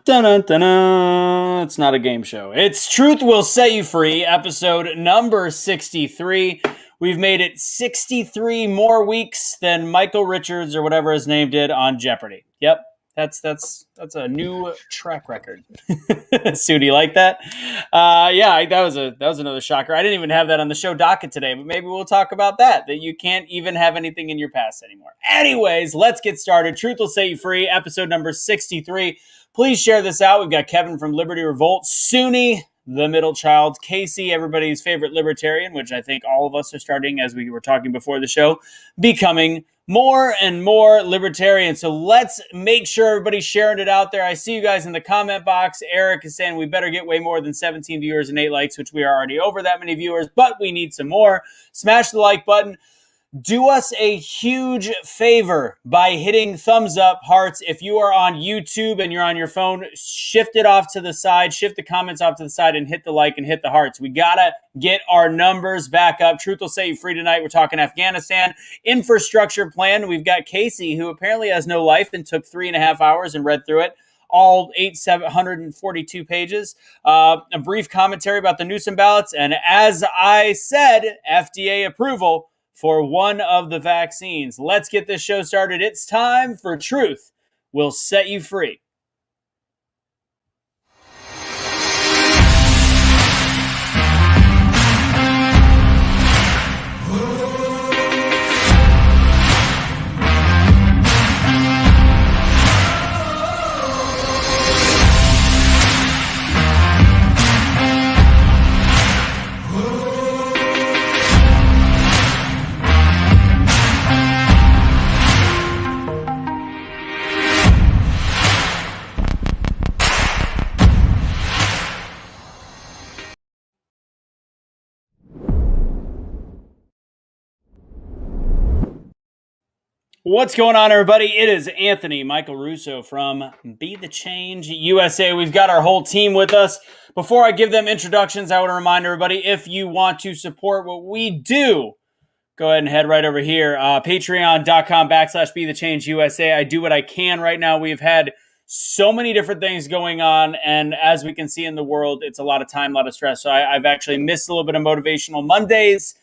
Dun-dun-dun-dun. It's not a game show. It's Truth Will Set You Free, episode number 63. We've made it 63 more weeks than Michael Richards or whatever his name did on Jeopardy. Yep, that's a new track record. Sue, do you like that? Yeah, that was another shocker. I didn't even have that on the show docket today, but maybe we'll talk about that you can't even have anything in your past anymore. Anyways, let's get started. Truth Will Set You Free, episode number 63. Please share this out. We've got Kevin from Liberty Revolt, Suni, the middle child, Casey, everybody's favorite libertarian, which I think all of us are starting, as we were talking before the show, becoming more and more libertarian. So let's make sure everybody's sharing it out there. I see you guys in the comment box. Eric is saying we better get way more than 17 viewers and 8 likes, which we are already over that many viewers, but we need some more. Smash the like button. Do us a huge favor by hitting thumbs up, hearts. If you are on YouTube and you're on your phone, shift it off to the side, shift the comments off to the side and hit the like and hit the hearts. We got to get our numbers back up. Truth Will Set You Free tonight. We're talking Afghanistan infrastructure plan. We've got Casey, who apparently has no life and took 3.5 hours and read through it. All 742 pages, a brief commentary about the Newsom ballots, and as I said, FDA approval for one of the vaccines. Let's get this show started. It's time for Truth Will Set You Free. What's going on, everybody? It is Anthony Michael Russo from Be The Change USA. We've got our whole team with us. Before I give them introductions, I want to remind everybody, if you want to support what we do, go ahead and head right over here. Patreon.com/Be The Change USA. I do what I can right now. We've had so many different things going on, and as we can see in the world, it's a lot of time, a lot of stress. So I've actually missed a little bit of Motivational Mondays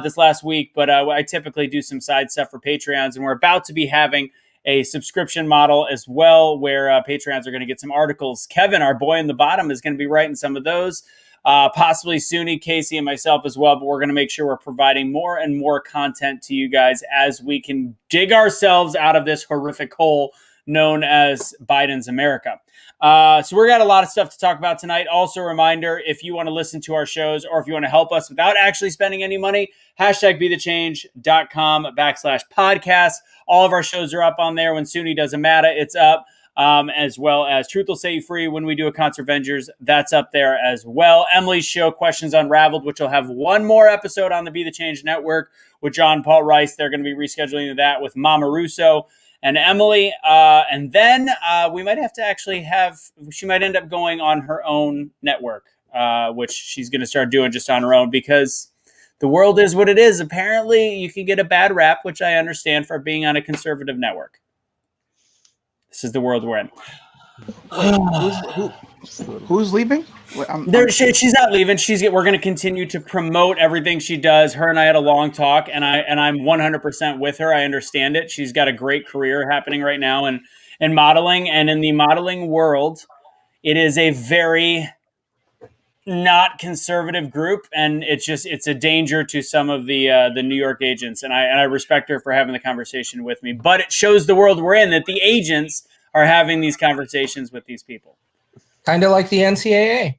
this last week, but I typically do some side stuff for Patreons, and we're about to be having a subscription model as well, where Patreons are going to get some articles. Kevin, our boy in the bottom, is going to be writing some of those, possibly Suni, Casey, and myself as well, but we're going to make sure we're providing more and more content to you guys as we can dig ourselves out of this horrific hole known as Biden's America. So we've got a lot of stuff to talk about tonight. Also a reminder, if you want to listen to our shows or if you want to help us without actually spending any money, #BeTheChange.com/podcast. All of our shows are up on there. When Suni does a Mata, it's up. As well as Truth Will Set You Free. When we do a Concert Avengers, that's up there as well. Emily's show, Questions Unraveled, which will have one more episode on the Be The Change Network with John Paul Rice. They're going to be rescheduling that with Mama Russo and Emily. And then we might have to actually she might end up going on her own network, which she's going to start doing just on her own because the world is what it is. Apparently, you can get a bad rap, which I understand, for being on a conservative network. This is the world we're in. Wait, who's leaving? She's not leaving. We're going to continue to promote everything she does. Her and I had a long talk, and I'm 100% with her. I understand it. She's got a great career happening right now in modeling, and in the modeling world, it is a very not conservative group, and it's a danger to some of the New York agents. And I respect her for having the conversation with me, but it shows the world we're in that the agents are having these conversations with these people. Kind of like the NCAA.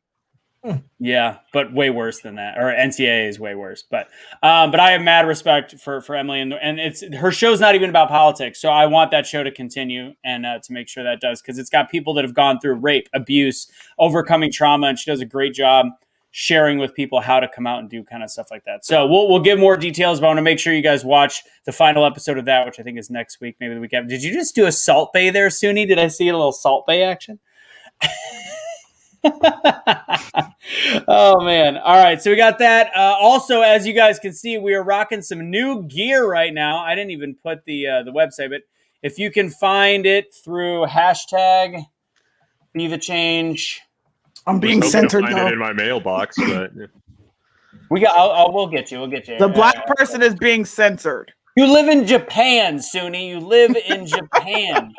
Yeah, but way worse than that. Or NCAA is way worse. But I have mad respect for Emily, and it's her show's not even about politics. So I want that show to continue and to make sure that does, because it's got people that have gone through rape, abuse, overcoming trauma, and she does a great job sharing with people how to come out and do kind of stuff like that. So we'll give more details, but I want to make sure you guys watch the final episode of that, which I think is next week, maybe the week after. Did you just do a Salt Bay there, Suni? Did I see a little Salt Bay action? Oh man. All right, so we got that. Also, as you guys can see, we are rocking some new gear right now. I didn't even put the website, but if you can find it through hashtag Be the change. I'm being Was hoping to censored find though. it in my mailbox, but We got. We'll get you. We'll get you. The black person is being censored. You live in Japan, Suni. You live in Japan.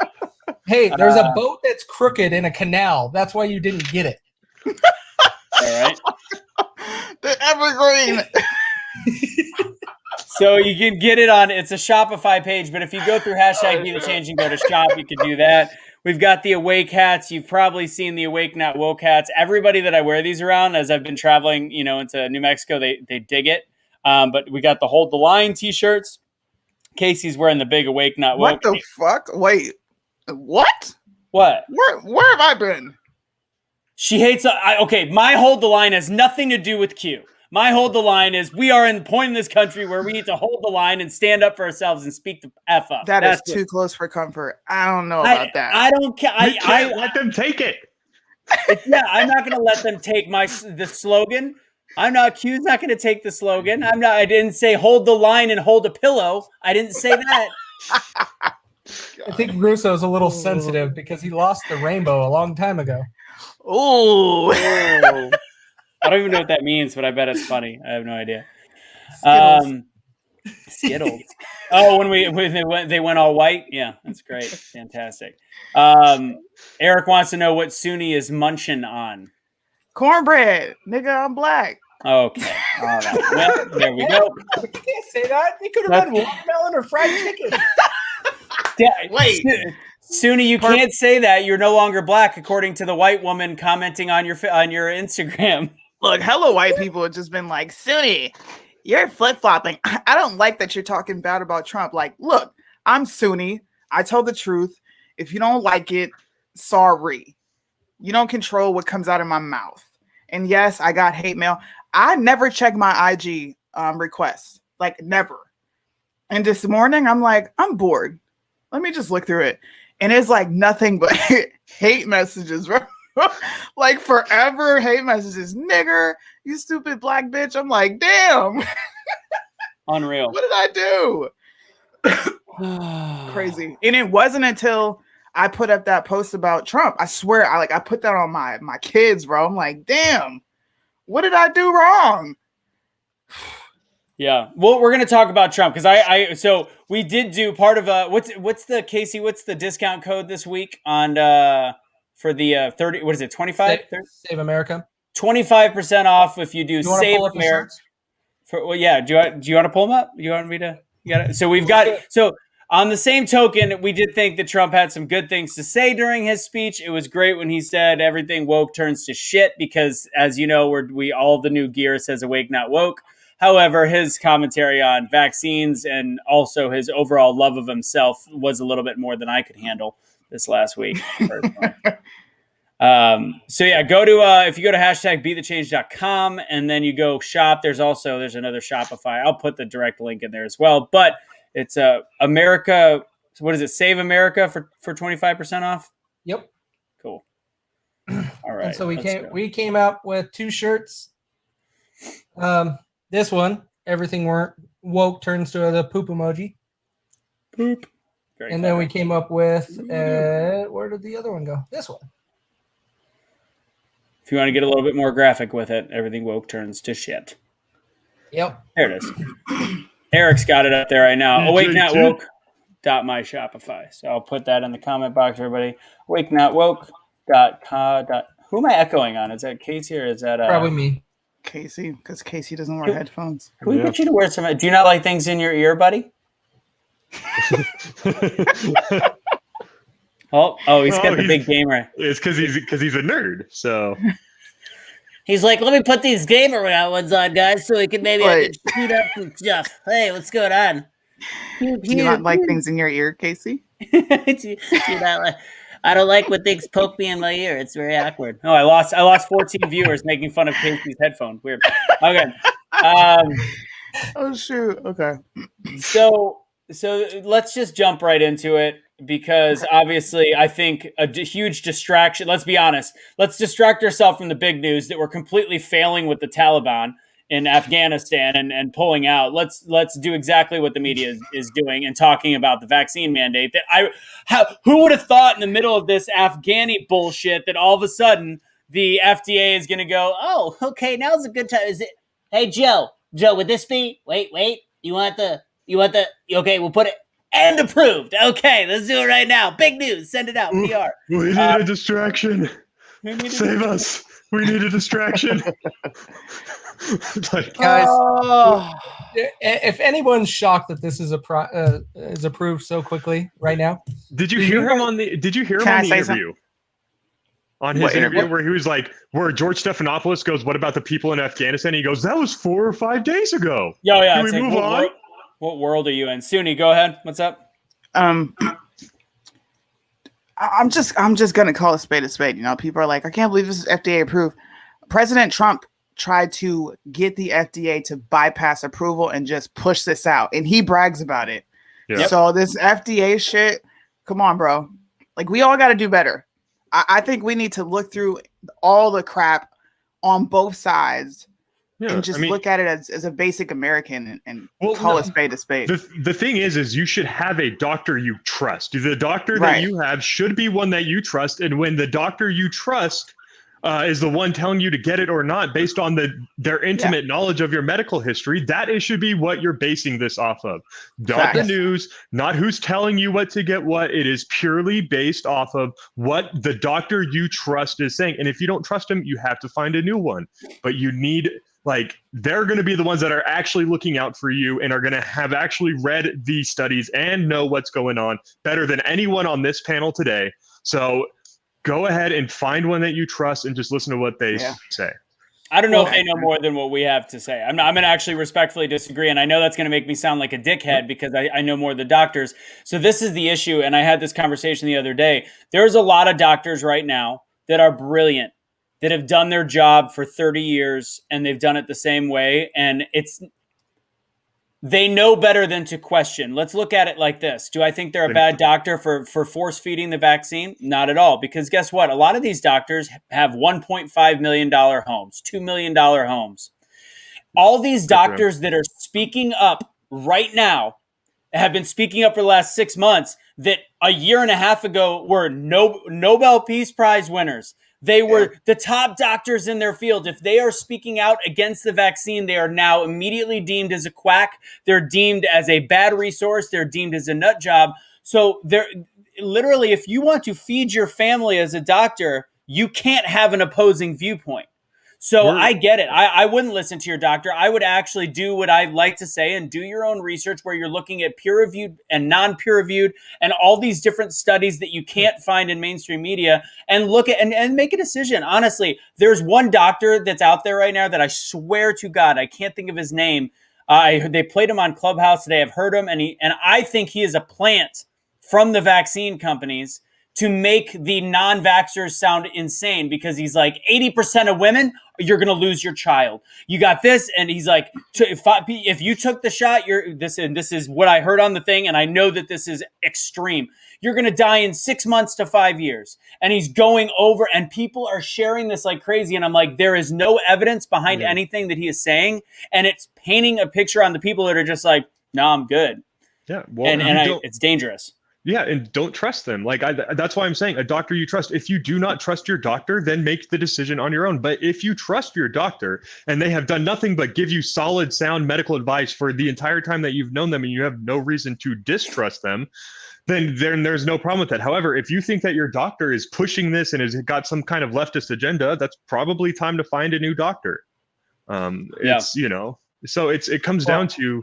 Hey, there's a boat that's crooked in a canal. That's why you didn't get it. All right. The evergreen. So you can get it on. It's a Shopify page, but if you go through hashtag Be the Change and go to shop, you can do that. We've got the Awake hats. You've probably seen the Awake Not Woke hats. Everybody that I wear these around, as I've been traveling, into New Mexico, they dig it. But we got the Hold the Line t-shirts. Casey's wearing the big Awake Not Woke. What the fuck? Wait, what? What? Where have I been? She hates. Okay, my Hold the Line has nothing to do with Q. My Hold the Line is we are in the point in this country where we need to hold the line and stand up for ourselves and speak the F up. That's too close for comfort. I don't know about that. I don't care. I let them take it. Yeah, I'm not going to let them take the slogan. Q's not going to take the slogan. I didn't say hold the line and hold a pillow. I didn't say that. I think Russo's a little sensitive because he lost the rainbow a long time ago. Oh. I don't even know what that means, but I bet it's funny. I have no idea. Skittles. Skittles. Oh, when they went all white. Yeah, that's great. Fantastic. Eric wants to know what Suni is munching on. Cornbread, nigga. I'm black. Okay. All right. Well, there we go. You can't say that. It could have been watermelon or fried chicken. Yeah, wait. Suni, you can't say that. You're no longer black, according to the white woman commenting on your Instagram. Look, hello, white people have just been like, Suni, you're flip-flopping. I don't like that you're talking bad about Trump. Like, look, I'm Suni. I tell the truth. If you don't like it, sorry. You don't control what comes out of my mouth. And yes, I got hate mail. I never check my IG requests. Like, never. And this morning, I'm like, I'm bored. Let me just look through it. And it's like nothing but hate messages, bro. Like forever hate messages. Nigger, you stupid black bitch. I'm like, damn. Unreal. What did I do? Crazy. And it wasn't until I put up that post about Trump. I swear, I put that on my kids, bro. I'm like, damn, what did I do wrong? Yeah. Well, we're going to talk about Trump because so we did do part of what's the discount code this week on for the 30, what is it? 25? Save America. 25% off if you do Save America. Do you want to pull them up? You want me to? You got it. So we've got on the same token, we did think that Trump had some good things to say during his speech. It was great when he said everything woke turns to shit because, as you know, we all the new gear says awake, not woke. However, his commentary on vaccines and also his overall love of himself was a little bit more than I could handle this last week. So yeah, if you go to hashtag BeTheChange.com and then you go shop, there's another Shopify. I'll put the direct link in there as well. But it's America. What is it? Save America for 25% off. Yep. Cool. All right. And so we came out with two shirts. This one, everything woke turns to the poop emoji. Poop. Very and clever. then we came up with where did the other one go? This one. If you want to get a little bit more graphic with it, everything woke turns to shit. Yep. There it is. Eric's got it up there right now. AwakeNotWoke.myShopify. So I'll put that in the comment box, everybody. AwakeNotWoke.com. Who am I echoing on? Is that Casey or is that probably me? Casey, because Casey doesn't wear headphones. Can we get you to wear some? Do you not like things in your ear, buddy? Oh, he's got the big gamer. It's because he's a nerd. So he's like, let me put these gamer ones on, guys, so we can maybe shoot up some stuff. Hey, what's going on? Do you not like things in your ear, Casey? I don't like when things poke me in my ear. It's very awkward. Oh, I lost 14 viewers making fun of Casey's headphone. Weird. Okay. Oh shoot. Okay. So let's just jump right into it because obviously I think a huge distraction. Let's be honest. Let's distract ourselves from the big news that we're completely failing with the Taliban in Afghanistan and pulling out. Let's do exactly what the media is doing and talking about the vaccine mandate. Who would have thought in the middle of this Afghani bullshit that all of a sudden the FDA is going to go, oh, okay, now's a good time. Is it? Hey, Joe, would this be? Wait, you want the? Okay, we'll put it and approved. Okay, let's do it right now. Big news. Send it out. PR. We need a distraction. Save us. We need a distraction. Like, Guys, Oh. if anyone's shocked that this is is approved so quickly right now, did you hear him on the interview? On his interview where he was like, where George Stephanopoulos goes, what about the people in Afghanistan? He goes, that was 4 or 5 days ago. Yeah. Can we move on? What world are you in? Suni, go ahead. What's up? I'm just gonna call a spade a spade. You know, people are like, I can't believe this is FDA approved. President Trump tried to get the FDA to bypass approval and just push this out, and he brags about it. Yeah. So this FDA shit, come on, bro. Like, we all got to do better. I think we need to look through all the crap on both sides and just look at it as a basic American and call a spade a spade. The thing is you should have a doctor you trust. The doctor that you have should be one that you trust. And when the doctor you trust is the one telling you to get it or not based on their intimate knowledge of your medical history, that should be what you're basing this off of. Not the news, not who's telling you what to get what. It is purely based off of what the doctor you trust is saying. And if you don't trust him, you have to find a new one. But you need, they're going to be the ones that are actually looking out for you and are going to have actually read these studies and know what's going on better than anyone on this panel today. So go ahead and find one that you trust and just listen to what they say. I don't know if they know more than what we have to say. I'm going to actually respectfully disagree. And I know that's going to make me sound like a dickhead because I know more of the doctors. So this is the issue. And I had this conversation the other day. There's a lot of doctors right now that are brilliant, that have done their job for 30 years and they've done it the same way. And they know better than to question. Let's look at it like this. Do I think they're a bad doctor for force feeding the vaccine? Not at all. Because guess what? A lot of these doctors have $1.5 million homes, $2 million homes. All these doctors that are speaking up right now have been speaking up for the last 6 months that a year and a half ago were Nobel Peace Prize winners. They were the top doctors in their field. If they are speaking out against the vaccine, they are now immediately deemed as a quack. They're deemed as a bad resource. They're deemed as a nut job. So they're literally, if you want to feed your family as a doctor, you can't have an opposing viewpoint. So I get it. I wouldn't listen to your doctor. I would actually do what I like to say and do your own research where you're looking at peer-reviewed and non-peer-reviewed and all these different studies that you can't find in mainstream media and look at and make a decision. Honestly, there's one doctor that's out there right now that I swear to God, I can't think of his name. They played him on Clubhouse today. I've heard him, and I think he is a plant from the vaccine companies to make the non-vaxxers sound insane because he's like 80% of women, you're going to lose your child. You got this. And he's like, if you took the shot, this is what I heard on the thing. And I know that this is extreme. You're going to die in 6 months to 5 years. And he's going over and people are sharing this like crazy. And I'm like, there is no evidence behind anything that he is saying. And it's painting a picture on the people that are just like, no, I'm good. Yeah. Well, it's dangerous. Yeah, and don't trust them. That's why I'm saying a doctor you trust. If you do not trust your doctor, then make the decision on your own. But if you trust your doctor and they have done nothing but give you solid, sound medical advice for the entire time that you've known them and you have no reason to distrust them, then there's no problem with that. However, if you think that your doctor is pushing this and has got some kind of leftist agenda, that's probably time to find a new doctor. So it comes down to,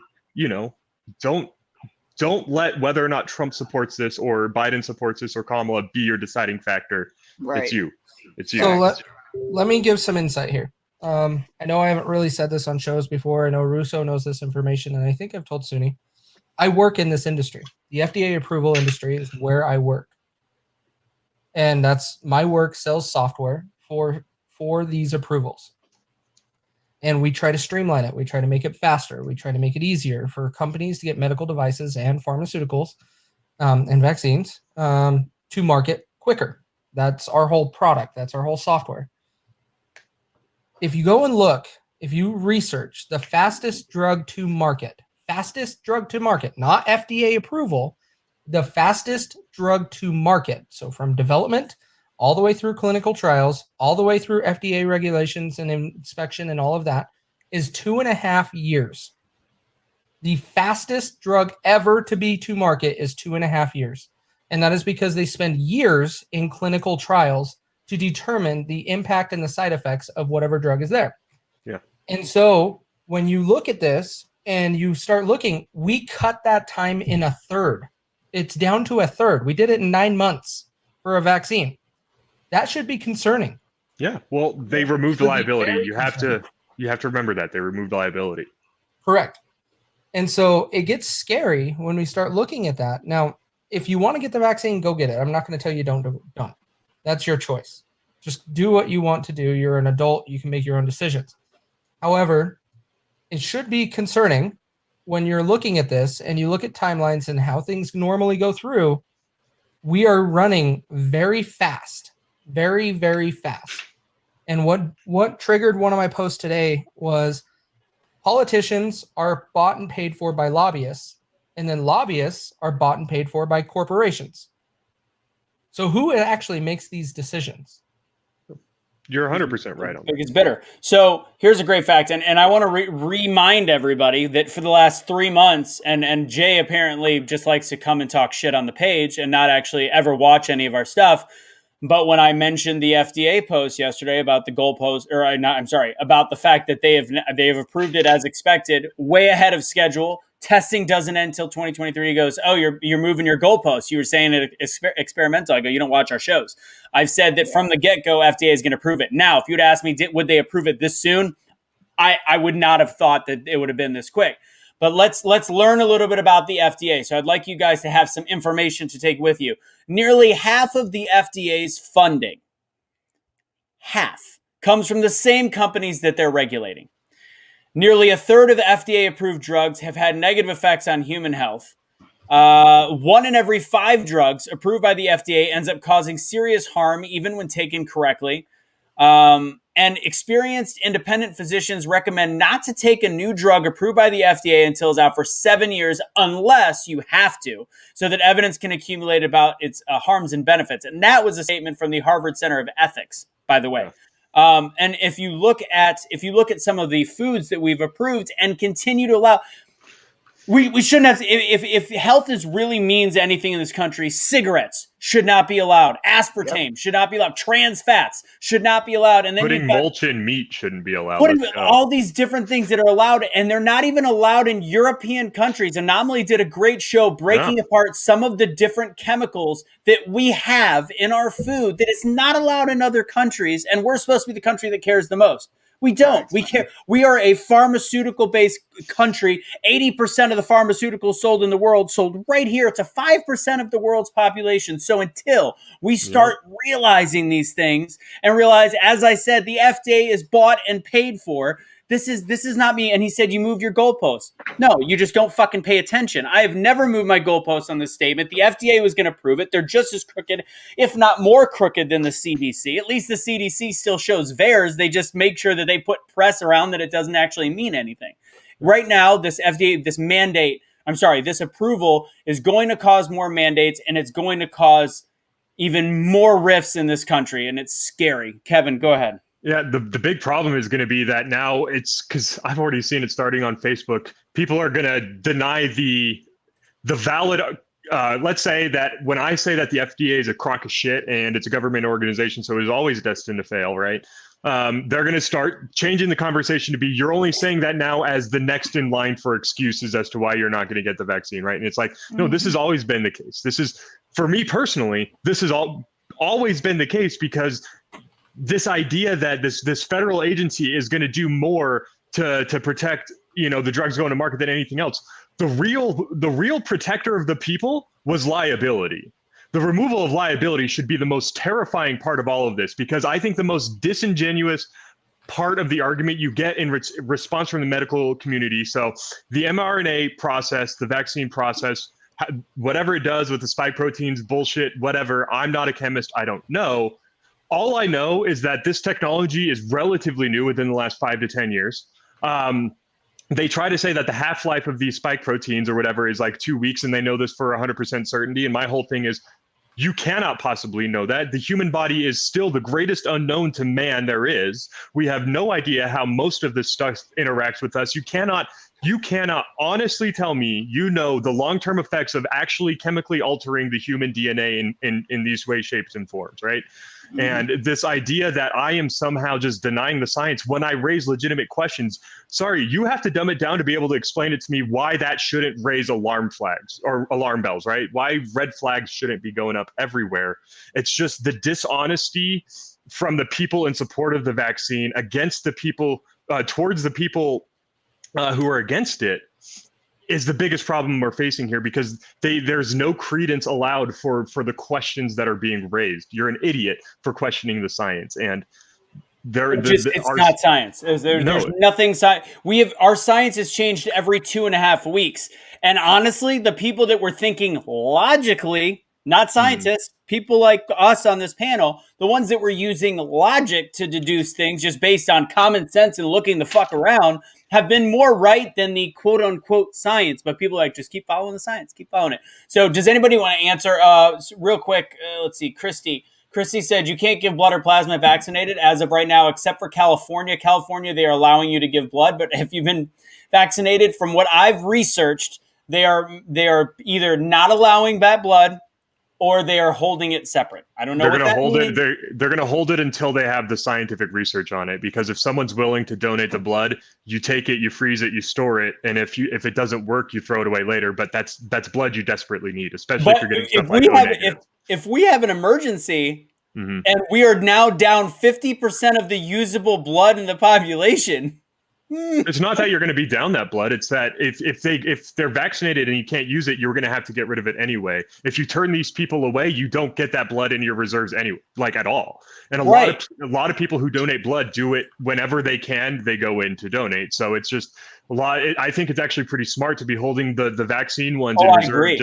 don't let whether or not Trump supports this or Biden supports this or Kamala be your deciding factor. Right. It's you. So let me give some insight here. I know I haven't really said this on shows before. I know Russo knows this information, and I think I've told Suni. I work in this industry. The FDA approval industry is where I work. And that's my work sells software for these approvals. And we try to streamline it. We try to make it faster. We try to make it easier for companies to get medical devices and pharmaceuticals and vaccines to market quicker. That's our whole product. That's our whole software. If you go and look if you research the fastest drug to market, not FDA approval, the fastest drug to market. So from development all the way through clinical trials, all the way through FDA regulations and inspection and all of that is 2.5 years. The fastest drug ever to be to market is 2.5 years. And that is because they spend years in clinical trials to determine the impact and the side effects of whatever drug is there. Yeah. And so when you look at this and you start looking, we cut that time in a third. It's down to a third. We did it in 9 months for a vaccine. That should be concerning. Yeah. Well, they removed liability. You have to remember that they removed liability. Correct. And so it gets scary when we start looking at that. Now, if you want to get the vaccine, go get it. I'm not going to tell you don't. That's your choice. Just do what you want to do. You're an adult. You can make your own decisions. However, it should be concerning when you're looking at this and you look at timelines and how things normally go through. We are running very fast, very, very fast. And what triggered one of my posts today was politicians are bought and paid for by lobbyists, and then lobbyists are bought and paid for by corporations. So who actually makes these decisions? You're 100% right on that. It's bitter. So here's a great fact, and I want to remind everybody that for the last 3 months, and Jay apparently just likes to come and talk shit on the page and not actually ever watch any of our stuff. But when I mentioned the FDA post yesterday about the goalpost, about the fact that they have approved it as expected, way ahead of schedule. Testing doesn't end until 2023. He goes, oh, you're moving your goalposts. You were saying it experimental. I go, you don't watch our shows. I've said that from the get-go, FDA is going to approve it. Now, if you'd asked me, would they approve it this soon? I would not have thought that it would have been this quick. But let's learn a little bit about the FDA. So I'd like you guys to have some information to take with you. Nearly half of the FDA's funding, half, comes from the same companies that they're regulating. Nearly a third of the FDA-approved drugs have had negative effects on human health. 1 in every 5 drugs approved by the FDA ends up causing serious harm, even when taken correctly. And experienced independent physicians recommend not to take a new drug approved by the FDA until it's out for 7 years, unless you have to, so that evidence can accumulate about its harms and benefits. And that was a statement from the Harvard Center of Ethics, by the way. Yeah. And if you look at some of the foods that we've approved and continue to allow, we shouldn't have to, if health really means anything in this country, cigarettes should not be allowed. Aspartame should not be allowed. Trans fats should not be allowed. And then putting mulch in meat shouldn't be allowed. All these different things that are allowed, and they're not even allowed in European countries. Anomaly did a great show breaking apart some of the different chemicals that we have in our food that is not allowed in other countries, and we're supposed to be the country that cares the most. We don't. We care. We are a pharmaceutical-based country. 80% of the pharmaceuticals sold in the world sold right here. It's a 5% of the world's population. So until we start realizing these things and realize, as I said, the FDA is bought and paid for. This is not me. And he said, you moved your goalposts. No, you just don't fucking pay attention. I have never moved my goalposts on this statement. The FDA was going to prove it. They're just as crooked, if not more crooked than the CDC. At least the CDC still shows theirs. They just make sure that they put press around that it doesn't actually mean anything. Right now, this FDA, this approval is going to cause more mandates, and it's going to cause even more rifts in this country. And it's scary. Kevin, go ahead. Yeah, the big problem is going to be that now it's because I've already seen it starting on Facebook. People are going to deny the valid. Let's say that when I say that the FDA is a crock of shit and it's a government organization, so it's always destined to fail, right? They're going to start changing the conversation to be, you're only saying that now as the next in line for excuses as to why you're not going to get the vaccine, right? And it's like, no, this has always been the case. This is, for me personally, this has always been the case, because this idea that this federal agency is going to do more to protect, the drugs going to market than anything else. The real protector of the people was liability. The removal of liability should be the most terrifying part of all of this, because I think the most disingenuous part of the argument you get in response from the medical community. So the mRNA process, the vaccine process, whatever it does with the spike proteins, bullshit, whatever. I'm not a chemist. I don't know. all I know is that this technology is relatively new within the last 5 to 10 years. They try to say that the half-life of these spike proteins or whatever is like 2 weeks, and they know this for 100% certainty. And my whole thing is, you cannot possibly know that. The human body is still the greatest unknown to man there is. We have no idea how most of this stuff interacts with us. You cannot honestly tell me you know the long-term effects of actually chemically altering the human DNA in these ways, shapes, and forms, right? Mm-hmm. And this idea that I am somehow just denying the science when I raise legitimate questions, sorry, you have to dumb it down to be able to explain it to me why that shouldn't raise alarm flags or alarm bells, right? Why red flags shouldn't be going up everywhere. It's just the dishonesty from the people in support of the vaccine against the people, towards the people who are against it, is the biggest problem we're facing here, because there's no credence allowed for the questions that are being raised. You're an idiot for questioning the science, and it's not science. There's nothing. Our science has changed every 2.5 weeks, and honestly, the people that were thinking logically, not scientists, people like us on this panel, the ones that were using logic to deduce things just based on common sense and looking the fuck around, have been more right than the quote unquote science. But people are like, just keep following the science, keep following it. So does anybody want to answer real quick? Let's see. Christy said you can't give blood or plasma if vaccinated as of right now, except for California. California, they are allowing you to give blood, but if you've been vaccinated, from what I've researched, they are either not allowing that blood or they are holding it separate. I don't know. They're going to hold it. They're going to hold it until they have the scientific research on it. Because if someone's willing to donate the blood, you take it, you freeze it, you store it, and if it doesn't work, you throw it away later. But that's blood you desperately need, especially if you're getting stuff like that. If we have an emergency and we are now down 50% of the usable blood in the population. It's not that you're going to be down that blood. It's that if they're vaccinated and you can't use it, you're going to have to get rid of it anyway. If you turn these people away, you don't get that blood in your reserves anyway, like at all. And a lot of people who donate blood do it whenever they can. They go in to donate. So it's just a lot. I think it's actually pretty smart to be holding the vaccine ones in reserve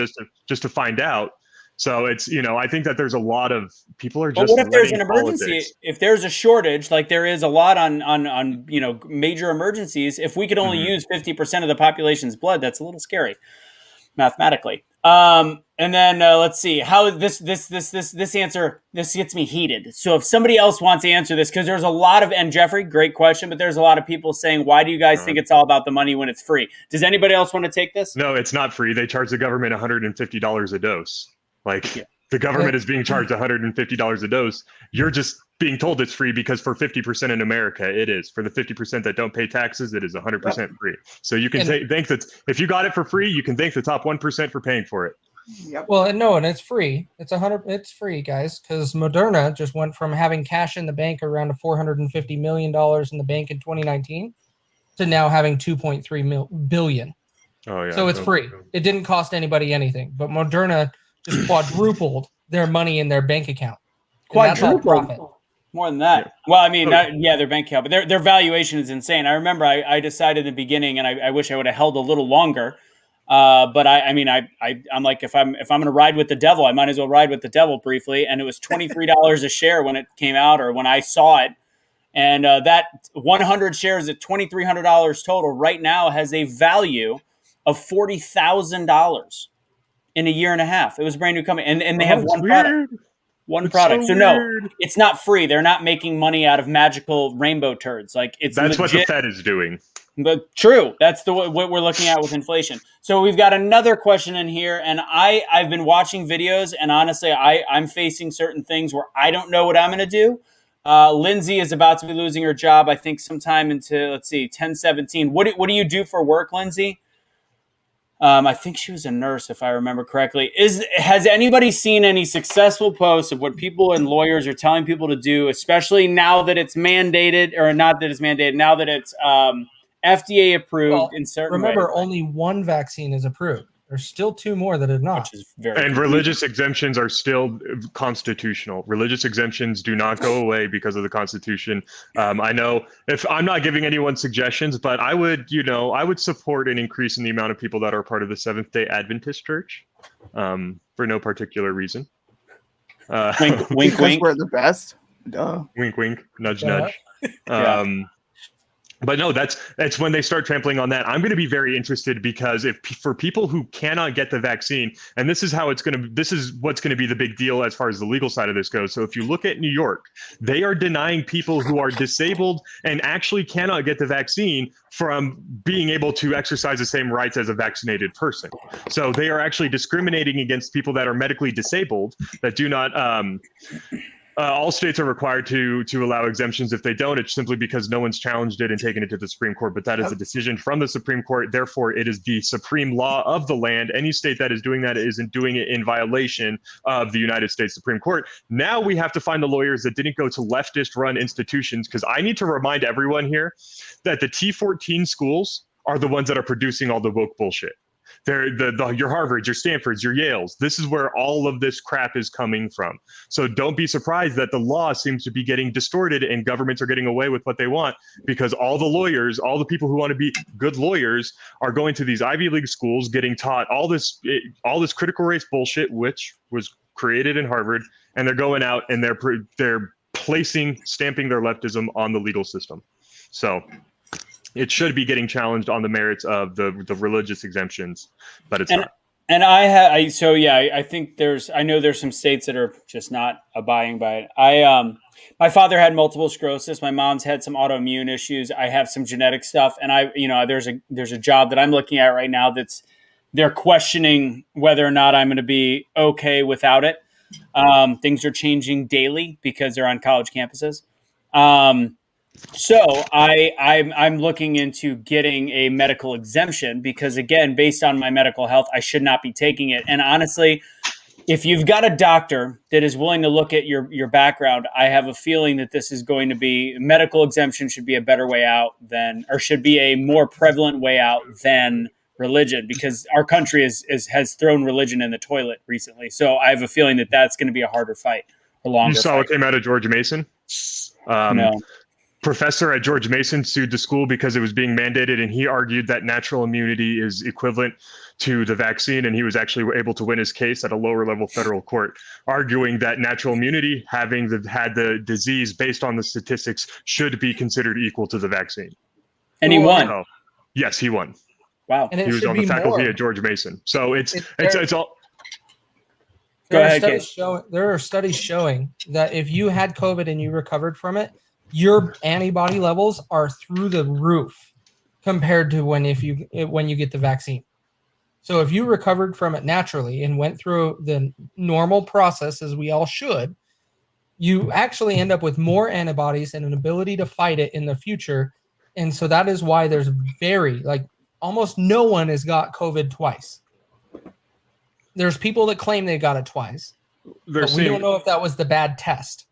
just to find out. So it's, I think that there's a lot of people are just. But what if there's an emergency? If there's a shortage, like there is a lot on major emergencies, if we could only use 50% of the population's blood, that's a little scary mathematically. And then let's see how this answer, this gets me heated. So if somebody else wants to answer this, because there's a lot of, and Jeffrey, great question, but there's a lot of people saying, why do you guys think it's all about the money when it's free? Does anybody else want to take this? No, it's not free. They charge the government $150 a dose. The government is being charged $150 a dose. You're just being told it's free because for 50% in America, it is. For the 50% that don't pay taxes, it is 100% free. So you can thank that. If you got it for free, you can thank the top 1% for paying for it. Yep. Well, no, and it's free. It's free, guys, because Moderna just went from having cash in the bank around $450 million in the bank in 2019 to now having 2.3 billion. Oh yeah. So it's free. It didn't cost anybody anything, but Moderna just quadrupled their money in their bank account. Quadrupled? More than that. Yeah. Well, I mean, their bank account, but their valuation is insane. I remember I decided in the beginning, and I wish I would have held a little longer. But I'm like, if I'm going to ride with the devil, I might as well ride with the devil briefly. And it was $23 a share when it came out, or when I saw it. And that 100 shares at $2,300 total right now has a value of $40,000. In a year and a half. It was a brand new company. And they have one product. One product. So no, it's not free. They're not making money out of magical rainbow turds. Like it's That's legit. What the Fed is doing. But true. That's what we're looking at with inflation. So we've got another question in here. And I've been watching videos, and honestly, I'm facing certain things where I don't know what I'm going to do. Lindsay is about to be losing her job, I think sometime into, 10/17. What do you do for work, Lindsay? I think she was a nurse, if I remember correctly. Has anybody seen any successful posts of what people and lawyers are telling people to do, especially now that it's mandated, or not that it's mandated, now that it's FDA approved in certain ways? Remember, only one vaccine is approved. There's still 2 more that are not. Which is very and religious exemptions are still constitutional. Religious exemptions do not go away because of the Constitution. I know if I'm not giving anyone suggestions, but I would support an increase in the amount of people that are part of the Seventh-day Adventist Church for no particular reason. Wink, wink. We're the best. Duh. Wink, wink, nudge, Yeah. nudge. But no, that's when they start trampling on that. I'm going to be very interested because if for people who cannot get the vaccine, and this is what's going to be the big deal as far as the legal side of this goes. So if you look at New York, they are denying people who are disabled and actually cannot get the vaccine from being able to exercise the same rights as a vaccinated person. So they are actually discriminating against people that are medically disabled that do not. All states are required to allow exemptions. If they don't, it's simply because no one's challenged it and taken it to the Supreme Court. But that is a decision from the Supreme Court. Therefore, it is the supreme law of the land. Any state that is doing that isn't doing it in violation of the United States Supreme Court. Now we have to find the lawyers that didn't go to leftist-run institutions, because I need to remind everyone here that the T14 schools are the ones that are producing all the woke bullshit. They're your Harvards, your Stanfords, your Yales. This is where all of this crap is coming from. So don't be surprised that the law seems to be getting distorted and governments are getting away with what they want, because all the lawyers, all the people who want to be good lawyers are going to these Ivy League schools, getting taught all this critical race bullshit, which was created in Harvard, and they're going out and they're stamping their leftism on the legal system. So it should be getting challenged on the merits of the religious exemptions, but it's not. And I think I know there's some states that are just not abiding by it. My father had multiple sclerosis. My mom's had some autoimmune issues. I have some genetic stuff. And there's a job that I'm looking at right now they're questioning whether or not I'm going to be okay without it. Things are changing daily because they're on college campuses. So I'm looking into getting a medical exemption because, again, based on my medical health, I should not be taking it. And honestly, if you've got a doctor that is willing to look at your background, I have a feeling that this is going to be medical exemption should be a better way out should be a more prevalent way out than religion, because our country has thrown religion in the toilet recently. So I have a feeling that that's going to be a harder fight, a longer You saw fight. what came out of George Mason? No. Professor at George Mason sued the school because it was being mandated, and he argued that natural immunity is equivalent to the vaccine, and he was actually able to win his case at a lower level federal court, arguing that natural immunity, having had the disease based on the statistics, should be considered equal to the vaccine. And he won. So, yes, he won. Wow. And He was on the faculty at GeorgeSon. So it's all. Go ahead, Case. There are studies showing that if you had COVID and you recovered from it, your antibody levels are through the roof compared to when you get the vaccine. So if you recovered from it naturally and went through the normal process, as we all should, you actually end up with more antibodies and an ability to fight it in the future. And so that is why there's almost no one has got COVID twice. There's people that claim they got it twice, but we don't know if that was the bad test.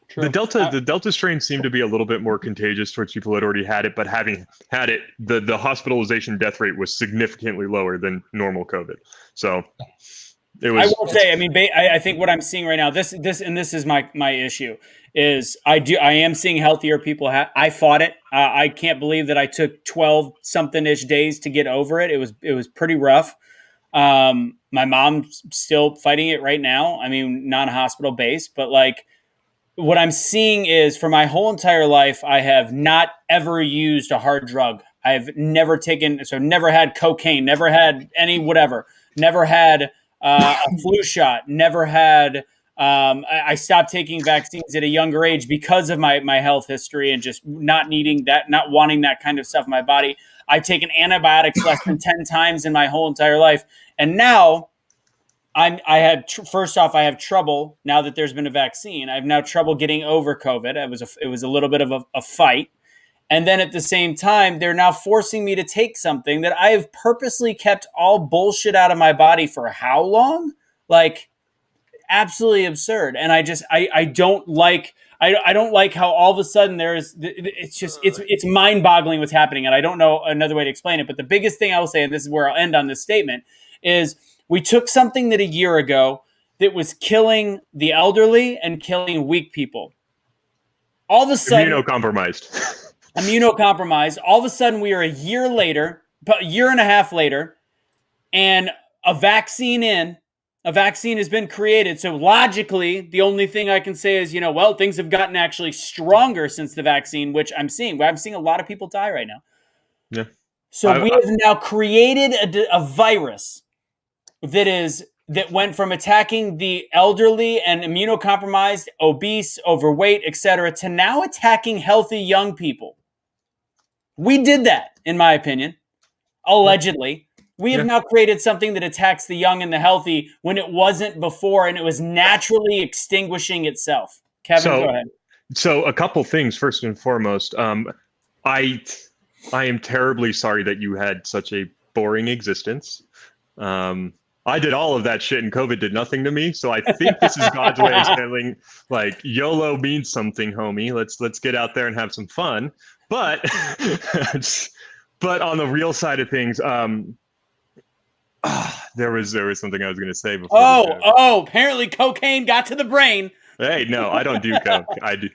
True. The Delta strain seemed to be a little bit more contagious towards people that already had it, but having had it, the hospitalization death rate was significantly lower than normal COVID. So it was. I will say, I think what I'm seeing right now, this is my issue, is I am seeing healthier people. I fought it. I can't believe that I took 12 something ish days to get over it. It was pretty rough. My mom's still fighting it right now. Non-hospital based, but what I'm seeing is, for my whole entire life, I have not ever used a hard drug. I've never never had cocaine, never had any whatever, never had a flu shot, never had. I stopped taking vaccines at a younger age because of my health history and just not needing that, not wanting that kind of stuff in my body. I've taken antibiotics less than 10 times in my whole entire life, and now. First off, I have trouble now that there's been a vaccine. I have now trouble getting over COVID. It was a little bit of a fight. And then at the same time, they're now forcing me to take something that I have purposely kept all bullshit out of my body for how long? Absolutely absurd. And I don't like how all of a sudden it's mind boggling what's happening. And I don't know another way to explain it. But the biggest thing I will say, and this is where I'll end on this statement, is we took something that a year ago that was killing the elderly and killing weak people. All of a sudden, immunocompromised. All of a sudden, we are a year and a half later, and a vaccine in, a vaccine has been created. So logically, the only thing I can say is, well, things have gotten actually stronger since the vaccine, which I'm seeing. I'm seeing a lot of people die right now. Yeah. So we have now created a virus that went from attacking the elderly and immunocompromised, obese, overweight, etc., to now attacking healthy young people. We did that, in my opinion, allegedly. We have now created something that attacks the young and the healthy when it wasn't before, and it was naturally extinguishing itself. Kevin, go ahead. So a couple things. First and foremost, I am terribly sorry that you had such a boring existence. I did all of that shit and COVID did nothing to me. So I think this is God's way of saying, like, YOLO means something, homie. Let's get out there and have some fun. But but on the real side of things, there was something I was going to say before. Apparently cocaine got to the brain. Hey, no, I don't do coke. I do,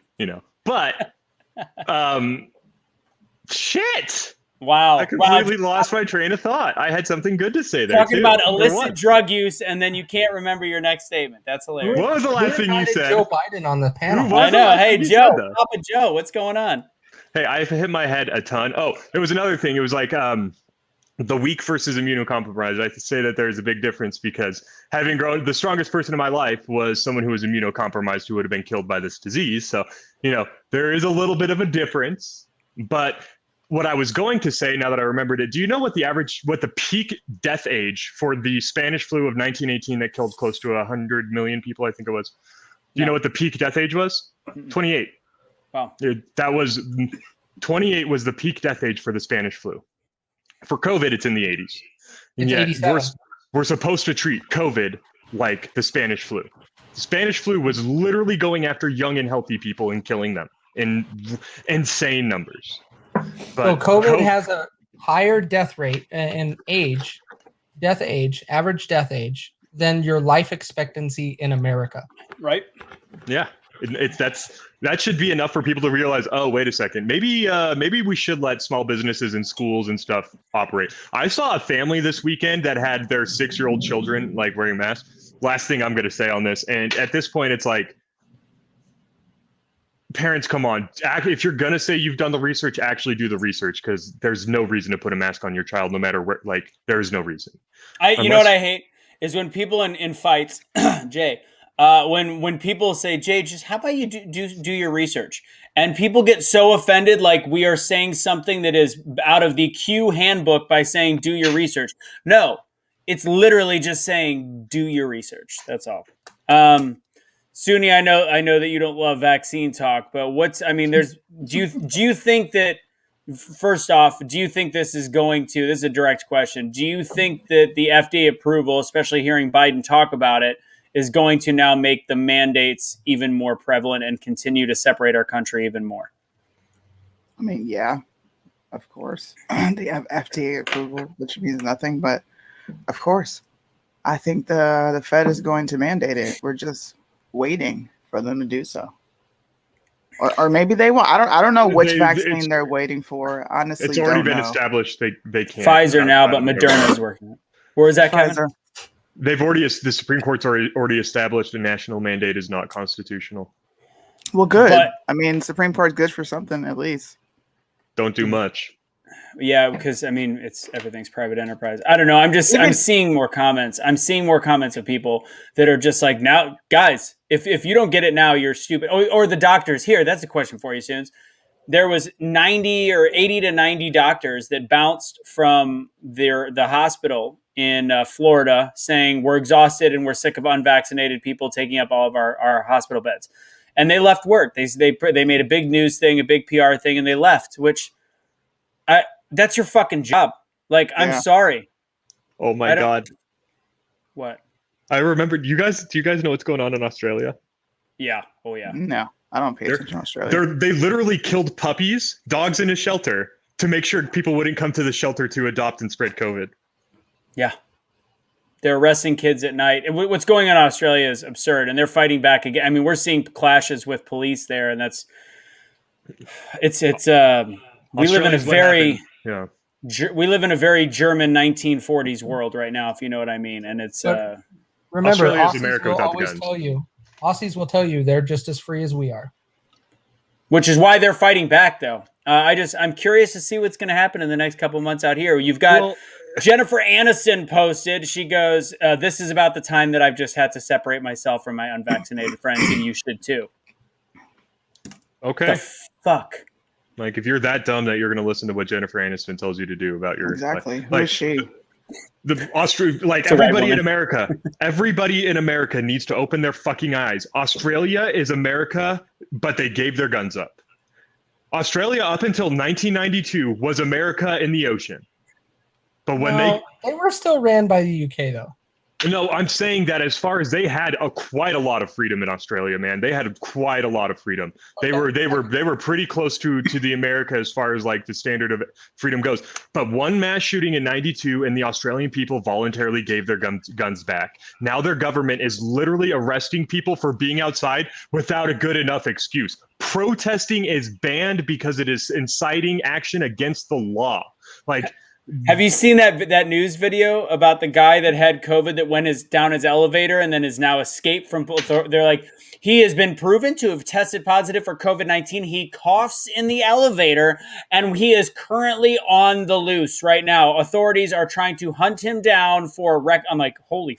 but shit. Wow. I completely lost my train of thought. I had something good to say there. Talking about illicit drug use, and then you can't remember your next statement. That's hilarious. What was the last thing you said? Joe Biden on the panel. I know. Hey, Joe. Papa Joe, what's going on? Hey, I've hit my head a ton. Oh, there was another thing. It was like the weak versus immunocompromised. I say that there's a big difference because having grown, the strongest person in my life was someone who was immunocompromised who would have been killed by this disease. So, there is a little bit of a difference. But what I was going to say, now that I remembered it, do you know what the peak death age for the Spanish flu of 1918 that killed close to 100 million people, I think it was? Do you know what the peak death age was? 28. Wow. 28 was the peak death age for the Spanish flu. For COVID, it's in the 80s. It's 87. We're supposed to treat COVID like the Spanish flu. The Spanish flu was literally going after young and healthy people and killing them in insane numbers. So COVID has a higher death rate and average death age, than your life expectancy in America. Right. Yeah. That should be enough for people to realize, oh, wait a second, maybe we should let small businesses and schools and stuff operate. I saw a family this weekend that had their 6-year-old children like wearing masks. Last thing I'm going to say on this. And at this point, it's like, parents, come on. If you're going to say you've done the research, actually do the research, because there's no reason to put a mask on your child, no matter where. Like, there is no reason. You know what I hate is when people in fights, Jay, when people say, Jay, just how about you do your research? And people get so offended, like we are saying something that is out of the Q handbook by saying do your research. No, it's literally just saying do your research. That's all. Suni, I know that you don't love vaccine talk, but do you think that, first off, do you think this is a direct question. Do you think that the FDA approval, especially hearing Biden talk about it, is going to now make the mandates even more prevalent and continue to separate our country even more? I mean, yeah, of course. They have FDA approval, which means nothing, but of course. I think the Fed is going to mandate it. We're just waiting for them to do so. Or maybe they won't. I don't know which vaccine they're waiting for. Honestly, it's already been established. They can't. Pfizer now, but Moderna is working. Where is that, Kevin? Pfizer. The Supreme Court's already established a national mandate is not constitutional. Well, good. But, Supreme Court's good for something at least. Don't do much. Yeah, because everything's private enterprise. I don't know. I'm seeing more comments. I'm seeing more comments of people that are just like, now, guys, if you don't get it now, you're stupid. Or the doctors here. That's a question for you, Soons. There was 80 to 90 doctors that bounced from the hospital in Florida saying we're exhausted and we're sick of unvaccinated people taking up all of our hospital beds. And they left work. They made a big news thing, a big PR thing, and they left, which that's your fucking job. Like, I'm sorry. Oh my God. What? I remember, do you guys know what's going on in Australia? Yeah. Oh yeah. No, I don't pay attention to Australia. They literally killed dogs in a shelter to make sure people wouldn't come to the shelter to adopt and spread COVID. Yeah. They're arresting kids at night. What's going on in Australia is absurd, and they're fighting back again. I mean, we're seeing clashes with police there, and we live in a very German 1940s world right now, if you know what I mean. And it's Remember, Australia is Aussies America will without the always guns. tell you. Aussies will tell you they're just as free as we are. Which is why they're fighting back, though. I'm curious to see what's going to happen in the next couple months out here. You've got Jennifer Aniston posted. She goes, "This is about the time that I've just had to separate myself from my unvaccinated friends, and you should too." Okay. The fuck. Like, if you're that dumb that you're going to listen to what Jennifer Aniston tells you to do about your Exactly. Like, Who is she? Everybody in America needs to open their fucking eyes. Australia is America, but they gave their guns up. Australia up until 1992 was America in the ocean. But when they were still ran by the UK though. No, I'm saying that as far as they had quite a lot of freedom in Australia, man. They had quite a lot of freedom. Okay. They were pretty close to the America as far as like the standard of freedom goes. But one mass shooting in 92 and the Australian people voluntarily gave their guns back. Now their government is literally arresting people for being outside without a good enough excuse. Protesting is banned because it is inciting action against the law. Like, have you seen that news video about the guy that had COVID that went down his elevator and then is now escaped from? They're like, he has been proven to have tested positive for COVID-19. He coughs in the elevator and he is currently on the loose right now. Authorities are trying to hunt him down for a wreck. I'm like, holy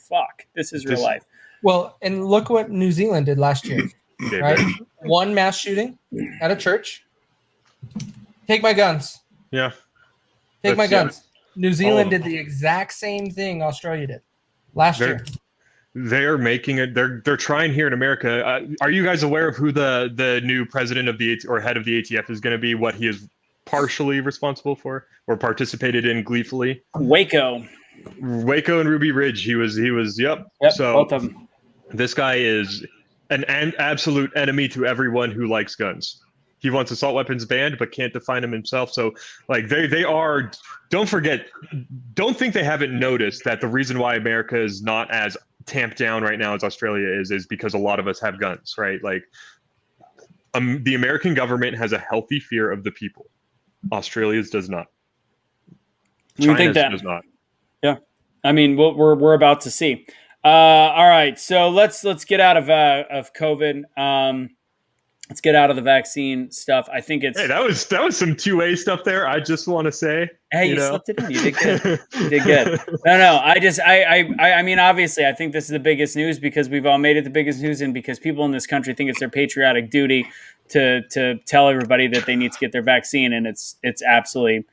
fuck, this is real life. Well, and look what New Zealand did last year, right? One mass shooting at a church. Take my guns. Yeah. Take my guns. New Zealand did the exact same thing Australia did last year. They're making it. They're trying here in America. Are you guys aware of who the new president of or head of the ATF is going to be? What he is partially responsible for or participated in gleefully? Waco and Ruby Ridge. He was. Yep. So both of them. This guy is an absolute enemy to everyone who likes guns. He wants assault weapons banned, but can't define them himself. So, like, they are. Don't think they haven't noticed that the reason why America is not as tamped down right now as Australia is because a lot of us have guns, right? Like, the American government has a healthy fear of the people. Australia's does not. China's does not. Yeah, I mean, we're about to see. All right, so let's get out of COVID. Let's get out of the vaccine stuff. I think it's. Hey, that was some 2A stuff there. I just want to say. Hey, you slipped it in. You did good. You did good. No. I mean, obviously, I think this is the biggest news because we've all made it the biggest news, and because people in this country think it's their patriotic duty to tell everybody that they need to get their vaccine, and it's absolutely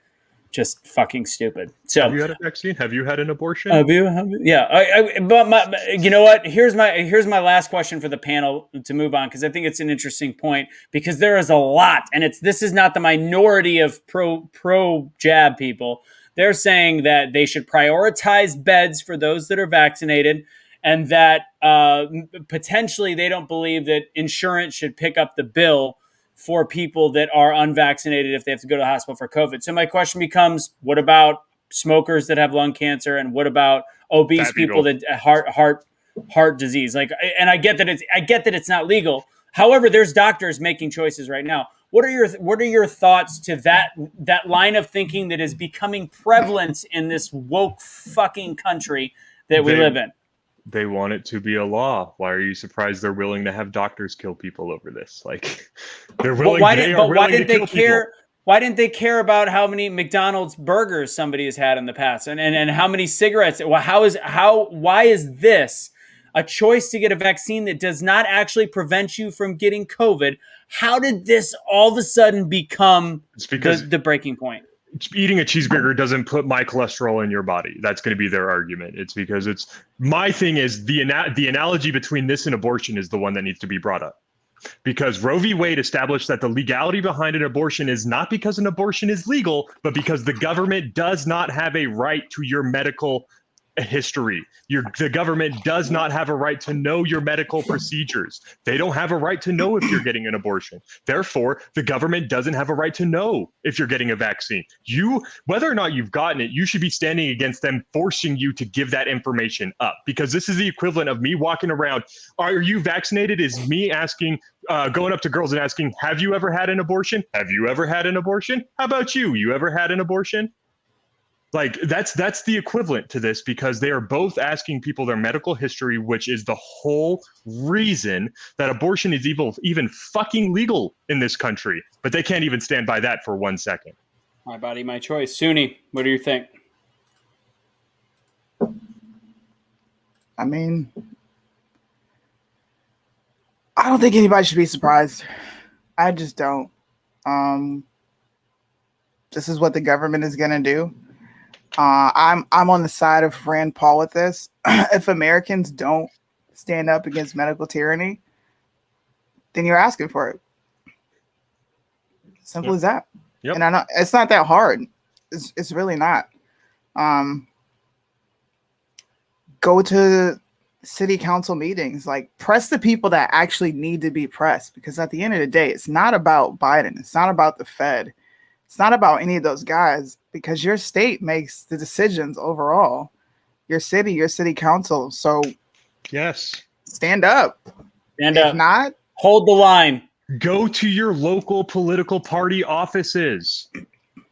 just fucking stupid. So, have you had a vaccine? Have you had an abortion? Have you? Yeah. But you know what? Here's my last question for the panel to move on, because I think it's an interesting point, because there is a lot, and this is not the minority of pro jab people. They're saying that they should prioritize beds for those that are vaccinated, and that potentially they don't believe that insurance should pick up the bill for people that are unvaccinated if they have to go to the hospital for COVID. So my question becomes, what about smokers that have lung cancer, and what about obese people that heart disease? Like, and I get that it's not legal. However, there's doctors making choices right now. What are your thoughts to that line of thinking that is becoming prevalent in this woke fucking country that we live in? They want it to be a law. Why are you surprised they're willing to have doctors kill people over this? Like, they're willing. Why didn't they care? Why didn't they care about how many McDonald's burgers somebody has had in the past, and how many cigarettes? Well, why is this a choice to get a vaccine that does not actually prevent you from getting COVID? How did this all of a sudden become the breaking point? Eating a cheeseburger doesn't put my cholesterol in your body. That's going to be their argument. It's because my thing is the analogy between this and abortion is the one that needs to be brought up. Because Roe v. Wade established that the legality behind an abortion is not because an abortion is legal, but because the government does not have a right to your medical history. The government does not have a right to know your medical procedures. They don't have a right to know if you're getting an abortion. Therefore, the government doesn't have a right to know if you're getting a vaccine. Whether or not you've gotten it, you should be standing against them, forcing you to give that information up. Because this is the equivalent of me walking around, are you vaccinated? Is me asking, going up to girls and asking, have you ever had an abortion? Have you ever had an abortion? How about you? You ever had an abortion? Like that's the equivalent to this, because they are both asking people their medical history, which is the whole reason that abortion is even fucking legal in this country. But they can't even stand by that for 1 second. My body, my choice. Sunni, what do you think? I mean, I don't think anybody should be surprised. I just don't. This is what the government is gonna do. I'm on the side of Rand Paul with this. If Americans don't stand up against medical tyranny, then you're asking for it. Simple as that. Yep. And I know it's not that hard. It's really not. Go to city council meetings, like press the people that actually need to be pressed, because at the end of the day, it's not about Biden. It's not about the Fed. It's not about any of those guys, because your state makes the decisions overall. Your city council. So yes, stand up. Stand If up. not, Hold the line. go to your local political party offices.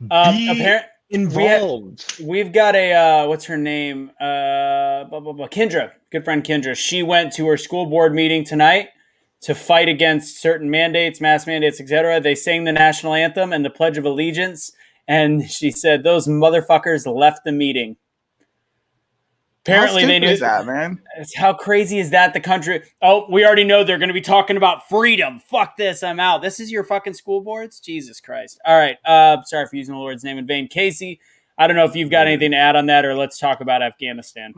Be involved. We've got a what's her name? Kendra, good friend Kendra. She went to her school board meeting tonight to fight against certain mandates, mass mandates, etc. They sang the national anthem and the Pledge of Allegiance, and she said those motherfuckers left the meeting. Apparently, they knew that, man. How crazy is that? The country. Oh, we already know they're going to be talking about freedom. Fuck this. I'm out. This is your fucking school boards? Jesus Christ. All right. Sorry for using the Lord's name in vain. Casey, I don't know if you've got anything to add on that, or let's talk about Afghanistan.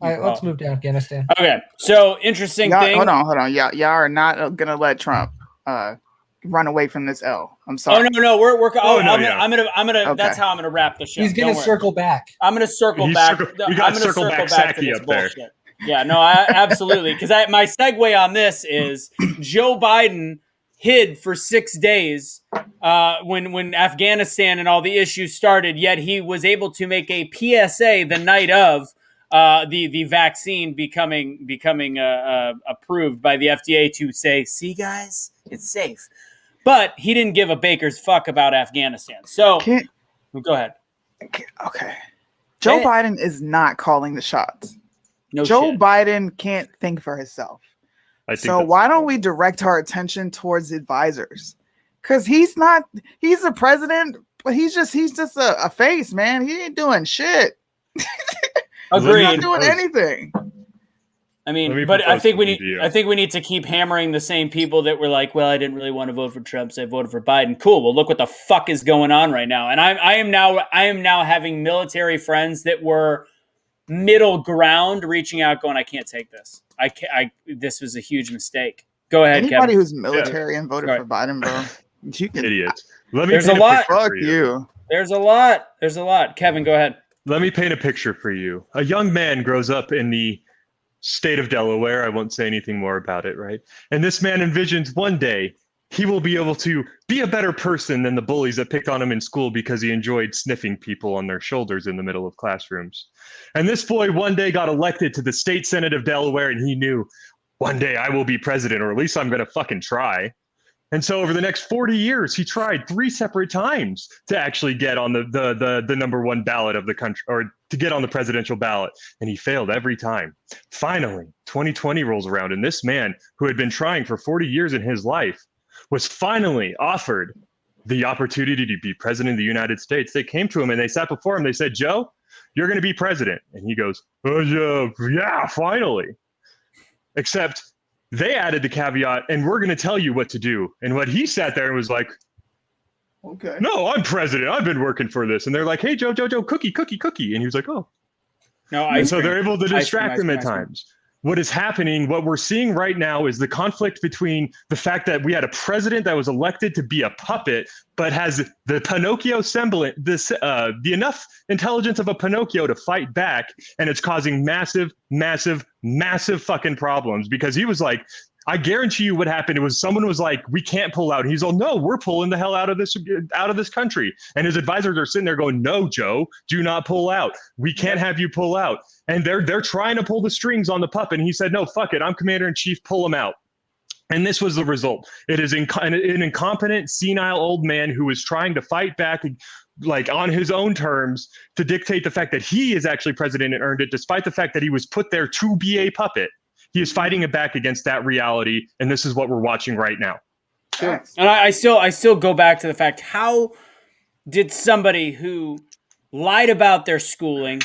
All right, let's move to Afghanistan. Okay. So, interesting thing. Hold on. Y'all are not going to let Trump run away from this L. I'm sorry. Oh no, we're I'm gonna Okay. That's how I'm gonna wrap the show. He's gonna circle back. I'm gonna circle back. You got circle back to Psaki this up there. bullshit. Yeah, no, absolutely. Because my segue on this is Joe Biden hid for 6 days when Afghanistan and all the issues started. Yet he was able to make a PSA the night of the vaccine becoming approved by the FDA to say, "See, guys, it's safe." But he didn't give a baker's fuck about Afghanistan. So go ahead. Okay. Joe Biden is not calling the shots. No Joe shit. Biden can't think for himself. So why don't we direct our attention towards advisors? Because he's the president, but he's just a face, man. He ain't doing shit. Agreed. He's not doing anything. I mean, but I think we need to keep hammering the same people that were like, well, I didn't really want to vote for Trump, so I voted for Biden. Cool. Well, look what the fuck is going on right now. And I am now having military friends that were middle ground reaching out going, I can't take this. This was a huge mistake. Go ahead, Anybody Kevin. who's military and voted for Biden, bro. You can Idiots. There's a lot. Fuck you. There's a lot. Kevin, go ahead. Let me paint a picture for you. A young man grows up in the state of Delaware. I won't say anything more about it, right? And this man envisions one day he will be able to be a better person than the bullies that picked on him in school because he enjoyed sniffing people on their shoulders in the middle of classrooms. And this boy one day got elected to the state senate of Delaware, and he knew one day I will be president, or at least I'm going to fucking try. And so over the next 40 years, he tried 3 separate times to actually get on the number one ballot of the country, or to get on the presidential ballot. And he failed every time. Finally, 2020 rolls around, and this man who had been trying for 40 years in his life was finally offered the opportunity to be president of the United States. They came to him and they sat before him. They said, Joe, you're going to be president. And he goes, oh, yeah, finally. Except they added the caveat, and we're going to tell you what to do. And what he sat there and was like, okay, no, I'm president. I've been working for this. And they're like, hey, Joe, cookie. And he was like, oh. No, and so they're able to distract him at times. What is happening, what we're seeing right now is the conflict between the fact that we had a president that was elected to be a puppet, but has the Pinocchio semblance, the enough intelligence of a Pinocchio to fight back, and it's causing massive fucking problems, because he was like, I guarantee you what happened. It was someone was like, we can't pull out. And he's all, no, we're pulling the hell out of this country. And his advisors are sitting there going, no, Joe, do not pull out. We can't have you pull out. And they're trying to pull the strings on the puppet. And he said, no, fuck it. I'm commander in chief. Pull him out. And this was the result. It is an incompetent, senile old man who is trying to fight back like on his own terms to dictate the fact that he is actually president and earned it, despite the fact that he was put there to be a puppet. He is fighting it back against that reality, and this is what we're watching right now. Sure. And I still go back to the fact, how did somebody who lied about their schooling,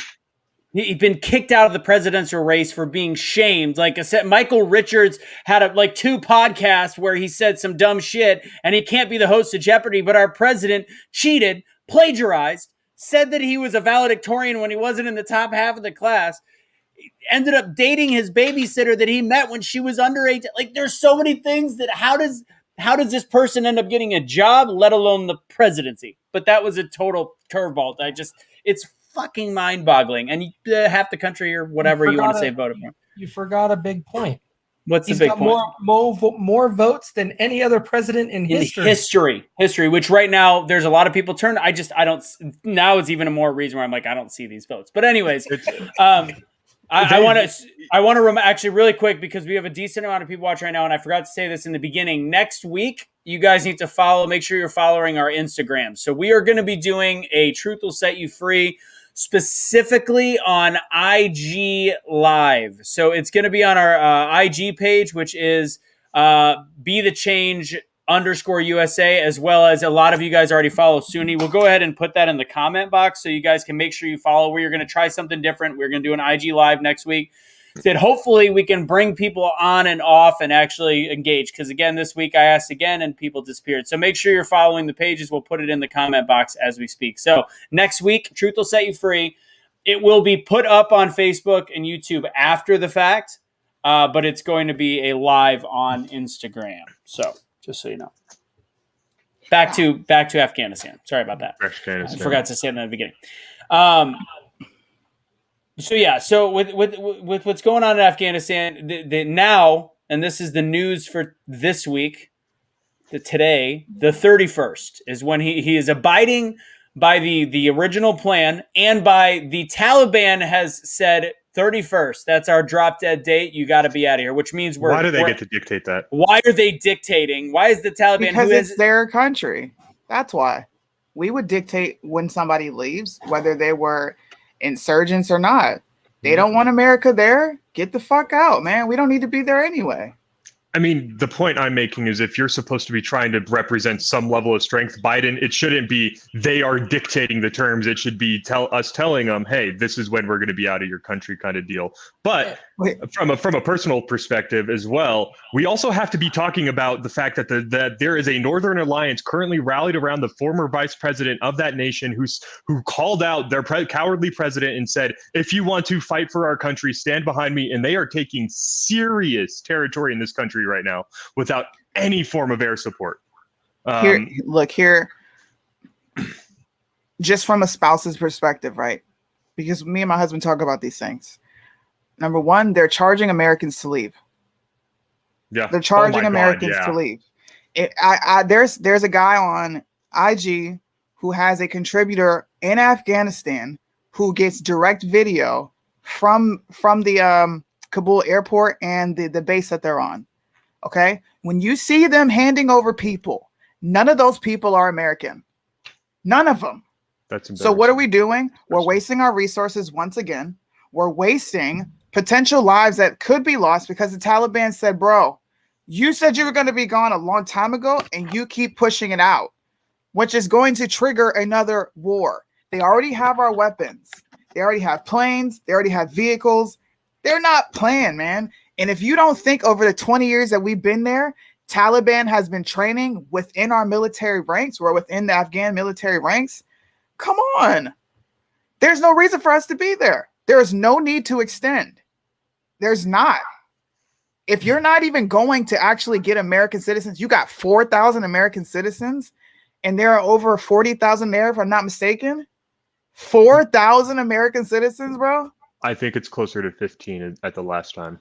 he'd been kicked out of the presidential race for being shamed. Like I said, Michael Richards had like 2 podcasts where he said some dumb shit, and he can't be the host of Jeopardy, but our president cheated, plagiarized, said that he was a valedictorian when he wasn't in the top half of the class, ended up dating his babysitter that he met when she was under 18. Like, there's so many things that how does this person end up getting a job, let alone the presidency? But that was a total curveball. It's fucking mind-boggling, and half the country or whatever you want to say voted for him. You forgot a big point. What's He's the big got point? more votes than any other president in history. History. Which right now there's a lot of people turn. I don't. Now it's even a more reason where I'm like, I don't see these votes. But anyways, I want to actually really quick, because we have a decent amount of people watching right now, and I forgot to say this in the beginning. Next week, you guys need to make sure you're following our Instagram. So we are going to be doing a Truth Will Set You Free, specifically on IG Live. So it's going to be on our IG page, which is Be The Change _USA, as well as a lot of you guys already follow Sunni. We'll go ahead and put that in the comment box so you guys can make sure you follow. We're going to try something different. We're going to do an IG Live next week. That hopefully we can bring people on and off and actually engage. Because again, this week I asked again and people disappeared. So make sure you're following the pages. We'll put it in the comment box as we speak. So next week, Truth Will Set You Free. It will be put up on Facebook and YouTube after the fact, but it's going to be a live on Instagram. So just so you know. Back to Afghanistan. Sorry about that. I forgot to say that in the beginning. So with what's going on in Afghanistan, now, and this is the news for this week, today, the 31st is when he is abiding by the original plan, and by the Taliban has said 31st. That's our drop dead date. You got to be out of here, which means why do they get to dictate that? Why are they dictating? Why is the Taliban? Because it's their country. That's why. We would dictate when somebody leaves, whether they were insurgents or not. They don't want America there. Get the fuck out, man. We don't need to be there anyway. I mean, the point I'm making is, if you're supposed to be trying to represent some level of strength, Biden, it shouldn't be they are dictating the terms. It should be us telling them, hey, this is when we're going to be out of your country, kind of deal. But from a personal perspective as well, we also have to be talking about the fact that that there is a Northern Alliance currently rallied around the former vice president of that nation, who called out their cowardly president and said, if you want to fight for our country, stand behind me. And they are taking serious territory in this country right now without any form of air support. Here, just from a spouse's perspective, right? Because me and my husband talk about these things. Number one, they're charging Americans to leave. Yeah, they're charging Americans to leave. There's a guy on IG who has a contributor in Afghanistan who gets direct video from the Kabul airport and the base that they're on. Okay, when you see them handing over people, none of those people are American. None of them. So what are we doing? We're wasting our resources once again. We're wasting potential lives that could be lost because the Taliban said, bro, you said you were going to be gone a long time ago and you keep pushing it out, which is going to trigger another war. They already have our weapons. They already have planes. They already have vehicles. They're not playing, man. And if you don't think over the 20 years that we've been there, Taliban has been training within our military ranks or within the Afghan military ranks, come on. There's no reason for us to be there. There is no need to extend. There's not. If you're not even going to actually get American citizens, you got 4,000 American citizens, and there are over 40,000 there, if I'm not mistaken. 4,000 American citizens, bro? I think it's closer to 15 at the last time.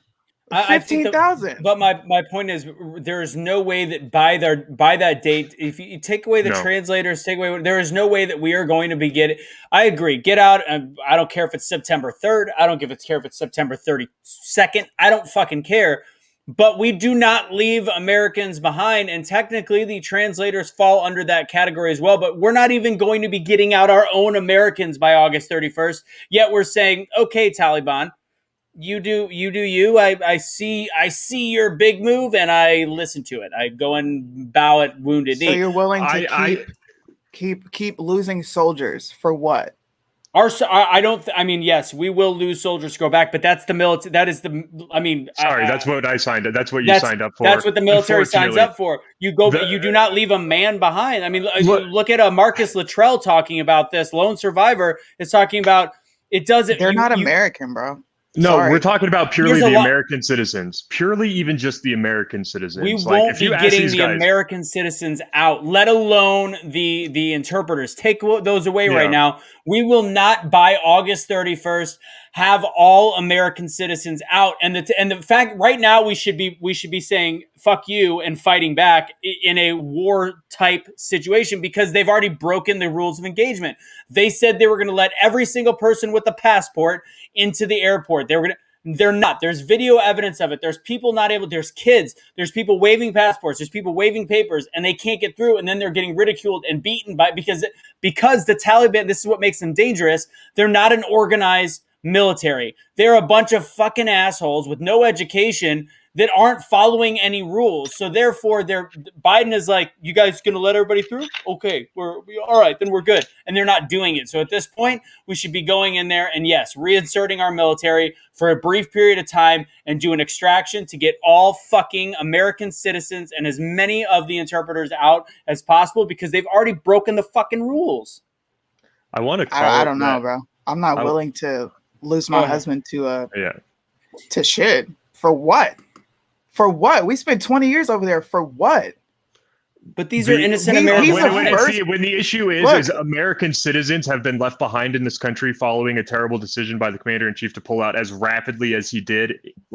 15,000. But my point is, there is no way that by that date, if you take away the translators, there is no way that we are going to be getting. I agree. Get out. I don't care if it's September 3rd. I don't care if it's September 32nd. I don't fucking care. but we do not leave Americans behind. And technically, the translators fall under that category as well. But we're not even going to be getting out our own Americans by August 31st. Yet we're saying, okay, Taliban, you do you. I see your big move, and I listen to it. I go and bow at Wounded Knee. So you're willing to keep losing soldiers for what? Yes, we will lose soldiers to go back, but that's the military. That is the. That's what I signed. That's what you signed up for. That's what the military signs up for. You do not leave a man behind. I mean, look at Marcus Luttrell talking about this. Lone Survivor is talking about it doesn't. They're not American, bro. No, Sorry. we're talking about purely the American citizens. Purely even just the American citizens. We won't be getting the American citizens out, let alone the interpreters. Take those away right now. We will not, by August 31st, have all American citizens out. And the fact right now we should be saying fuck you and fighting back in a war type situation because they've already broken the rules of engagement. They said they were going to let every single person with a passport into the airport. They're not. There's video evidence of it. There's people not able. There's kids. There's people waving passports. There's people waving papers, and they can't get through. And then they're getting ridiculed and beaten because the Taliban. This is what makes them dangerous. They're not an organized military. They're a bunch of fucking assholes with no education that aren't following any rules. So therefore, Biden is like, you guys gonna let everybody through? Okay, we're all right, then we're good. And they're not doing it. So at this point, we should be going in there and yes, reinserting our military for a brief period of time and do an extraction to get all fucking American citizens and as many of the interpreters out as possible because they've already broken the fucking rules. I want to. I don't know, bro. I'm not willing to lose my husband to shit. For what? For what? We spent 20 years over there for what? But these are innocent Americans. When the issue is American citizens have been left behind in this country following a terrible decision by the commander-in-chief to pull out as rapidly as he did.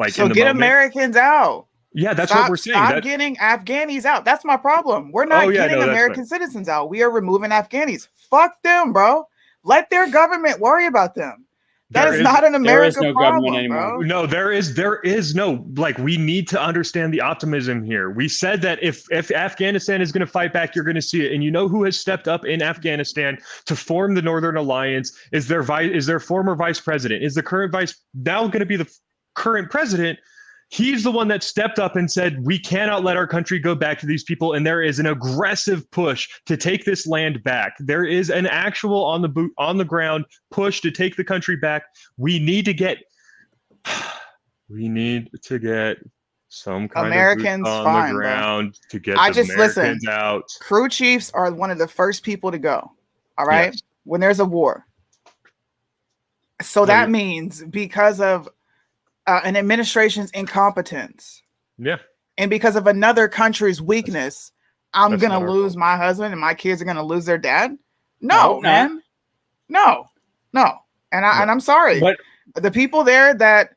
So get Americans out. Yeah, that's what we're saying. Stop getting Afghanis out. That's my problem. We're not getting American citizens out. We are removing Afghanis. Fuck them, bro. Let their government worry about them. That is not an American problem, bro. No, there is no, we need to understand the optimism here. We said that if Afghanistan is going to fight back, you're going to see it. And you know who has stepped up in Afghanistan to form the Northern Alliance is their former vice president, is the current now going to be the current president. He's the one that stepped up and said, we cannot let our country go back to these people. And there is an aggressive push to take this land back. There is an actual on the ground push to take the country back. We need to get some kind Americans of on the ground to get the Americans out. Crew chiefs are one of the first people to go. All right. Yes. When there's a war. So that means because of an administration's incompetence. Yeah. And because of another country's weakness, I'm going to lose my husband and my kids are going to lose their dad. No, man. No. And I'm sorry. But the people there that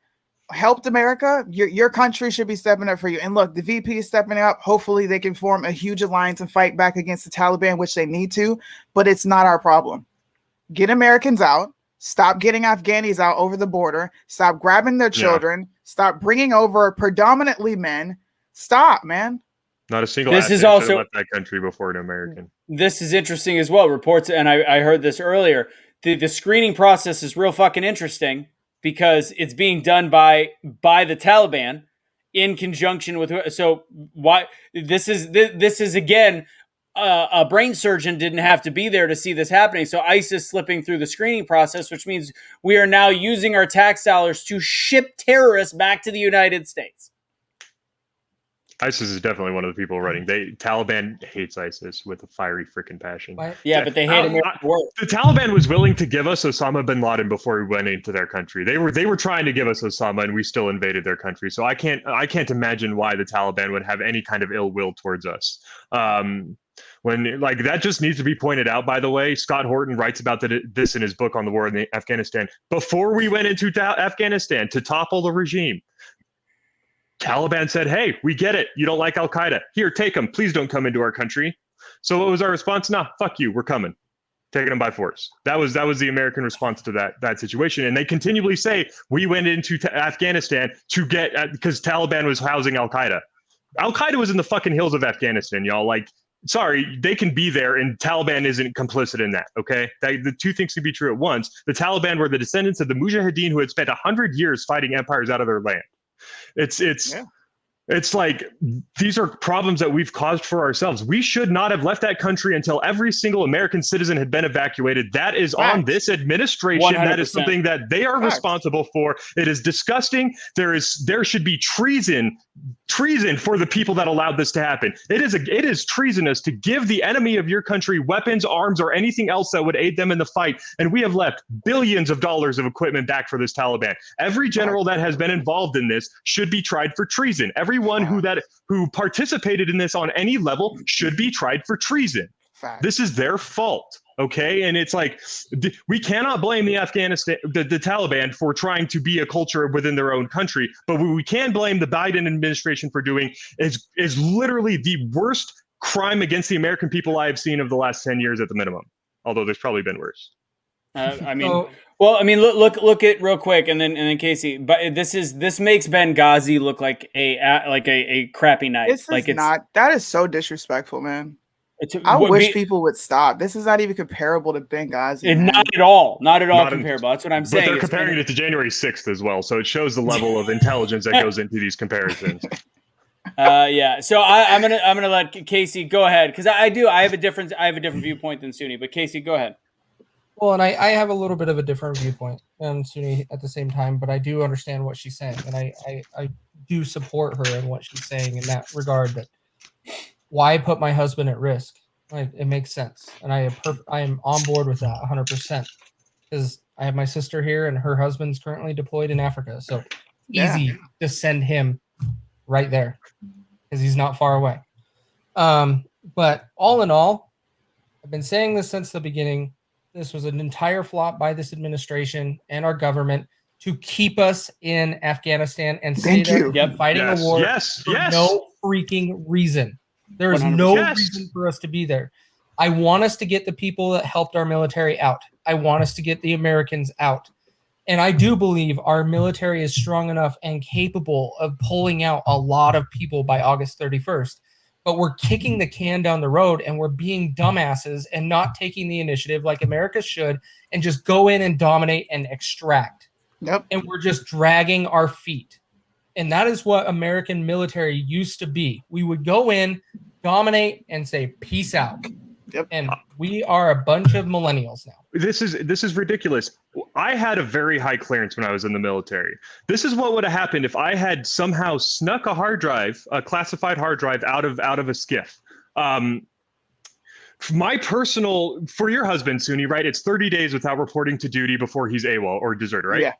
helped America, your country should be stepping up for you. And look, the VP is stepping up. Hopefully they can form a huge alliance and fight back against the Taliban, which they need to, but it's not our problem. Get Americans out. Stop getting Afghanis out over the border. Stop grabbing their children. Stop bringing over predominantly men. Stop, man. Not a single Afghan should have left that country before an American. This is interesting as well. Reports, and I heard this earlier, the screening process is real fucking interesting because it's being done by the Taliban in conjunction with. So why this is again. A brain surgeon didn't have to be there to see this happening. So ICE is slipping through the screening process, which means we are now using our tax dollars to ship terrorists back to the United States. ISIS is definitely one of the people running. Taliban hates ISIS with a fiery freaking passion. Yeah, but they hate him worse. The Taliban was willing to give us Osama bin Laden before we went into their country. They were trying to give us Osama, and we still invaded their country. So I can't imagine why the Taliban would have any kind of ill will towards us. When that just needs to be pointed out, by the way. Scott Horton writes about this in his book on the war in Afghanistan. Before we went into Afghanistan to topple the regime, Taliban said, hey, we get it. You don't like Al-Qaeda. Here, take them. Please don't come into our country. So what was our response? Nah, fuck you. We're coming. taking them by force. That was the American response to that situation. And they continually say we went into Afghanistan to get because Taliban was housing Al Qaeda. Al Qaeda was in the fucking hills of Afghanistan, y'all. Like, sorry, they can be there, and Taliban isn't complicit in that. Okay, the two things can be true at once. The Taliban were the descendants of the Mujahideen who had spent 100 years fighting empires out of their land. It's like these are problems that we've caused for ourselves. We should not have left that country until every single American citizen had been evacuated. That is on this administration. 100%. That is something that they are responsible for. It is disgusting. There should be treason for the people that allowed this to happen. It is treasonous to give the enemy of your country weapons, arms, or anything else that would aid them in the fight. And we have left billions of dollars of equipment back for this Taliban. Every general that has been involved in this should be tried for treason. Everyone who participated in this on any level should be tried for treason. This is their fault. Okay. And it's like, we cannot blame the Taliban for trying to be a culture within their own country, but what we can blame the Biden administration for doing is literally the worst crime against the American people I have seen of the last 10 years at the minimum. Although there's probably been worse. Look at real quick, and then Casey. But this makes Benghazi look like a crappy night. That is so disrespectful, man. I wish people would stop. This is not even comparable to Benghazi. Not at all comparable. That's what I'm saying. But they're comparing it to January 6th as well, so it shows the level of intelligence that goes into these comparisons. Yeah. So I'm gonna let Casey go ahead because I have a different viewpoint than Suni. But Casey, go ahead. Well, and I have a little bit of a different viewpoint than Suni at the same time, but I do understand what she's saying, and I do support her in what she's saying in that regard. That why put my husband at risk? Like, it makes sense, and I am on board with that 100% because I have my sister here, and her husband's currently deployed in Africa, so easy to send him right there because he's not far away. But all in all, I've been saying this since the beginning. This was an entire flop by this administration and our government to keep us in Afghanistan and stay there fighting a war for no freaking reason. There is no reason for us to be there. I want us to get the people that helped our military out. I want us to get the Americans out. And I do believe our military is strong enough and capable of pulling out a lot of people by August 31st. But we're kicking the can down the road and we're being dumbasses and not taking the initiative like America should and just go in and dominate and extract. Yep. And we're just dragging our feet. And that is what American military used to be. We would go in, dominate, and say, peace out. Yep. And we are a bunch of millennials now. This is ridiculous. I had a very high clearance when I was in the military. This is what would have happened if I had somehow snuck a hard drive, a classified hard drive, out of a skiff. My personal, for your husband, Suni, right? It's 30 days without reporting to duty before he's AWOL or deserter, right? Yeah.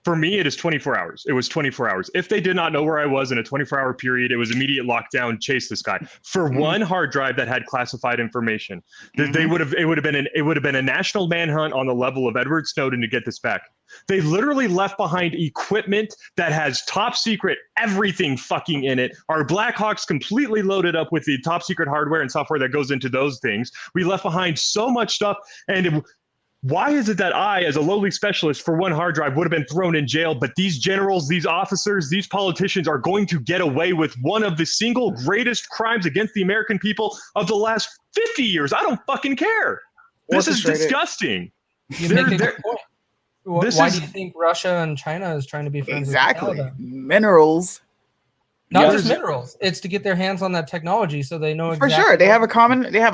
For me, it is 24 hours. It was 24 hours. If they did not know where I was in a 24-hour period, it was immediate lockdown, chase this guy. For one hard drive that had classified information, it would have been a national manhunt on the level of Edward Snowden to get this back. They literally left behind equipment that has top secret everything fucking in it. Our Blackhawks completely loaded up with the top secret hardware and software that goes into those things. We left behind so much stuff, and why is it that I, as a lowly specialist for one hard drive, would have been thrown in jail, but these generals, these officers, these politicians are going to get away with one of the single greatest crimes against the American people of the last 50 years? I don't fucking care. This is disgusting. You make a good point. Why do you think Russia and China is trying to be friends with Canada? Minerals. Not just minerals. It's to get their hands on that technology so they know exactly. For sure. They have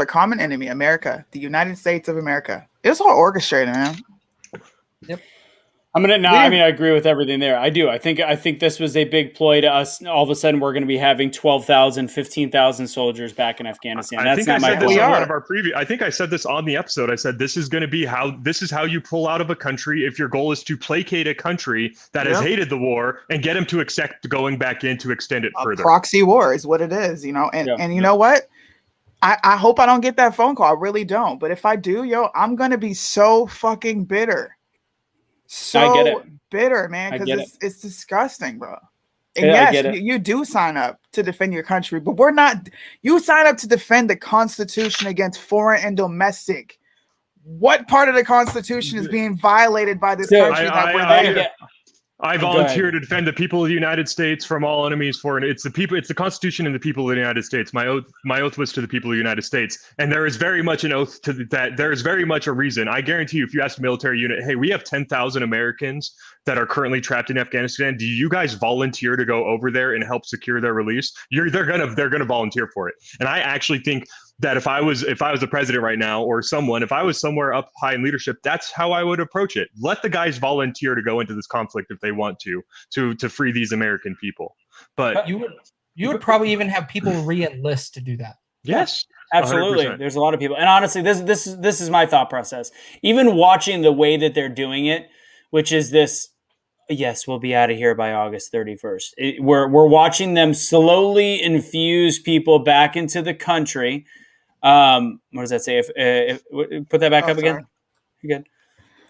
a common enemy, America, the United States of America. It's all orchestrated, man. Yep. I agree with everything there. I do. I think this was a big ploy to us. All of a sudden, we're going to be having 12,000, 15,000 soldiers back in Afghanistan. I think I said this on the episode. I said this is going to be how you pull out of a country if your goal is to placate a country that has hated the war and get them to accept going back in to extend it further. Proxy war is what it is, And you know what? I hope I don't get that phone call. I really don't. But if I do, I'm going to be so fucking bitter. So bitter, man, because it's disgusting, bro. And yes, you do sign up to defend your country, but we're not. You sign up to defend the Constitution against foreign and domestic. What part of the Constitution is being violated by this So, country that we're there? I volunteer to defend the people of the United States from all enemies. It's the people, it's the Constitution and the people of the United States. My oath was to the people of the United States, and there is very much an oath to that. There is very much a reason. I guarantee you, if you ask a military unit, hey, we have 10,000 Americans that are currently trapped in Afghanistan. Do you guys volunteer to go over there and help secure their release? They're gonna volunteer for it. And I actually think that if I was the president right now, or someone, if I was somewhere up high in leadership, that's how I would approach it. Let the guys volunteer to go into this conflict if they want to free these American people. But you would probably even have people re-enlist to do that. Yes, absolutely. 100%. There's a lot of people, and honestly, this is my thought process. Even watching the way that they're doing it, which is this. Yes, we'll be out of here by August 31st. We're watching them slowly infuse people back into the country. What does that say? If put that back up sorry. again. You good?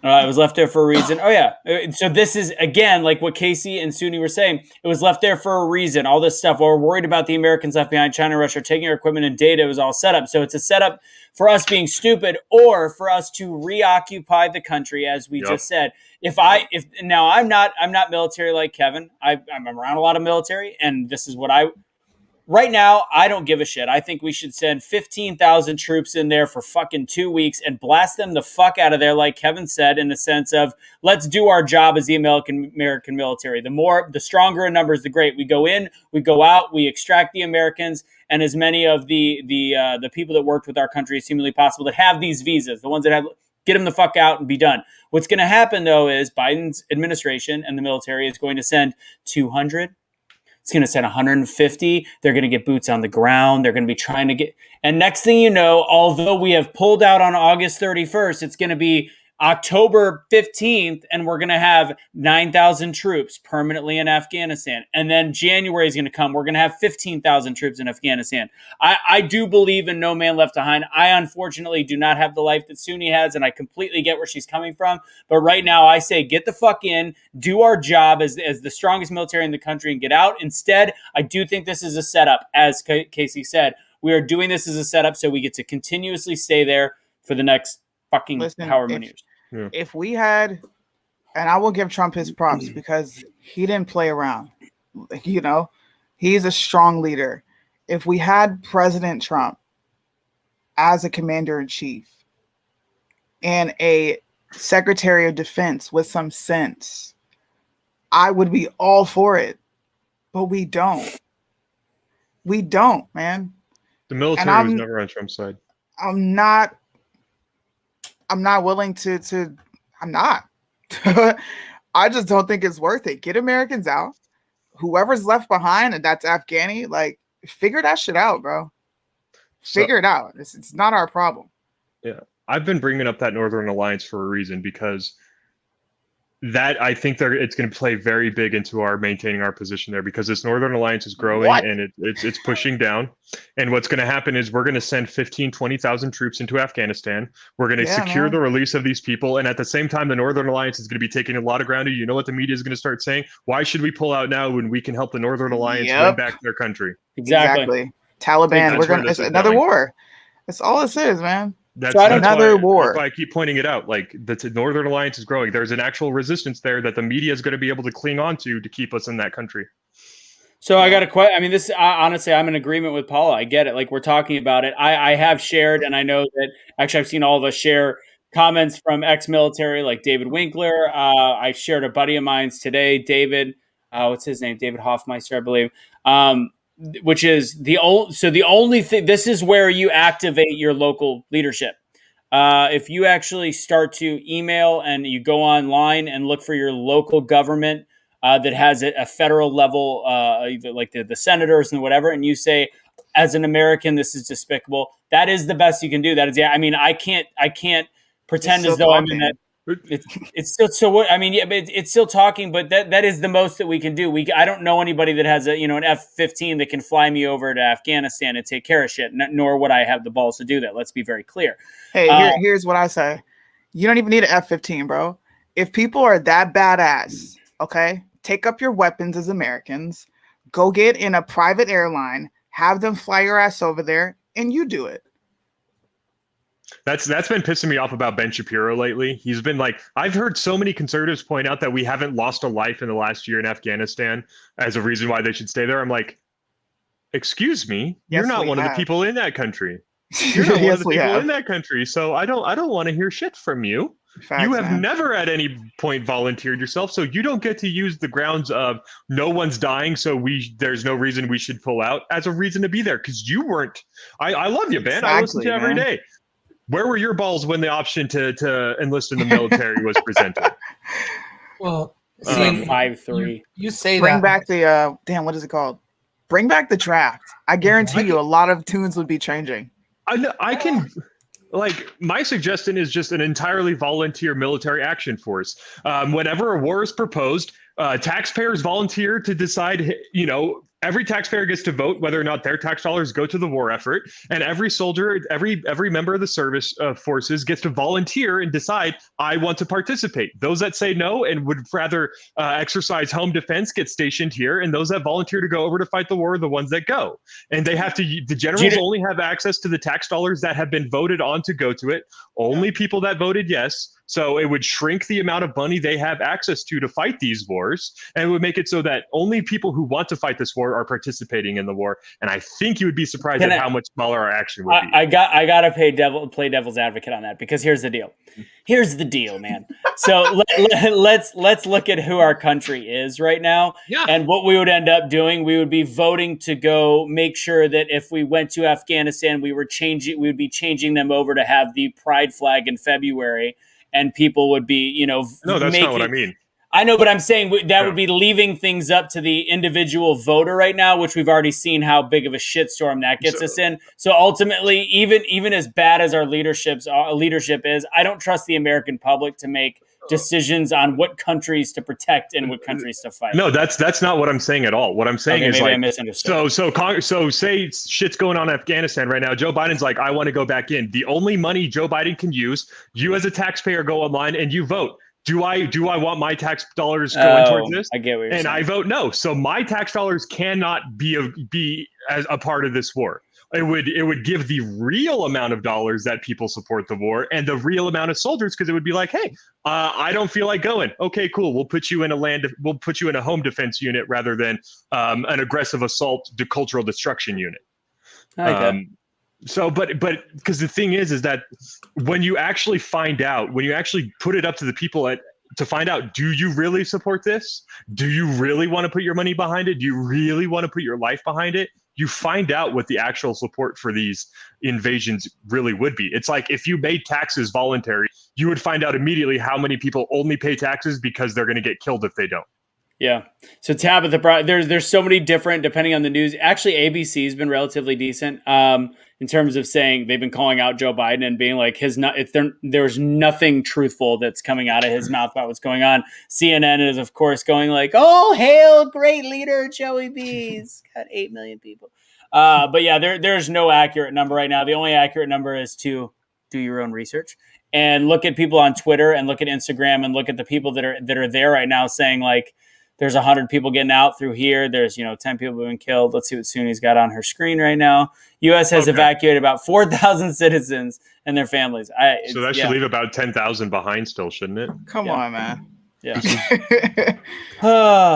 It was left there for a reason. Oh yeah. So this is again like what Casey and Suni were saying. It was left there for a reason. All this stuff. While we're worried about the Americans left behind, China and Russia are taking our equipment and data. It was all set up. So it's a setup for us being stupid, or for us to reoccupy the country, as we just said. If now I'm not military like Kevin. I'm around a lot of military, and this is what right now, I don't give a shit. I think we should send 15,000 troops in there for fucking 2 weeks and blast them the fuck out of there, like Kevin said, in the sense of let's do our job as the American military. The stronger in numbers, the great. We go in, we go out, we extract the Americans and as many of the people that worked with our country as humanly possible that have these visas, the ones that have, get them the fuck out and be done. What's going to happen, though, is Biden's administration and the military is going to send 200. It's going to send 150. They're going to get boots on the ground. They're going to be trying to get. And next thing you know, although we have pulled out on August 31st, it's going to be October 15th, and we're going to have 9,000 troops permanently in Afghanistan. And then January is going to come. We're going to have 15,000 troops in Afghanistan. I do believe in no man left behind. I unfortunately do not have the life that Suni has, and I completely get where she's coming from. But right now I say get the fuck in, do our job as the strongest military in the country, and get out. Instead, I do think this is a setup, as Casey said. We are doing this as a setup so we get to continuously stay there for the next fucking however many years. Yeah. If we had, and I will give Trump his props because he didn't play around. You know, he's a strong leader. If we had President Trump as a commander-in-chief and a Secretary of Defense with some sense, I would be all for it. But we don't. We don't, man. The military was never on Trump's side. I'm not willing to I'm not. I just don't think it's worth it. Get Americans out. Whoever's left behind, and that's Afghani, like, figure that shit out, bro. Figure it out. It's not our problem. Yeah. I've been bringing up that Northern Alliance for a reason, because that I think it's going to play very big into our maintaining our position there, because this Northern Alliance is growing and it's pushing down. And what's going to happen is we're going to send 20,000 troops into Afghanistan. We're going to secure the release of these people. And at the same time, the Northern Alliance is going to be taking a lot of ground. You know what the media is going to start saying? Why should we pull out now when we can help the Northern Alliance win back their country? Exactly. Taliban. It's another war. That's all this is, man. That's another war. That's why I keep pointing it out. Like, the Northern Alliance is growing. There's an actual resistance there that the media is going to be able to cling on to keep us in that country. So I got a question. I mean, this honestly, I'm in agreement with Paula. I get it. Like, we're talking about it. I have shared, and I know that actually I've seen all of us share comments from ex-military, like David Winkler. I shared a buddy of mine's today, David. What's his name? David Hoffmeister, I believe. Which is the only thing. This is where you activate your local leadership. If you actually start to email and you go online and look for your local government that has a federal level, like the senators and whatever, and you say, as an American, this is despicable. That is the best you can do. That is, I mean, I can't pretend as though I'm in that. It's still so. What I mean, yeah, but it's still talking. But that is the most that we can do. I don't know anybody that has an F-15 that can fly me over to Afghanistan and take care of shit. Nor would I have the balls to do that. Let's be very clear. Hey, here's what I say: you don't even need an F-15, bro. If people are that badass, okay, take up your weapons as Americans, go get in a private airline, have them fly your ass over there, and you do it. That's been pissing me off about Ben Shapiro lately. He's been like, I've heard so many conservatives point out that we haven't lost a life in the last year in Afghanistan as a reason why they should stay there. I'm like, excuse me, you're Yes, not we one of the have. people in that country. You're not one of Yes, the we people have. in that country. So I don't want to hear shit from you. Facts, You have man. never at any point volunteered yourself, so you don't get to use the grounds of no one's dying, so there's no reason we should pull out as a reason to be there, because you weren't. I love you, Ben. I listen to you every day. Where were your balls when the option to enlist in the military was presented? Well, Like see, 5'3". you say Bring that. back the damn. What is it called? Bring back the draft. I guarantee you, a lot of tunes would be changing. I can. Like, my suggestion is just an entirely volunteer military action force. Whenever a war is proposed, taxpayers volunteer to decide, every taxpayer gets to vote whether or not their tax dollars go to the war effort. And every soldier, every member of the service forces gets to volunteer and decide, I want to participate. Those that say no and would rather exercise home defense get stationed here. And those that volunteer to go over to fight the war are the ones that go. And they have to, the generals only have access to the tax dollars that have been voted on to go to it. Only people that voted yes. So it would shrink the amount of money they have access to fight these wars, and it would make it so that only people who want to fight this war are participating in the war. And I think you would be surprised at how much smaller our action would be. I gotta play devil's advocate on that, because here's the deal. Here's the deal, man. So let's look at who our country is right now. Yeah. And what we would end up doing, we would be voting to go make sure that if we went to Afghanistan, we would be changing them over to have the pride flag in February. And people would be, no, that's not what I mean. I know, but I'm saying that would be leaving things up to the individual voter right now, which we've already seen how big of a shitstorm that gets us in. So ultimately, even as bad as our leadership is, I don't trust the American public to make decisions on what countries to protect and what countries to fight. No, that's not what I'm saying at all. What I'm saying is, like, I misunderstood. So say shit's going on in Afghanistan right now. Joe Biden's like, I want to go back in. The only money Joe Biden can use, you as a taxpayer go online and you vote. Do I want my tax dollars going towards this? I get what you're saying. I vote no. So my tax dollars cannot be as a part of this war. It would give the real amount of dollars that people support the war and the real amount of soldiers, because it would be like, hey, I don't feel like going. Okay, cool. We'll put you in a home defense unit rather than an aggressive assault to cultural destruction unit. Okay. So, but because the thing is that when you actually find out, when you actually put it up to the people to find out, do you really support this? Do you really want to put your money behind it? Do you really want to put your life behind it? You find out what the actual support for these invasions really would be. It's like if you made taxes voluntary, you would find out immediately how many people only pay taxes because they're going to get killed if they don't. Yeah. So Tabitha, there's so many different, depending on the news. Actually, ABC has been relatively decent in terms of saying they've been calling out Joe Biden and being like there's nothing truthful that's coming out of his mouth about what's going on. CNN is, of course, going like, "Oh, hail, great leader Joey B's got 8 million people." But yeah, there's no accurate number right now. The only accurate number is to do your own research and look at people on Twitter and look at Instagram and look at the people that are there right now saying like, there's 100 people getting out through here. There's 10 people have been killed. Let's see what Suni's got on her screen right now. U.S. has evacuated about 4,000 citizens and their families. So that should leave about 10,000 behind still, shouldn't it? Come on, man. Yeah.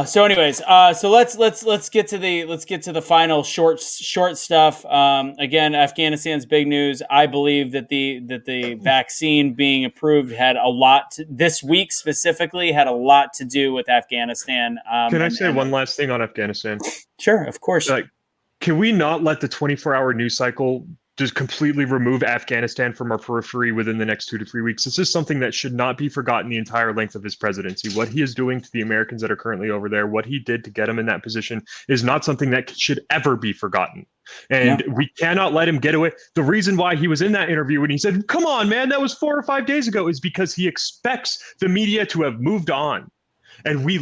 So anyways, so let's get to the final short stuff. Again, Afghanistan's big news. I believe that the vaccine being approved had a lot this week specifically had a lot to do with Afghanistan. Can I say one last thing on Afghanistan? Sure, of course. Can we not let the 24-hour news cycle just completely remove Afghanistan from our periphery within the next 2 to 3 weeks? This is something that should not be forgotten the entire length of his presidency. What he is doing to the Americans that are currently over there, what he did to get him in that position is not something that should ever be forgotten. And we cannot let him get away. The reason why he was in that interview when he said, come on, man, that was 4 or 5 days ago, is because he expects the media to have moved on. And we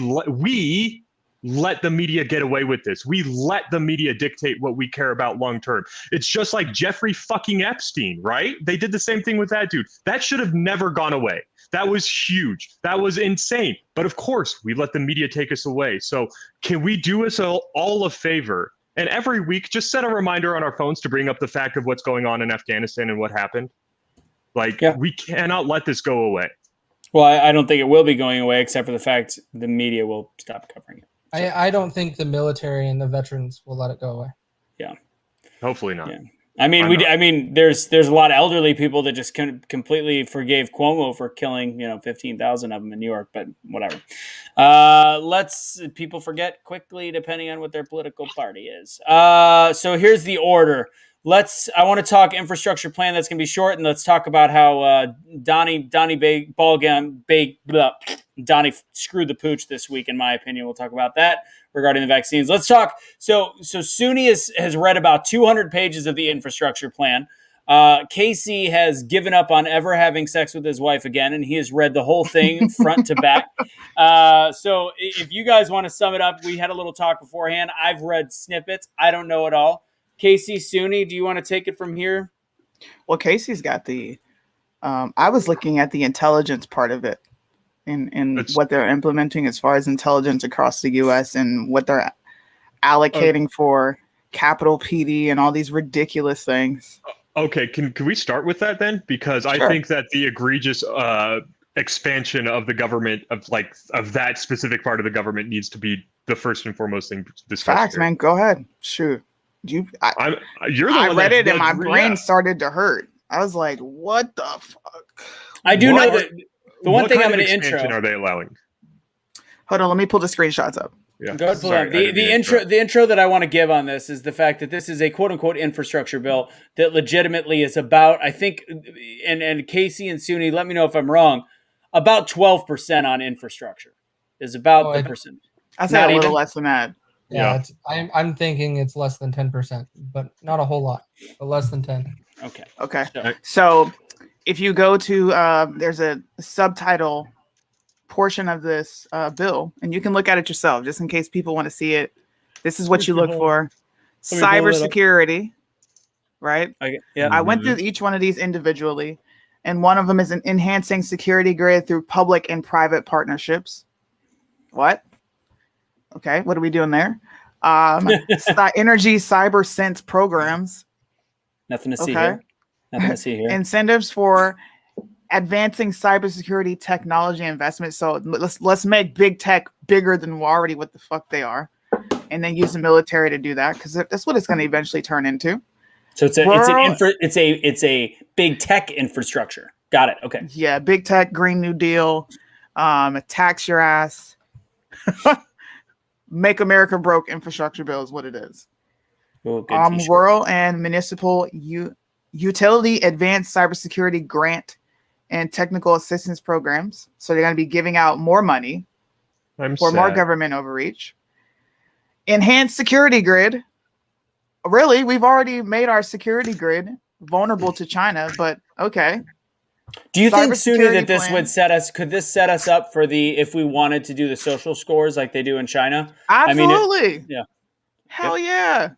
let the media get away with this. We let the media dictate what we care about long term. It's just like Jeffrey fucking Epstein, right? They did the same thing with that dude. That should have never gone away. That was huge. That was insane. But of course, we let the media take us away. So can we do us all a favor? And every week, just set a reminder on our phones to bring up the fact of what's going on in Afghanistan and what happened. Like, Yeah. we cannot let this go away. Well, I don't think it will be going away, except for the fact the media will stop covering it. So, I don't think the military and the veterans will let it go away. Hopefully not. Yeah. I mean, there's a lot of elderly people that just completely forgave Cuomo for killing 15,000 of them in New York, but whatever. People forget quickly depending on what their political party is. So here's the order. I want to talk infrastructure plan. That's going to be short, and let's talk about how Donnie screwed the pooch this week. In my opinion, we'll talk about that regarding the vaccines. Let's talk. So Suni has read about 200 pages of the infrastructure plan. Casey has given up on ever having sex with his wife again, and he has read the whole thing front to back. So if you guys want to sum it up, we had a little talk beforehand. I've read snippets. I don't know it all. Casey, Suni, do you want to take it from here? Well, Casey's got the. I was looking at the intelligence part of it, and what they're implementing as far as intelligence across the U.S. and what they're allocating for Capitol PD and all these ridiculous things. Okay, can we start with that then? Because Sure. I think that the egregious expansion of the government of that specific part of the government needs to be the first and foremost thing discussed. Facts, here. man. Go ahead. Shoot. You're the I one read that it and my brain yeah. started to hurt. I was like, "What the fuck?" I do What- know that the one what thing kind I'm of going to expansion intro. are they allowing? Hold on, let me pull the screenshots up. Yeah. Go ahead, pull it Sorry, up. I didn't mean to interrupt. The intro that I want to give on this is the fact that this is a quote unquote infrastructure bill that legitimately is about, I think, and Casey and Suni, let me know if I'm wrong, about 12% on infrastructure is about the percent. I said Not a little even? less than that. Yeah, I'm thinking it's less than 10%, but not a whole lot, but less than 10. Okay. So, So if you go to there's a subtitle portion of this bill, and you can look at it yourself, just in case people want to see it. This is what you look for: Let me pull it up. cybersecurity. Right. yeah. I went through each one of these individually, and one of them is enhancing security grid through public and private partnerships. What? Okay, what are we doing there? Energy cyber sense programs. Nothing to see Okay. here. Nothing to see here. Incentives for advancing cybersecurity technology investment. So let's make big tech bigger than already what the fuck they are, and then use the military to do that, because that's what it's going to eventually turn into. So it's a big tech infrastructure. Got it. Okay. Yeah, big tech, Green New Deal, tax your ass, make America broke infrastructure bill is what it is. Ooh, good t-shirt. Rural and municipal utility advanced cybersecurity grant and technical assistance programs. So they're going to be giving out more money for more government overreach. Enhanced security grid. Really, we've already made our security grid vulnerable to China, but okay. Do you think, Suni, Cybersecurity that this plan. could this set us up for if we wanted to do the social scores like they do in China? Absolutely. Yeah. Hell yeah.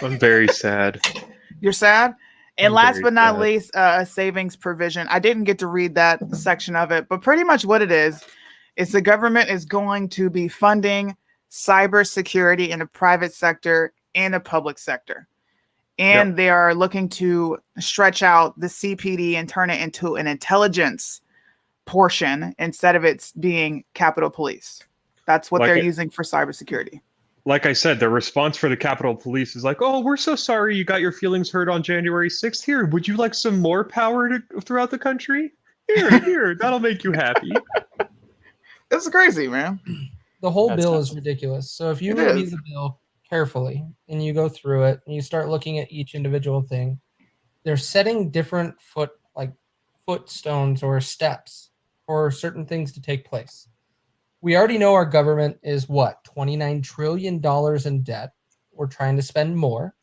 I'm very sad. You're sad? And I'm last very but not sad. least, a savings provision. I didn't get to read that section of it, but pretty much what it is the government is going to be funding cybersecurity in the private sector and the public sector. And they are looking to stretch out the CPD and turn it into an intelligence portion instead of it being Capitol Police. That's what they're using for cybersecurity. Like I said, the response for the Capitol Police is like, "Oh, we're so sorry you got your feelings hurt on January 6th. Here, would you like some more power throughout the country? Here, that'll make you happy." This is crazy, man. The whole That's bill nuts. is ridiculous. So if you It review is. the bill carefully and you go through it and you start looking at each individual thing, they're setting different footstones or steps for certain things to take place. We already know our government is $29 trillion in debt. We're trying to spend more.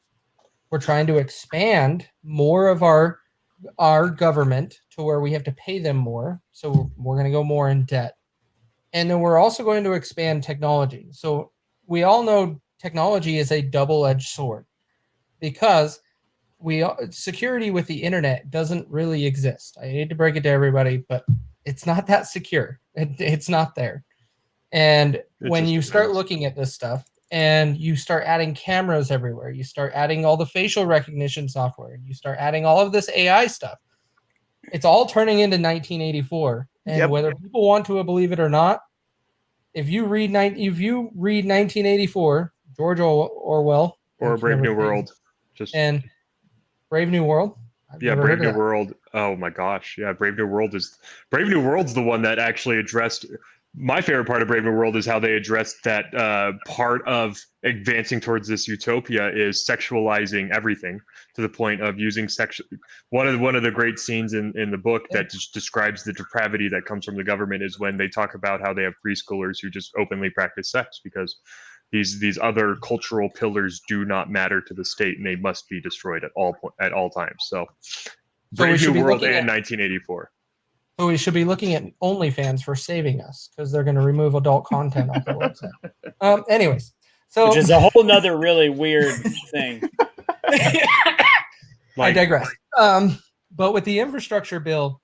We're trying to expand more of our government to where we have to pay them more. So we're going to go more in debt. And then we're also going to expand technology. So we all know technology is a double-edged sword, because security with the internet doesn't really exist. I hate to break it to everybody, but it's not that secure. It's not there. And when you start looking at this stuff and you start adding cameras everywhere, you start adding all the facial recognition software, you start adding all of this AI stuff, It's all turning into 1984, and whether people want to believe it or not, if you read 1984, George Orwell, or Brave New World, and Brave New World. Brave New World. Oh my gosh, yeah, Brave New World's the one that actually addressed. My favorite part of Brave New World is how they addressed that part of advancing towards this utopia is sexualizing everything to the point of using sexual. One of the great scenes in the book that just describes the depravity that comes from the government is when they talk about how they have preschoolers who just openly practice sex because these other cultural pillars do not matter to the state and they must be destroyed at all times. So Brave New World and 1984. So we should be looking at OnlyFans for saving us because they're going to remove adult content off their website. Anyways, so which is a whole nother really weird thing. I digress. But with the infrastructure bill,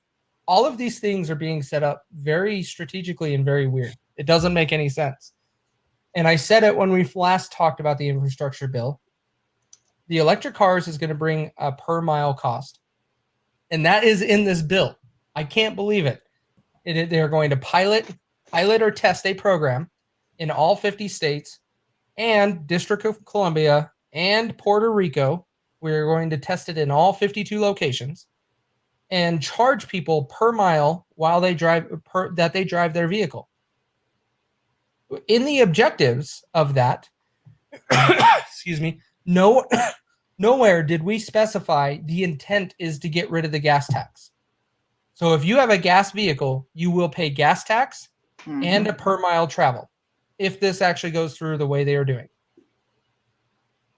all of these things are being set up very strategically and very weird. It doesn't make any sense. And I said it when we last talked about the infrastructure bill. The electric cars is going to bring a per mile cost. And that is in this bill. I can't believe it. They're going to pilot or test a program in all 50 states and District of Columbia and Puerto Rico. We're going to test it in all 52 locations and charge people per mile while they drive their vehicle. In the objectives of that, excuse me, nowhere did we specify the intent is to get rid of the gas tax. So if you have a gas vehicle, you will pay gas tax and a per mile travel if this actually goes through the way they are doing.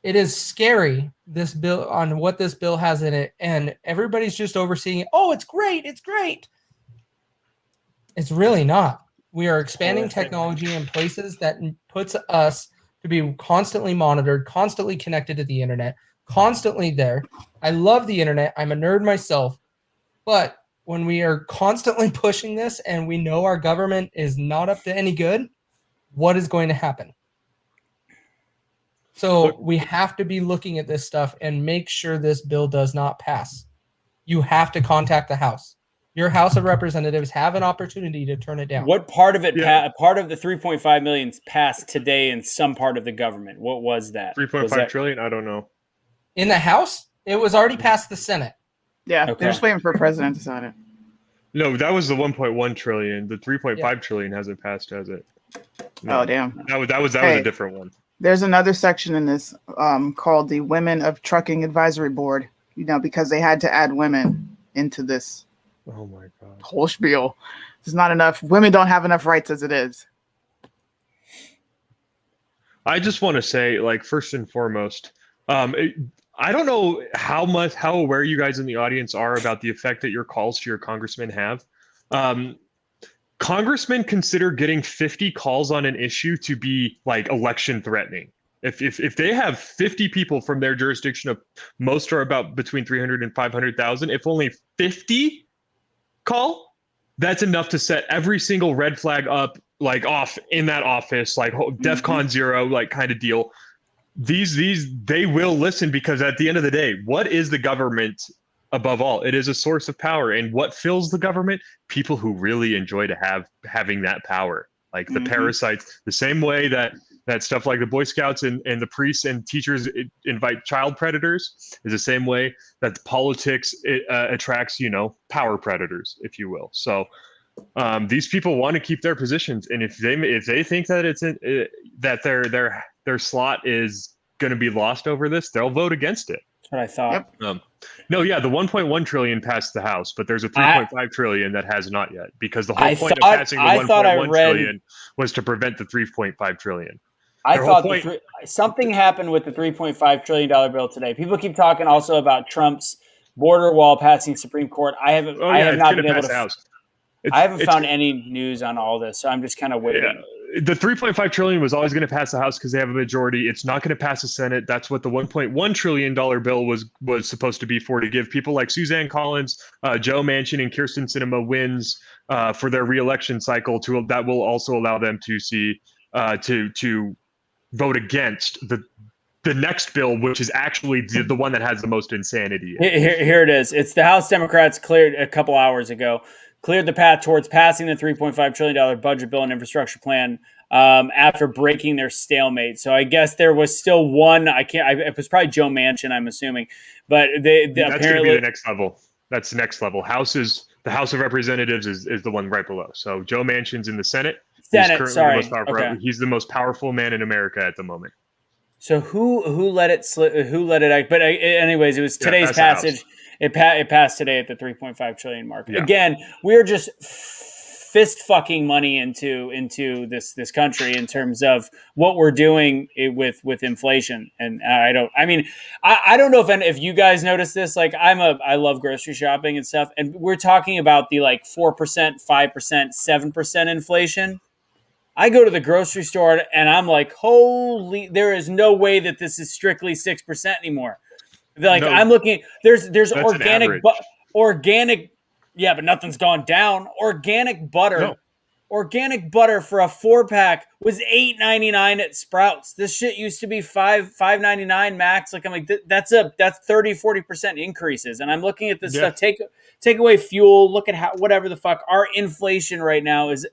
It is scary, this bill, on what this bill has in it, and everybody's just overseeing it. Oh, it's great. It's great. It's really not. We are expanding technology in places that puts us to be constantly monitored, constantly connected to the internet, constantly there. I love the internet. I'm a nerd myself, but when we are constantly pushing this and we know our government is not up to any good, what is going to happen? So we have to be looking at this stuff and make sure this bill does not pass. You have to contact the House. Your House of Representatives have an opportunity to turn it down. What part of it, part of the 3.5 million passed today in some part of the government? What was that? 3.5 trillion? I don't know. In the House, it was already passed the Senate. Yeah, they're just waiting for president to sign it. No, that was the 1.1 trillion. The 3.5 trillion hasn't passed, has it? No. Oh, damn. That was a different one. There's another section in this called the Women of Trucking Advisory Board, because they had to add women into this Oh my God. whole spiel. There's not enough. Women don't have enough rights as it is. I just want to say, first and foremost, I don't know how aware you guys in the audience are about the effect that your calls to your congressmen have. Congressmen consider getting 50 calls on an issue to be election threatening. If they have 50 people from their jurisdiction, most are about between 300 and 500,000. If only 50 call, that's enough to set every single red flag up off in that office, DEFCON 0 kind of deal. They will listen because at the end of the day, what is the government above all? It is a source of power. And what fills the government? People who really enjoy having that power, the parasites, the same way that stuff like the Boy Scouts and the priests and teachers invite child predators is the same way that politics attracts, power predators, if you will. So these people want to keep their positions. And if they think that that their slot is going to be lost over this, they'll vote against it. That's what I thought. Yep. No, yeah, the 1.1 trillion passed the House, but there's a 3.5 trillion that has not yet, because the whole point of passing the 1.1 trillion was to prevent the 3.5 trillion. I thought something happened with the $3.5 trillion bill today. People keep talking also about Trump's border wall passing Supreme Court. I have not been able to. I haven't found any news on all this, so I'm just kind of waiting. Yeah. The 3.5 trillion was always going to pass the House because they have a majority. It's not going to pass the Senate. That's what the $1.1 trillion bill was supposed to be for, to give people like Suzanne Collins, Joe Manchin, and Kirsten Sinema wins for their reelection cycle. That will also allow them to to vote against the next bill, which is actually the one that has the most insanity. Here it is. It's the House Democrats cleared a couple hours ago, cleared the path towards passing the $3.5 trillion budget bill and infrastructure plan after breaking their stalemate. So I guess there was still one. It was probably Joe Manchin, I'm assuming, but that's apparently going to be the next level. That's the next level. The House of Representatives is the one right below. So Joe Manchin's in the Senate. He's the most powerful man in America at the moment. So who let it slip? Who let it? But anyways, it was today's passage. It passed today at the 3.5 trillion mark. Yeah. Again, we're just fist fucking money into this country in terms of what we're doing with inflation. And I don't know if you guys notice this. Like I love grocery shopping and stuff, and we're talking about the like 4%, 5%, 7% inflation. I go to the grocery store and I'm like, holy, there is no way that this is strictly 6% anymore. Like I'm looking, there's organic, yeah, but nothing's gone down. Organic butter for a 4-pack was $8.99 at Sprouts. This shit used to be $5.99 max. Like I'm like, that's 30-40% increases. And I'm looking at this stuff. Take away fuel. Look at how whatever the fuck our inflation right now is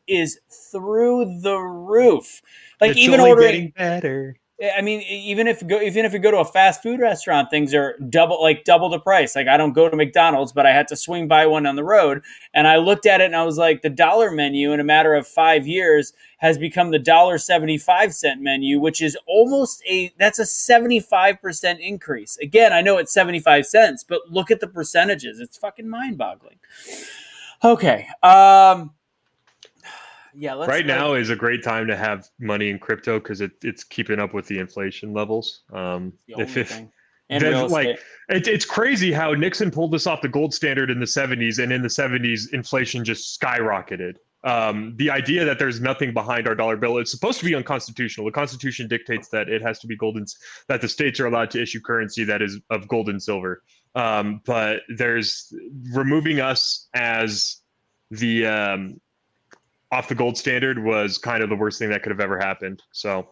through the roof. Like it's even ordering better. I mean, even if you go to a fast food restaurant, things are double the price. Like I don't go to McDonald's, but I had to swing by one on the road, and I looked at it and I was like, the dollar menu in a matter of 5 years has become the $1.75 menu, which is that's a 75% increase. Again, I know it's 75 cents, but look at the percentages. It's fucking mind-boggling. Okay. Yeah, now is a great time to have money in crypto because it's keeping up with the inflation levels. It's crazy how Nixon pulled us off the gold standard in the 70s, and in the 70s, inflation just skyrocketed. The idea that there's nothing behind our dollar bill, it's supposed to be unconstitutional. The Constitution dictates that it has to be gold and that the states are allowed to issue currency that is of gold and silver. But there's removing us as the off the gold standard was kind of the worst thing that could have ever happened. So,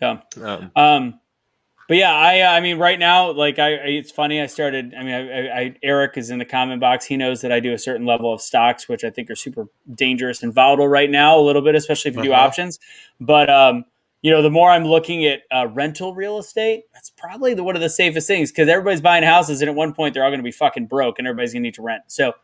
yeah. But yeah, I mean, right now, like it's funny. Eric is in the comment box. He knows that I do a certain level of stocks, which I think are super dangerous and volatile right now, a little bit, especially if you do options. But, the more I'm looking at rental real estate, that's probably one of the safest things because everybody's buying houses and at one point they're all going to be fucking broke and everybody's going to need to rent. So,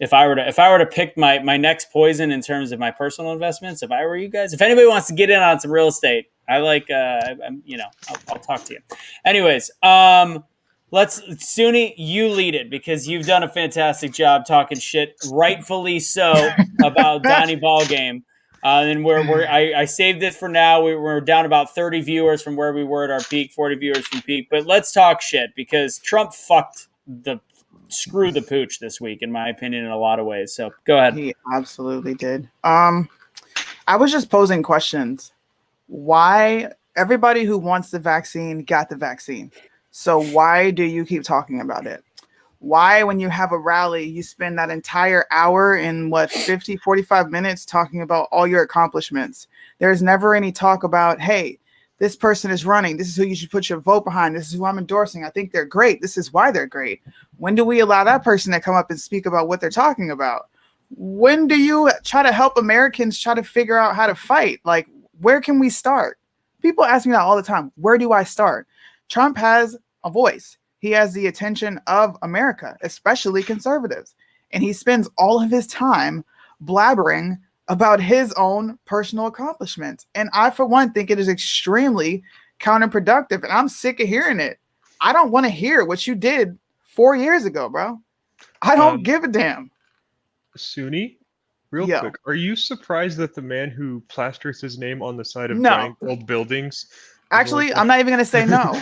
if I were to pick my next poison in terms of my personal investments, if I were you guys, if anybody wants to get in on some real estate, I like, I'll talk to you. Anyways, Suni, you lead it because you've done a fantastic job talking shit, rightfully so, about Donnie Ballgame. And I saved this for now. We're down about 30 viewers from where we were at our peak, 40 viewers from peak. But let's talk shit because Trump screw the pooch this week, in my opinion, in a lot of ways. So go ahead. He absolutely did. I was just posing questions. Why everybody who wants the vaccine got the vaccine? So why do you keep talking about it? Why, when you have a rally, you spend that entire hour in 45 minutes talking about all your accomplishments? There's never any talk about, hey, this person is running. This is who you should put your vote behind. This is who I'm endorsing. I think they're great. This is why they're great. When do we allow that person to come up and speak about what they're talking about? When do you try to help Americans try to figure out how to fight? Like, where can we start? People ask me that all the time. Where do I start? Trump has a voice. He has the attention of America, especially conservatives. And he spends all of his time blabbering about his own personal accomplishments. And I, for one, think it is extremely counterproductive. And I'm sick of hearing it. I don't want to hear what you did 4 years ago, bro. I don't give a damn. Suni, real quick, are you surprised that the man who plasters his name on the side of giant old buildings? Actually, I'm not even going to say no.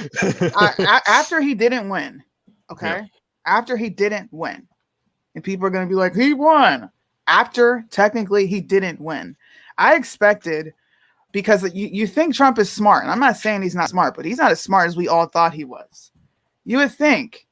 After he didn't win, okay? Yeah. After he didn't win, and people are going to be like, he won. After technically he didn't win, I expected, because you think Trump is smart, and I'm not saying he's not smart, but he's not as smart as we all thought he was. You would think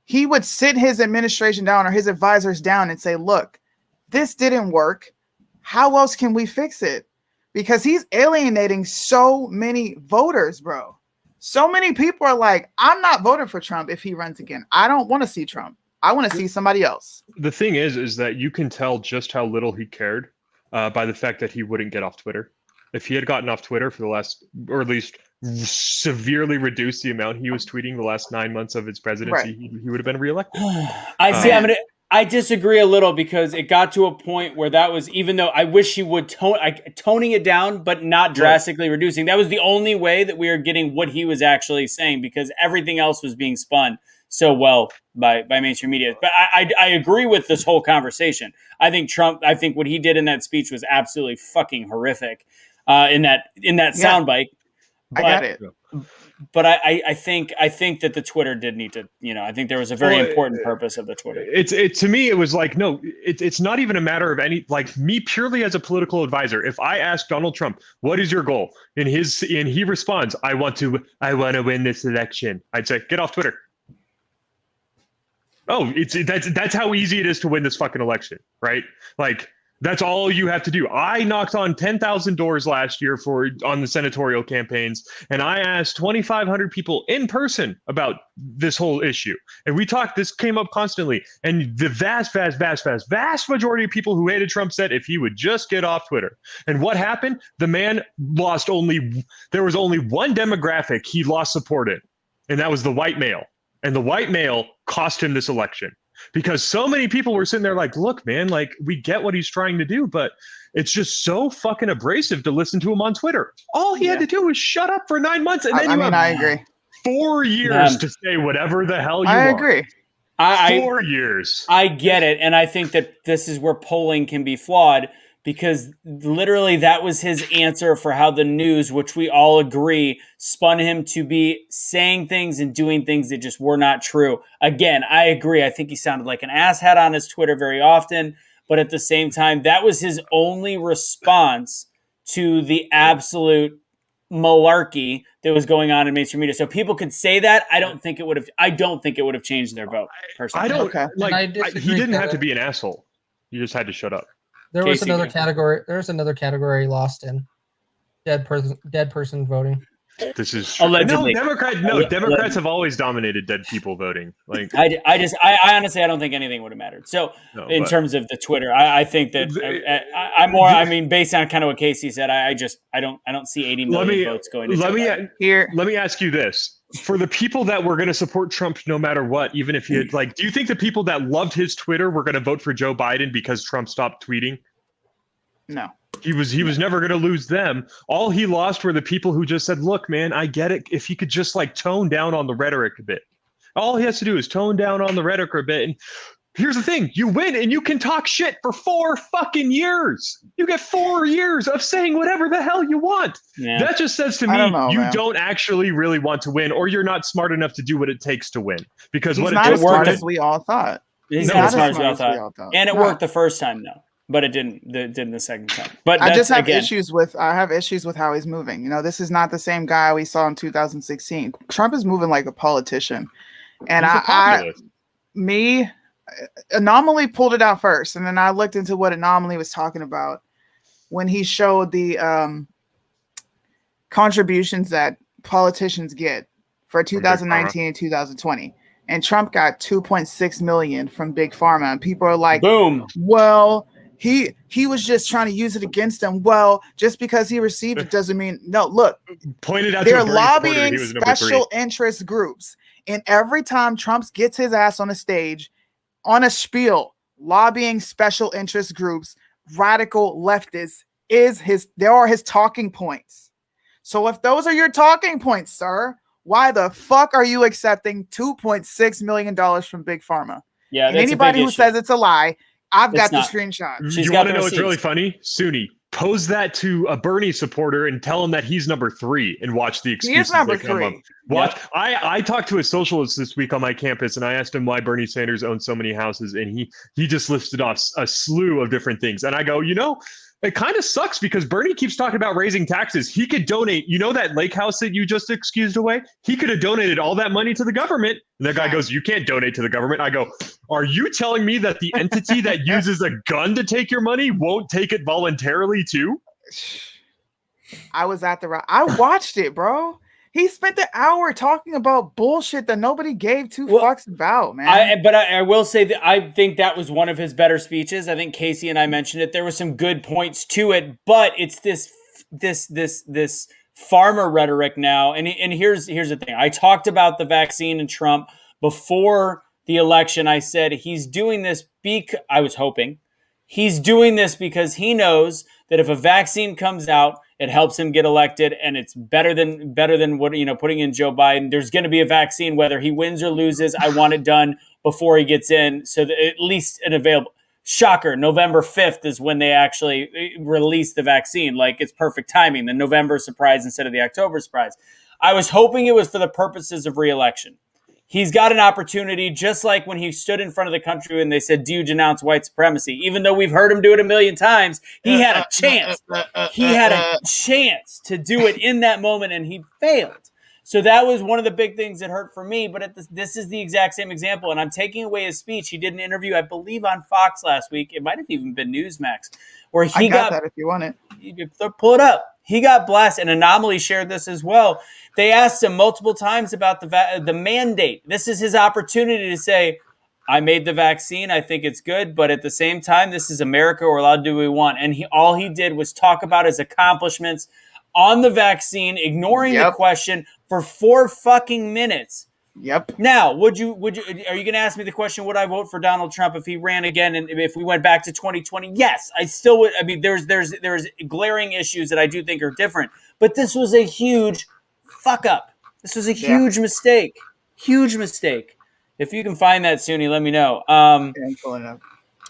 he would sit his administration down or his advisors down and say, look, this didn't work. How else can we fix it? Because he's alienating so many voters, bro. So many people are like, I'm not voting for Trump if he runs again. I don't want to see Trump. I want to see somebody else. The thing is that you can tell just how little he cared by the fact that he wouldn't get off Twitter. If he had gotten off Twitter for the last, or at least severely reduced the amount he was tweeting the last 9 months of his presidency, he would have been reelected. I disagree a little because it got to a point where that was, even though I wish he would toning it down, but not drastically reducing. That was the only way that we are getting what he was actually saying, because everything else was being spun so well by mainstream media. But I agree with this whole conversation. I think what he did in that speech was absolutely fucking horrific in that soundbite. I got it. But I think that the Twitter did need to, I think there was a very important purpose of the Twitter. To me, it was like, no, it's not even a matter of any, like, me purely as a political advisor. If I ask Donald Trump, what is your goal? And he responds, I want to win this election. I'd say, get off Twitter. Oh, that's how easy it is to win this fucking election, right? Like, that's all you have to do. I knocked on 10,000 doors last year on the senatorial campaigns, and I asked 2,500 people in person about this whole issue. And we talked, this came up constantly. And the vast majority of people who hated Trump said if he would just get off Twitter. And what happened? The man there was only one demographic he lost support in, and that was the white male. And the white male cost him this election. Because so many people were sitting there like, look, man, like, we get what he's trying to do, but it's just so fucking abrasive to listen to him on Twitter. All he had to do was shut up for 9 months, and then I agree. 4 years to say whatever the hell you want. I agree. 4 years. I get it, and I think that this is where polling can be flawed, because literally that was his answer for how the news, which we all agree, spun him to be saying things and doing things that just were not true. Again, I agree. I think he sounded like an asshat on his Twitter very often, but at the same time, that was his only response to the absolute malarkey that was going on in mainstream media. So people could say that. I don't think it would have changed their vote, personally. He didn't have to be an asshole. He just had to shut up. There was another category. There's another category lost in dead person voting. This is allegedly. Democrats have always dominated dead people voting. Like, I honestly, I don't think anything would have mattered. So in terms of the Twitter, I think that based on kind of what Casey said, I don't see 80 million votes going to Joe Biden. Let me ask you this. For the people that were going to support Trump no matter what, even if he had, like, do you think the people that loved his Twitter were going to vote for Joe Biden because Trump stopped tweeting? No. He was never going to lose them. All he lost were the people who just said, look, man, I get it. If he could just, like, tone down on the rhetoric a bit. All he has to do is tone down on the rhetoric a bit. And here's the thing. You win and you can talk shit for 4 fucking years. You get 4 years of saying whatever the hell you want. Yeah. That just says to me, you don't actually really want to win, or you're not smart enough to do what it takes to win. Because he's not as smart as we all thought. He's not as smart as we all thought. And it worked the first time, though. But it didn't the second time. But I have issues with how he's moving. This is not the same guy we saw in 2016. Trump is moving like a politician. And Anomaly pulled it out first, and then I looked into what Anomaly was talking about when he showed the contributions that politicians get for 2019 and 2020. And Trump got 2.6 million from Big Pharma, and people are like, boom. Well, he was just trying to use it against them. Well, just because he received it doesn't mean no. Look, pointed out they're lobbying special interest groups, and every time Trump gets his ass on a stage, on a spiel, lobbying special interest groups, radical leftists there are his talking points. So if those are your talking points, sir, why the fuck are you accepting $2.6 million from Big Pharma? Yeah, and anybody who says it's a lie, I've got the screenshot. You want to know what's really funny? Suni, pose that to a Bernie supporter and tell him that he's number 3 and watch the excuses that come up. Watch. Yep. I talked to a socialist this week on my campus, and I asked him why Bernie Sanders owns so many houses, and he just listed off a slew of different things. And I go, it kind of sucks because Bernie keeps talking about raising taxes. He could donate, that lake house that you just excused away? He could have donated all that money to the government. And the guy goes, you can't donate to the government. I go, are you telling me that the entity that uses a gun to take your money won't take it voluntarily too? I was at I watched it, bro. He spent the hour talking about bullshit that nobody gave two fucks about, man. But I will say that I think that was one of his better speeches. I think Casey and I mentioned it. There were some good points to it, but it's this farmer rhetoric now. And here's the thing. I talked about the vaccine and Trump before the election. I said he's doing this I was hoping he's doing this because he knows that if a vaccine comes out, it helps him get elected, and it's better than what putting in Joe Biden. There's going to be a vaccine whether he wins or loses. I want it done before he gets in, so that at least an available. Shocker! November 5th is when they actually release the vaccine. Like, it's perfect timing. The November surprise instead of the October surprise. I was hoping it was for the purposes of re-election. He's got an opportunity, just like when he stood in front of the country and they said, do you denounce white supremacy? Even though we've heard him do it a million times, he had a chance. He had a chance to do it in that moment, and he failed. So that was one of the big things that hurt for me. But this is the exact same example, and I'm taking away his speech. He did an interview, I believe, on Fox last week. It might have even been Newsmax, where he got that if you want it. Pull it up. He got blasted, and Anomaly shared this as well. They asked him multiple times about the mandate. This is his opportunity to say, I made the vaccine. I think it's good. But at the same time, this is America. We're allowed to do what we want. And all he did was talk about his accomplishments on the vaccine, ignoring the question for 4 fucking minutes. Yep. Now, are you going to ask me the question, would I vote for Donald Trump if he ran again and if we went back to 2020? Yes, I still would. I mean, there's glaring issues that I do think are different. But this was a huge fuck up. This was a huge mistake. Huge mistake. If you can find that, Suni, let me know. I'm pulling it up.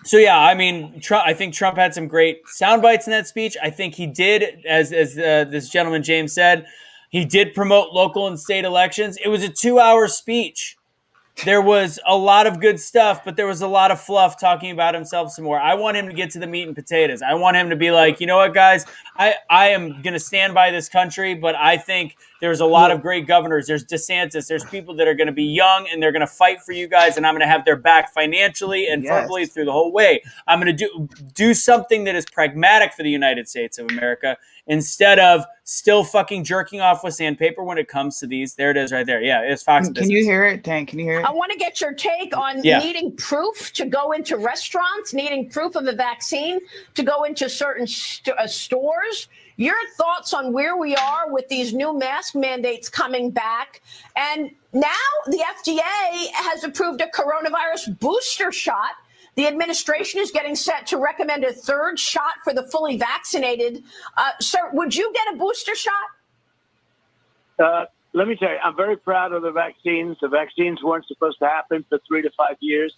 So yeah, I mean, I think Trump had some great sound bites in that speech. I think he did, as this gentleman James said, he did promote local and state elections. It was a 2-hour speech. There was a lot of good stuff, but there was a lot of fluff talking about himself some more. I want him to get to the meat and potatoes. I want him to be like, you know what, guys, I am going to stand by this country, but I think there's a lot of great governors. There's DeSantis. There's people that are going to be young, and they're going to fight for you guys, and I'm going to have their back financially and verbally through the whole way. I'm going to do something that is pragmatic for the United States of America instead of still fucking jerking off with sandpaper when it comes to these. There it is right there. Yeah, it's Fox Business. Can you hear it, Dan? Can you hear it? I want to get your take on needing proof to go into restaurants, needing proof of the vaccine to go into certain stores. Your thoughts on where we are with these new mask mandates coming back. And now the FDA has approved a coronavirus booster shot. The administration is getting set to recommend a 3rd shot for the fully vaccinated. Sir, would you get a booster shot? Let me tell you, I'm very proud of the vaccines. The vaccines weren't supposed to happen for 3 to 5 years.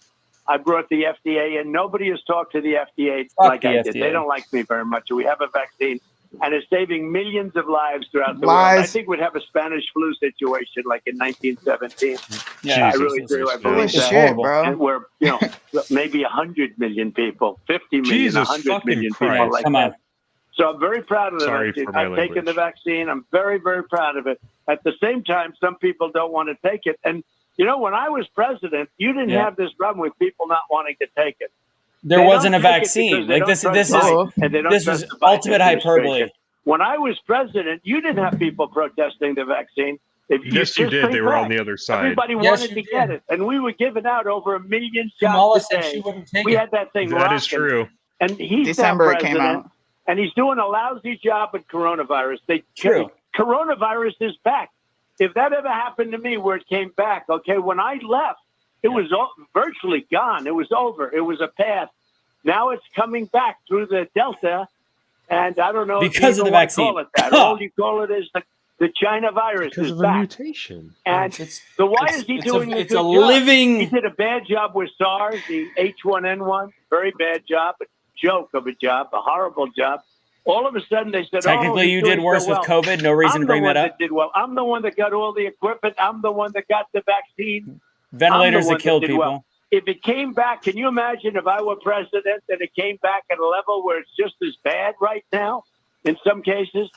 I brought the FDA in. Nobody has talked to the FDA like I did. They don't like me very much. We have a vaccine, and it's saving millions of lives throughout the world. I think we'd have a Spanish flu situation like in 1917. Yeah, I really do. I believe that. Shit, bro. And we're, maybe 100 million people, 50 million, 100 million people like that. So I'm very proud of the vaccine. I've taken the vaccine. I'm very, very proud of it. At the same time, some people don't want to take it. And, when I was president, you didn't have this problem with people not wanting to take it. There wasn't a vaccine. Like this is ultimate hyperbole. When I was president, you didn't have people protesting the vaccine. Yes, you did. They were on the other side. Everybody wanted to get it, and we were giving out over 1 million shots a day. We had that thing rocking. That is true. And he's December now president, it came out, and he's doing a lousy job with coronavirus. Coronavirus is back. If that ever happened to me, where it came back, when I left, it was virtually gone. It was over. It was a path. Now it's coming back through the Delta, and I don't know because of the vaccine. Call it that. All you call it is the China virus because is of back. A mutation. And so why is he doing a living? He did a bad job with SARS, the H1N1, very bad job, a joke of a job, a horrible job. All of a sudden they said, technically you did worse with COVID. No reason to bring that up. Did well. I'm the one that got all the equipment. I'm the one that got the vaccine. Ventilators that killed people. Well. If it came back, can you imagine if I were president and it came back at a level where it's just as bad right now? In some cases,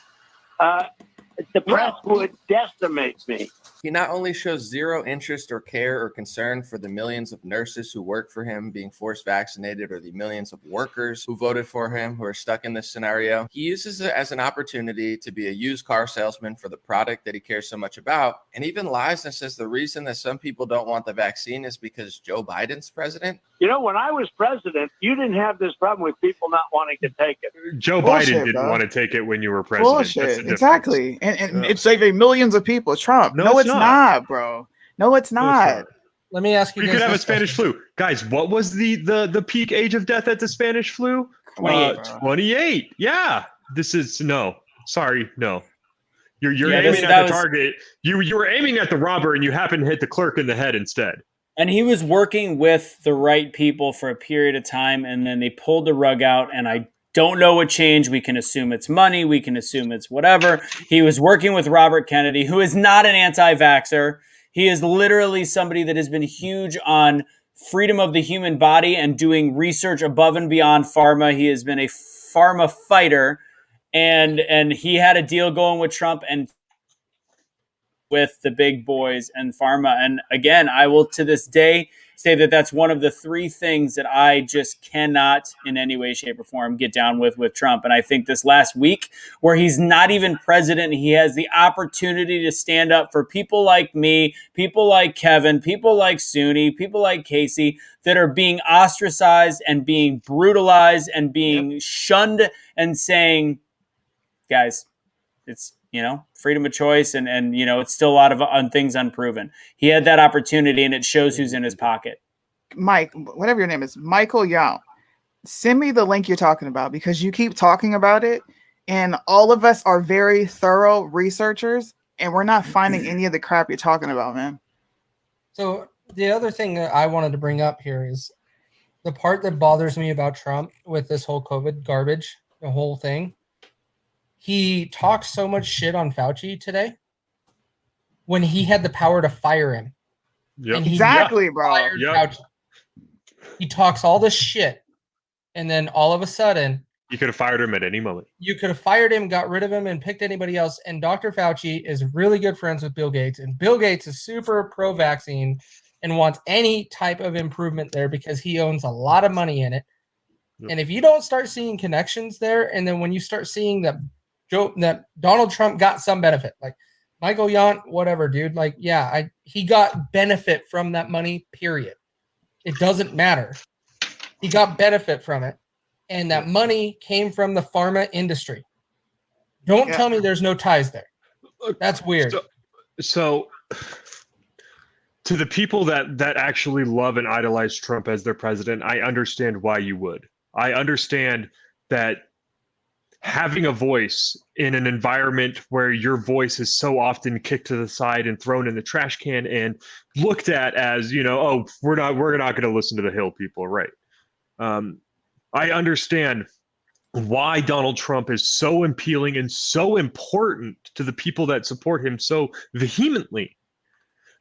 the press would decimate me. He not only shows zero interest or care or concern for the millions of nurses who work for him being forced vaccinated, or the millions of workers who voted for him who are stuck in this scenario. He uses it as an opportunity to be a used car salesman for the product that he cares so much about, and even lies and says the reason that some people don't want the vaccine is because Joe Biden's president. You know, when I was president, you didn't have this problem with people not wanting to take it. Joe Biden didn't want to take it when you were president. Bullshit, exactly. And it's saving millions of people. Trump. No, it's not, bro. No, it's not. Let me ask you. We could have a Spanish flu. Guys, what was the peak age of death at the Spanish flu? 28. 28. Yeah. This is no. Sorry, no. You're aiming at the target. You were aiming at the robber and you happened to hit the clerk in the head instead. And he was working with the right people for a period of time, and then they pulled the rug out, and I don't know what changed. We can assume it's money. We can assume it's whatever. He was working with Robert Kennedy, who is not an anti-vaxxer. He is literally somebody that has been huge on freedom of the human body and doing research above and beyond pharma. He has been a pharma fighter, and he had a deal going with Trump and with the big boys and pharma. And again, I will to this day say that that's one of the three things that I just cannot in any way, shape, or form get down with Trump. And I think this last week, where he's not even president, he has the opportunity to stand up for people like me, people like Kevin, people like Suni, people like Casey, that are being ostracized and being brutalized and being shunned, and saying, guys, it's, freedom of choice, and it's still a lot of things unproven. He had that opportunity, and it shows who's in his pocket. Mike, whatever your name is, Michael Young, send me the link you're talking about, because you keep talking about it, and all of us are very thorough researchers, and we're not finding any of the crap you're talking about, man. So the other thing that I wanted to bring up here is the part that bothers me about Trump with this whole COVID garbage, the whole thing. He talked so much shit on Fauci today when he had the power to fire him. Yep. Exactly, bro. Fauci. He talks all this shit, and then all of a sudden, you could have fired him at any moment. You could have fired him, got rid of him, and picked anybody else. And Dr. Fauci is really good friends with Bill Gates, and Bill Gates is super pro-vaccine and wants any type of improvement there because he owns a lot of money in it. Yep. And if you don't start seeing connections there, and then when you start seeing that Donald Trump got some benefit, like Michael Yount, whatever, dude. Like, yeah, he got benefit from that money, period. It doesn't matter. He got benefit from it. And that money came from the pharma industry. Don't tell me there's no ties there. That's weird. So to the people that actually love and idolize Trump as their president, I understand why you would. I understand that having a voice in an environment where your voice is so often kicked to the side and thrown in the trash can and looked at as, we're not going to listen to the Hill people, right? I understand why Donald Trump is so appealing and so important to the people that support him so vehemently.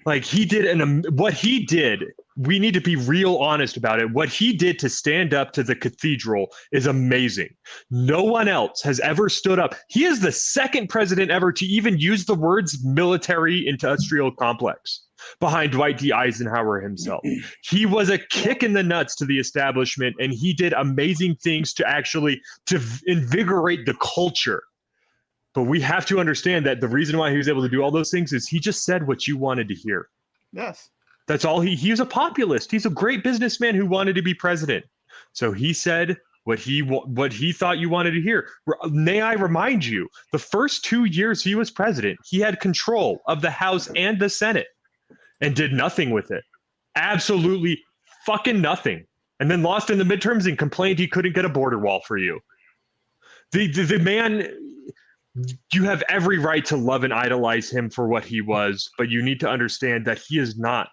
Like, he did, what he did, we need to be real honest about it. What he did to stand up to the cathedral is amazing. No one else has ever stood up. He is the second president ever to even use the words military industrial complex behind Dwight D. Eisenhower himself. He was a kick in the nuts to the establishment, and he did amazing things to invigorate the culture. But we have to understand that the reason why he was able to do all those things is he just said what you wanted to hear. Yes. That's all. He was a populist. He's a great businessman who wanted to be president. So he said what he thought you wanted to hear. May I remind you, the first 2 years he was president, he had control of the House and the Senate and did nothing with it. Absolutely fucking nothing. And then lost in the midterms and complained he couldn't get a border wall for you. The man... You have every right to love and idolize him for what he was, but you need to understand that he is not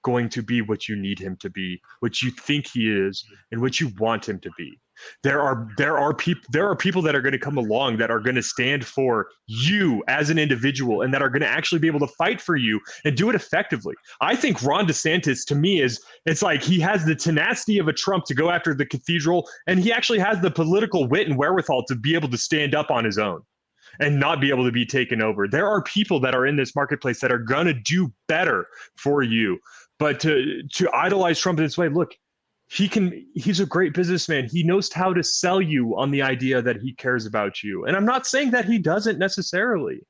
going to be what you need him to be, what you think he is, and what you want him to be. There are people that are going to come along that are going to stand for you as an individual and that are going to actually be able to fight for you and do it effectively. I think Ron DeSantis, to me, it's like he has the tenacity of a Trump to go after the cathedral, and he actually has the political wit and wherewithal to be able to stand up on his own. and not be able to be taken over. There are people that are in this marketplace that are going to do better for you. But to idolize Trump in this way, look, he's a great businessman. He knows how to sell you on the idea that he cares about you. And I'm not saying that he doesn't necessarily,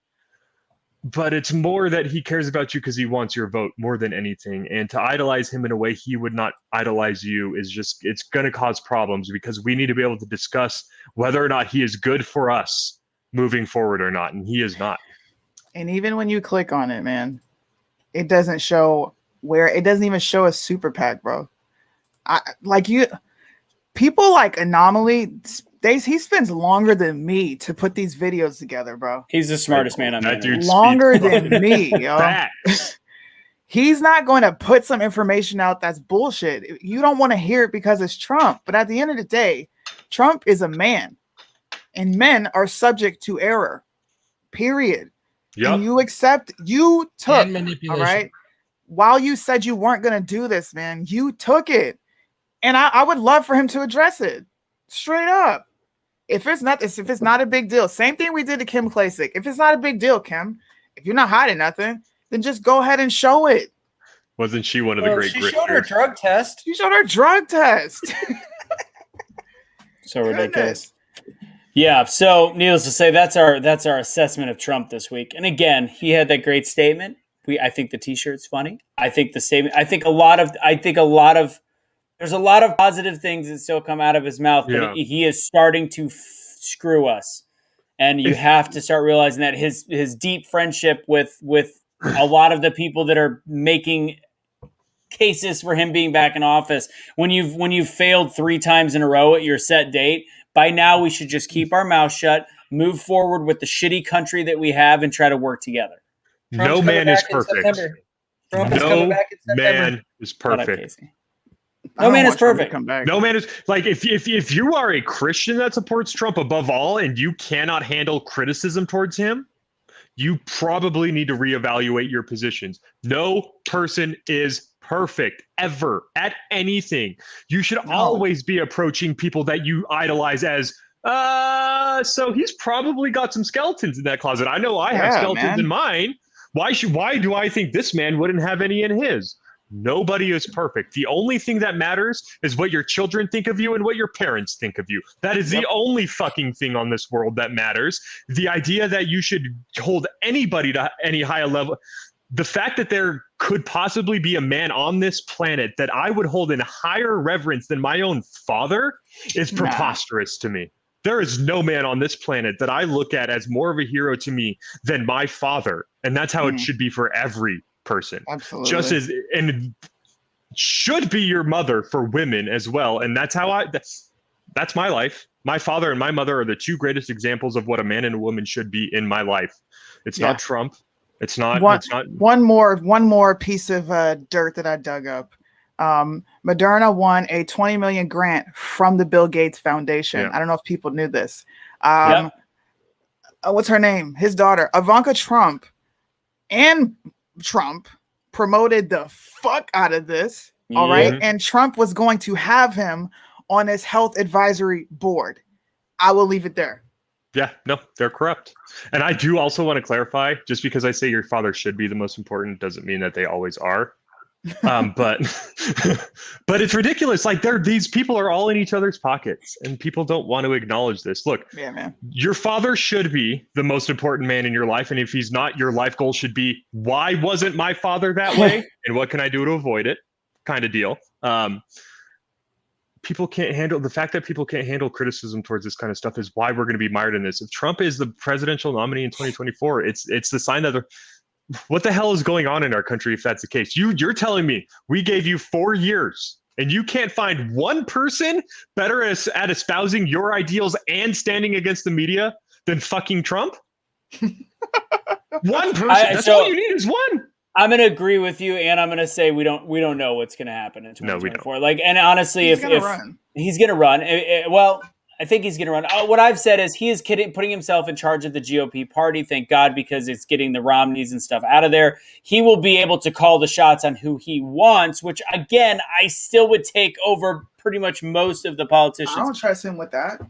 but it's more that he cares about you because he wants your vote more than anything. And to idolize him in a way he would not idolize you is just, it's going to cause problems, because we need to be able to discuss whether or not he is good for us moving forward or not. And he is not. And even when you click on it, man, it doesn't show where, it doesn't even show a super PAC, bro. People like Anomaly, he spends longer than me to put these videos together, bro. He's the smartest man on the internet. Longer than me, yo. He's not going to put some information out that's bullshit. You don't want to hear it because it's Trump. But at the end of the day, Trump is a man, and men are subject to error. Period. Yep. And you took manipulation. All right. While you said you weren't going to do this, man, you took it. And I would love for him to address it straight up. If it's not a big deal, same thing we did to Kim Klacik. If it's not a big deal, Kim, if you're not hiding nothing, then just go ahead and show it. Wasn't she one of the great? She showed her drug test. She showed her drug test. So ridiculous. Yeah. So needless to say, that's our assessment of Trump this week. And again, he had that great statement. I think the T-shirt's funny. I think the statement. I think a lot of. There's a lot of positive things that still come out of his mouth, but he is starting to screw us. And you have to start realizing that his deep friendship with a lot of the people that are making cases for him being back in office, when you've failed 3 times in a row at your set date, by now we should just keep our mouth shut, move forward with the shitty country that we have, and try to work together. No man is perfect. No man is perfect. No man is perfect. No man is like, if you are a Christian that supports Trump above all and you cannot handle criticism towards him, you probably need to reevaluate your positions. No person is perfect ever at anything. You should always be approaching people that you idolize as, so he's probably got some skeletons in that closet. I know I have skeletons in mine. Why do I think this man wouldn't have any in his? Nobody is perfect. The only thing that matters is what your children think of you and what your parents think of you. That is the only fucking thing on this world that matters. The idea that you should hold anybody to any higher level, the fact that there could possibly be a man on this planet that I would hold in higher reverence than my own father is preposterous to me. There is no man on this planet that I look at as more of a hero to me than my father. And that's how it should be for every person. Absolutely. Just as, and should be your mother for women as well. And that's how that's my life. My father and my mother are the 2 greatest examples of what a man and a woman should be in my life. It's not Trump. It's not. One more piece of dirt that I dug up. Moderna won a $20 million grant from the Bill Gates Foundation. Yeah. I don't know if people knew this. What's her name? His daughter, Ivanka Trump, and Trump promoted the fuck out of this. All right. And Trump was going to have him on his health advisory board. I will leave it there. Yeah, no, they're corrupt. And I do also want to clarify, just because I say your father should be the most important doesn't mean that they always are. But it's ridiculous. Like these people are all in each other's pockets, and people don't want to acknowledge this. Look, your father should be the most important man in your life, and if he's not, your life goal should be, why wasn't my father that way, and what can I do to avoid it? Kind of deal. People can't handle the fact that people can't handle criticism towards this kind of stuff is why we're going to be mired in this. If Trump is the presidential nominee in 2024, it's the sign that what the hell is going on in our country if that's the case? You're telling me we gave you 4 years and you can't find one person better at espousing your ideals and standing against the media than fucking Trump? One person. That's all you need is one. I'm going to agree with you, and I'm going to say we don't know what's going to happen in 2024. No, we don't. And honestly, if he's going to run, well, I think he's going to run. What I've said is he is putting himself in charge of the GOP party. Thank God, because it's getting the Romneys and stuff out of there. He will be able to call the shots on who he wants, which, again, I still would take over pretty much most of the politicians. I don't trust him with that.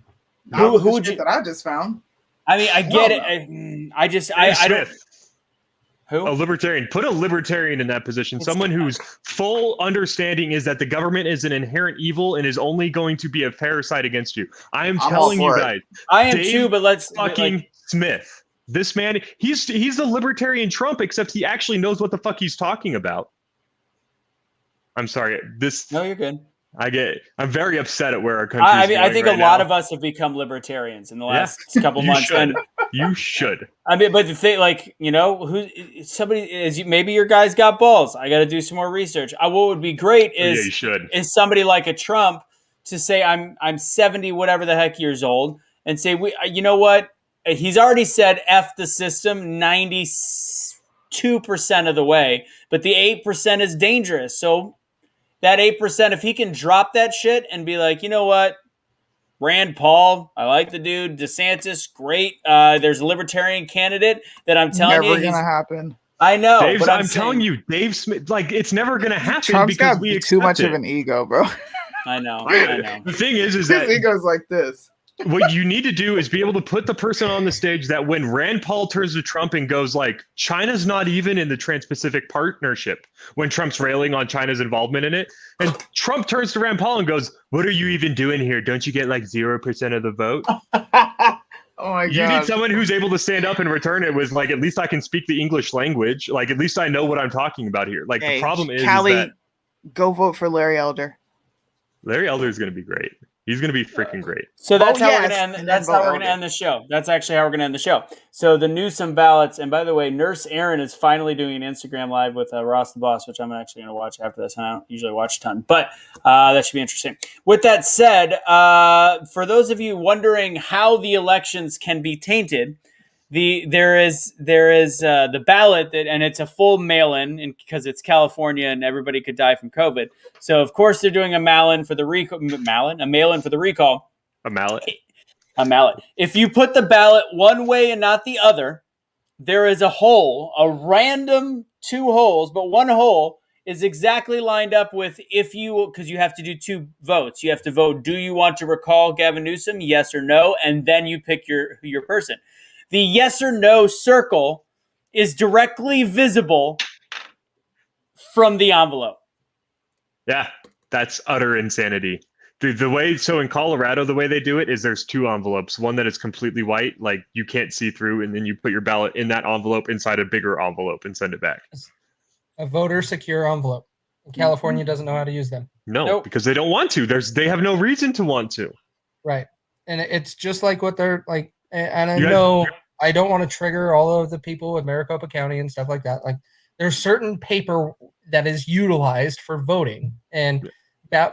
Who would you? That I just found. I mean, I get it. I don't. Who? A libertarian. Put a libertarian in that position. Someone whose full understanding is that the government is an inherent evil and is only going to be a parasite against you. I'm telling you guys. I am too, but let's fucking Smith. This man, he's the libertarian Trump, except he actually knows what the fuck he's talking about. I'm sorry. No, you're good. I'm very upset at where our country is going. I think right a lot now. of us have become libertarians in the last couple months. You should. I mean, but the thing, maybe your guys got balls. I got to do some more research. What would be great is somebody like a Trump to say I'm 70 whatever the heck years old and say you know what, he's already said F the system 92% of the way, but the 8% is dangerous. So that 8%, if he can drop that shit and be like, you know what, Rand Paul, I like the dude. DeSantis, great. There's a libertarian candidate that I'm telling you, never gonna happen. I know, but I'm telling you, Dave Smith, it's never gonna happen. Trump's because got too much of an ego, bro. I know. The thing is his that ego's like this. What you need to do is be able to put the person on the stage that when Rand Paul turns to Trump and goes like, China's not even in the Trans-Pacific Partnership, when Trump's railing on China's involvement in it. And Trump turns to Rand Paul and goes, what are you even doing here? Don't you get like 0% of the vote? Oh my God. You need someone who's able to stand up and return it with like, at least I can speak the English language. Like, at least I know what I'm talking about here. Like, the problem is that go vote for Larry Elder. Larry Elder is going to be great. He's going to be freaking great. So that's how we're going to end. That's how we're going to end the show. That's actually how we're going to end the show. So the Newsom ballots, and by the way, Nurse Aaron is finally doing an Instagram live with Ross the Boss, which I'm actually going to watch after this. I don't usually watch a ton, but that should be interesting. With that said, for those of you wondering how the elections can be tainted, there is the ballot and it's a full mail-in because it's California and everybody could die from COVID. So of course they're doing a mail-in for the recall. A mail-in for the recall. A mallet. A mallet. If you put the ballot one way and not the other, there is a hole, a random 2 holes, but one hole is exactly lined up with because you have to do 2 votes. You have to vote, do you want to recall Gavin Newsom? Yes or no. And then you pick your person. The yes or no circle is directly visible from the envelope. Yeah, that's utter insanity. The way, so in Colorado, the way they do it is there's 2 envelopes. One that is completely white, like you can't see through, and then you put your ballot in that envelope inside a bigger envelope and send it back. A voter secure envelope. California doesn't know how to use them. No, because they don't want to. They have no reason to want to. Right. And it's just like what they're like. And I know I don't want to trigger all of the people with Maricopa County and stuff like that. Like, there's certain paper that is utilized for voting and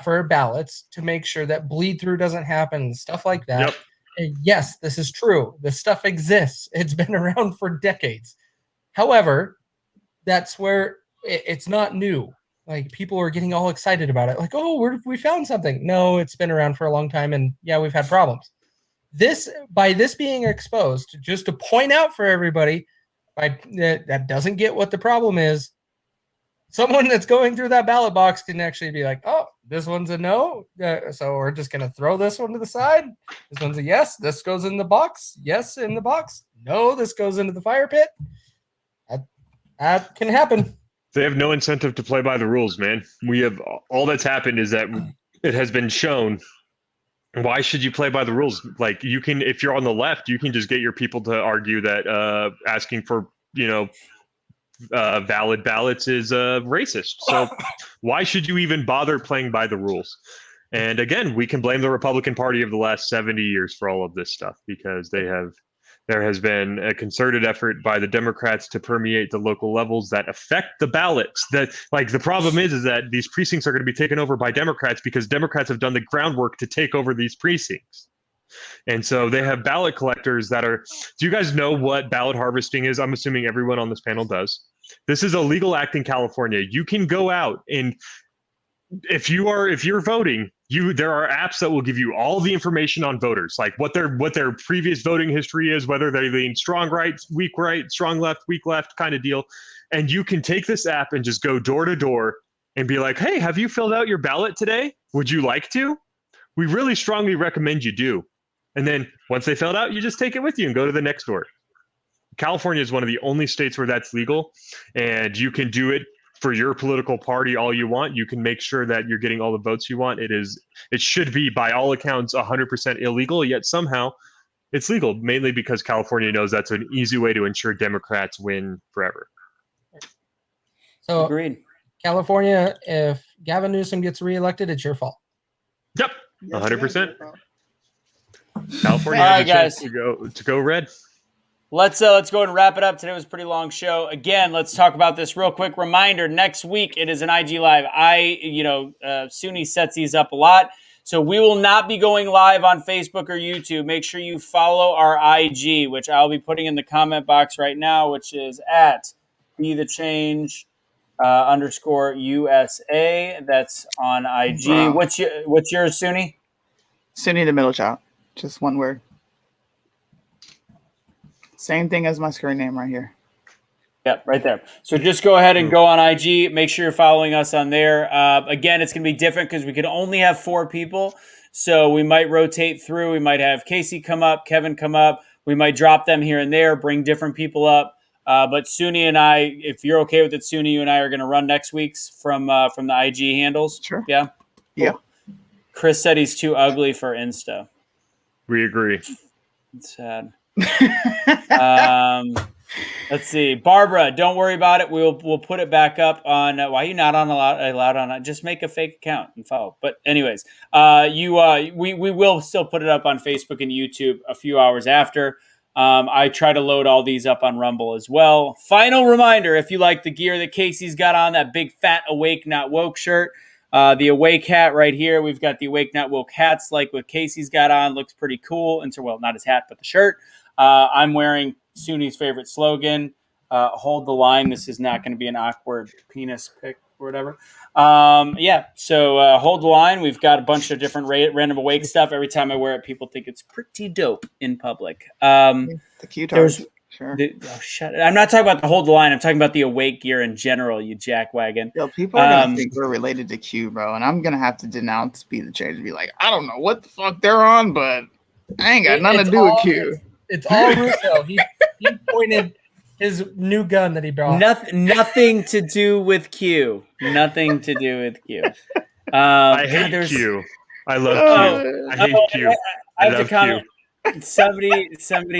for ballots to make sure that bleed through doesn't happen, stuff like that. Yep. And yes, this is true. This stuff exists. It's been around for decades. However, that's where it's not new. Like, people are getting all excited about it. Like, oh, we found something. No, it's been around for a long time, and yeah, we've had problems. By this being exposed, just to point out for everybody that doesn't get what the problem is, someone that's going through that ballot box can actually be like, oh, this one's a no, so we're just going to throw this one to the side. This one's a yes. This goes in the box. Yes, in the box. No, this goes into the fire pit. That can happen. They have no incentive to play by the rules, man. All that's happened is that it has been shown. Why should you play by the rules? Like, you can, if you're on the left, you can just get your people to argue that asking for, valid ballots is racist. So why should you even bother playing by the rules? And again, we can blame the Republican Party of the last 70 years for all of this stuff, because there has been a concerted effort by the Democrats to permeate the local levels that affect the ballots. That, like, the problem is that these precincts are going to be taken over by Democrats because Democrats have done the groundwork to take over these precincts. And so they have ballot collectors that are, do you guys know what ballot harvesting is? I'm assuming everyone on this panel does. This is a legal act in California. You can go out and if you're voting, there are apps that will give you all the information on voters, like what their previous voting history is, whether they lean strong right, strong left, weak left kind of deal. And you can take this app and just go door to door and be like, hey, have you filled out your ballot today? Would you like to? We really strongly recommend you do. And then once they filled out, you just take it with you and go to the next door. California is one of the only states where that's legal, and you can do it for your political party all you want. You can make sure that you're getting all the votes you want. It should be, by all accounts, 100% illegal, yet somehow it's legal, mainly because California knows that's an easy way to ensure Democrats win forever. So, agreed. California, if Gavin Newsom gets reelected, it's your fault. Yep, 100%. California All has right, a chance guys. to go red. Let's go ahead and wrap it up. Today was a pretty long show. Again, let's talk about this real quick. Reminder, next week it is an IG Live. Suni sets these up a lot. So we will not be going live on Facebook or YouTube. Make sure you follow our IG, which I'll be putting in the comment box right now, which is at BeTheChange _USA. That's on IG. Wow. What's yours, Suni? Suni the middle child. Just one word. Same thing as my screen name right here. Yep, right there. So just go ahead and go on IG. Make sure you're following us on there. Again, it's going to be different because we can only have 4 people. So we might rotate through. We might have Casey come up, Kevin come up. We might drop them here and there, bring different people up. But Suni and I, if you're okay with it, Suni, you and I are going to run next week's from the IG handles. Sure. Yeah? Yeah. Cool. Chris said he's too ugly for Insta. We agree. It's sad. Let's see, Barbara. Don't worry about it. We'll put it back up on. Why are you not allowed on? Just make a fake account and follow. But anyways, we will still put it up on Facebook and YouTube a few hours after. I try to load all these up on Rumble as well. Final reminder: if you like the gear that Casey's got on, that big fat Awake Not Woke shirt. The Awake hat right here. We've got the Awake Not Woke hats like what Casey's got on. Looks pretty cool. And so, well, not his hat, but the shirt. I'm wearing Suni's favorite slogan, hold the line. This is not going to be an awkward penis pic or whatever. So hold the line. We've got a bunch of different random Awake stuff. Every time I wear it, people think it's pretty dope in public. The Q-tars. Sure. I'm not talking about the hold the line. I'm talking about the Awake gear in general, you jackwagon. Yo, people are going to think we're related to Q, bro. And I'm going to have to denounce Be The Change and be like, I don't know what the fuck they're on, but I ain't got nothing to do with Q. It's all Russo. He pointed his new gun that he brought. Nothing to do with Q. Nothing to do with Q. I hate Q. I love Q. I hate Q. I have to comment. Somebody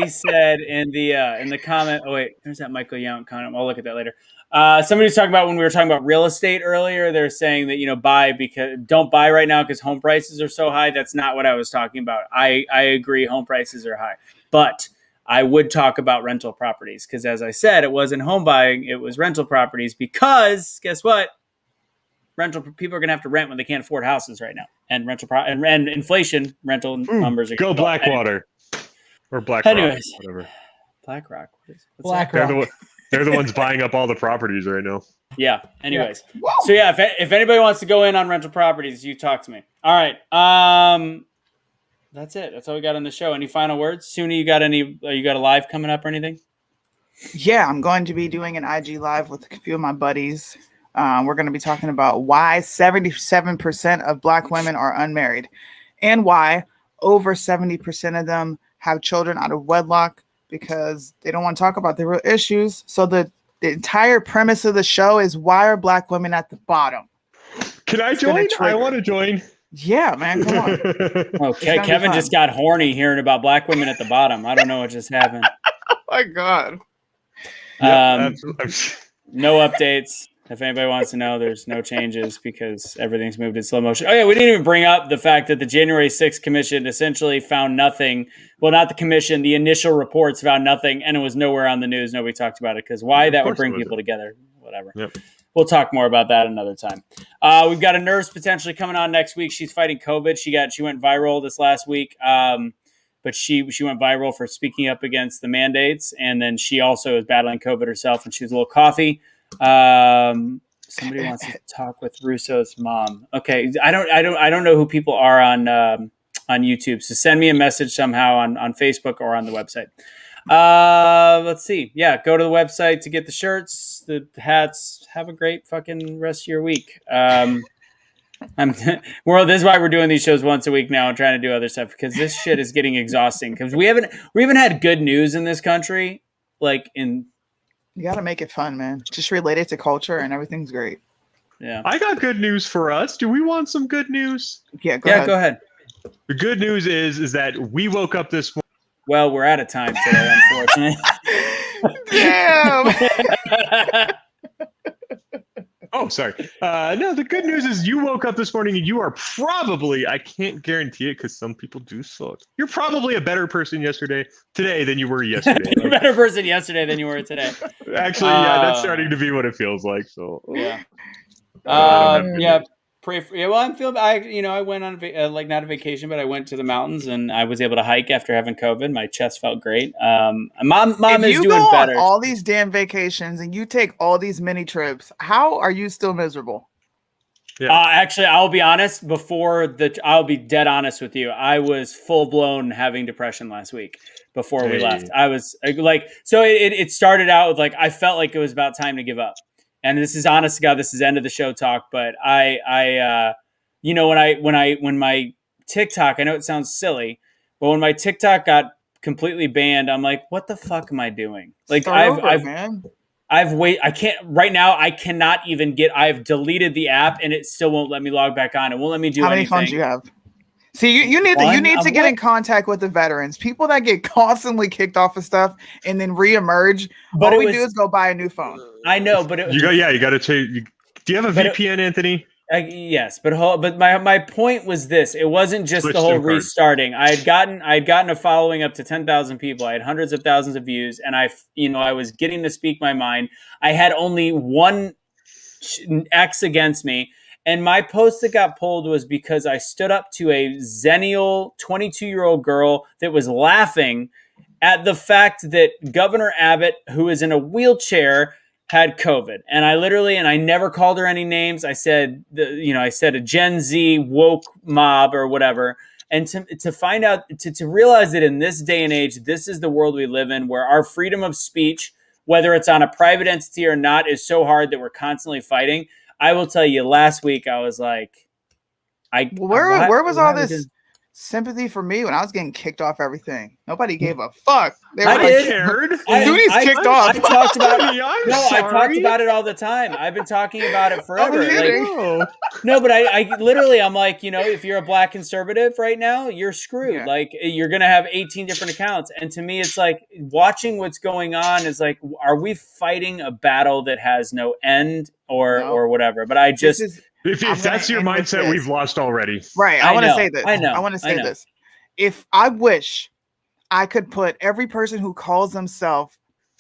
said in the comment. Oh wait, there's that Michael Yount comment. I'll look at that later. Somebody was talking about when we were talking about real estate earlier. They're saying that don't buy right now because home prices are so high. That's not what I was talking about. I agree, home prices are high, but I would talk about rental properties because, as I said, it wasn't home buying; it was rental properties. Because guess what? Rental people are going to have to rent when they can't afford houses right now, and and inflation rental numbers are go Blackwater or BlackRock. Anyways, whatever. BlackRock. BlackRock. They're the ones buying up all the properties right now. Yeah. Anyways, so yeah, if anybody wants to go in on rental properties, you talk to me. All right. That's it. That's all we got on the show. Any final words, Suni? You got a live coming up or anything? Yeah, I'm going to be doing an IG live with a few of my buddies. We're going to be talking about why 77% of Black women are unmarried and why over 70% of them have children out of wedlock because they don't want to talk about the real issues. So the entire premise of the show is why are Black women at the bottom? Can I join? I want to join. Yeah, man, come on. Okay, Kevin just got horny hearing about Black women at the bottom. I don't know what just happened. Oh my God. No updates. If anybody wants to know, there's no changes because everything's moved in slow motion. Oh, yeah, we didn't even bring up the fact that the January 6th commission essentially found nothing. Well, not the commission. The initial reports found nothing, and it was nowhere on the news. Nobody talked about it because why? That would bring people together. Whatever. Yep. We'll talk more about that another time. We've got a nurse potentially coming on next week. She's fighting COVID. She went viral this last week, but she went viral for speaking up against the mandates, and then she also is battling COVID herself, and she was a little coffee. Somebody wants to talk with Russo's mom. Okay, I don't know who people are on YouTube. So send me a message somehow on Facebook or on the website. Let's see. Yeah, go to the website to get the shirts, the hats. Have a great fucking rest of your week. This is why we're doing these shows once a week now and trying to do other stuff, because this shit is getting exhausting. Because we haven't had good news in this country, you got to make it fun, man. Just relate it to culture, and everything's great. Yeah, I got good news for us. Do we want some good news? Yeah, go ahead. The good news is that we woke up this morning. Well, we're out of time today, unfortunately. Damn. Oh, sorry. No, the good news is you woke up this morning and you are probably, I can't guarantee it because some people do suck. You're probably a better person today than you were yesterday. You're a better person yesterday than you were today. Actually, yeah, that's starting to be what it feels like. So yeah. Yeah. Pray for. Yeah, well, I'm feeling. I went on not a vacation, but I went to the mountains and I was able to hike after having COVID. My chest felt great. Mom is doing better. On all these damn vacations and you take all these mini trips, how are you still miserable? Yeah. Actually, I'll be honest. I'll be dead honest with you. I was full blown having depression last week before we left. I was so it started out with I felt like it was about time to give up. And this is honest to God, this is end of the show talk, but when my TikTok, I know it sounds silly, but when my TikTok got completely banned, I'm like, what the fuck am I doing? I can't right now. I cannot even I've deleted the app and it still won't let me log back on. It won't let me do anything. How many phones do you have? See, you need to get in contact with the veterans, people that get constantly kicked off of stuff and then reemerge. But all we do is go buy a new phone. I know, but you got to change. Do you have a VPN, Anthony? Yes, but my point was this: it wasn't just the whole restarting. I had gotten a following up to 10,000 people. I had hundreds of thousands of views, and I was getting to speak my mind. I had only one X against me. And my post that got pulled was because I stood up to a Xennial 22-year-old girl that was laughing at the fact that Governor Abbott, who is in a wheelchair, had COVID. And I never called her any names. I said, I said a Gen Z woke mob or whatever. And to find out, to realize that in this day and age, this is the world we live in, where our freedom of speech, whether it's on a private entity or not, is so hard that we're constantly fighting. I will tell you, last week I was like, where was all this sympathy for me when I was getting kicked off everything? Nobody gave a fuck. They were cared. Duty's kicked off. I talked about it. I talked about it all the time. I've been talking about it forever. No, but I literally, I'm like, if you're a black conservative right now, you're screwed. Yeah. You're going to have 18 different accounts. And to me, it's like watching what's going on is like, are we fighting a battle that has no end or whatever? But I just... If that's your mindset, we've lost already. Right. I want to say this. I want to say this. If I wish I could put every person who calls themselves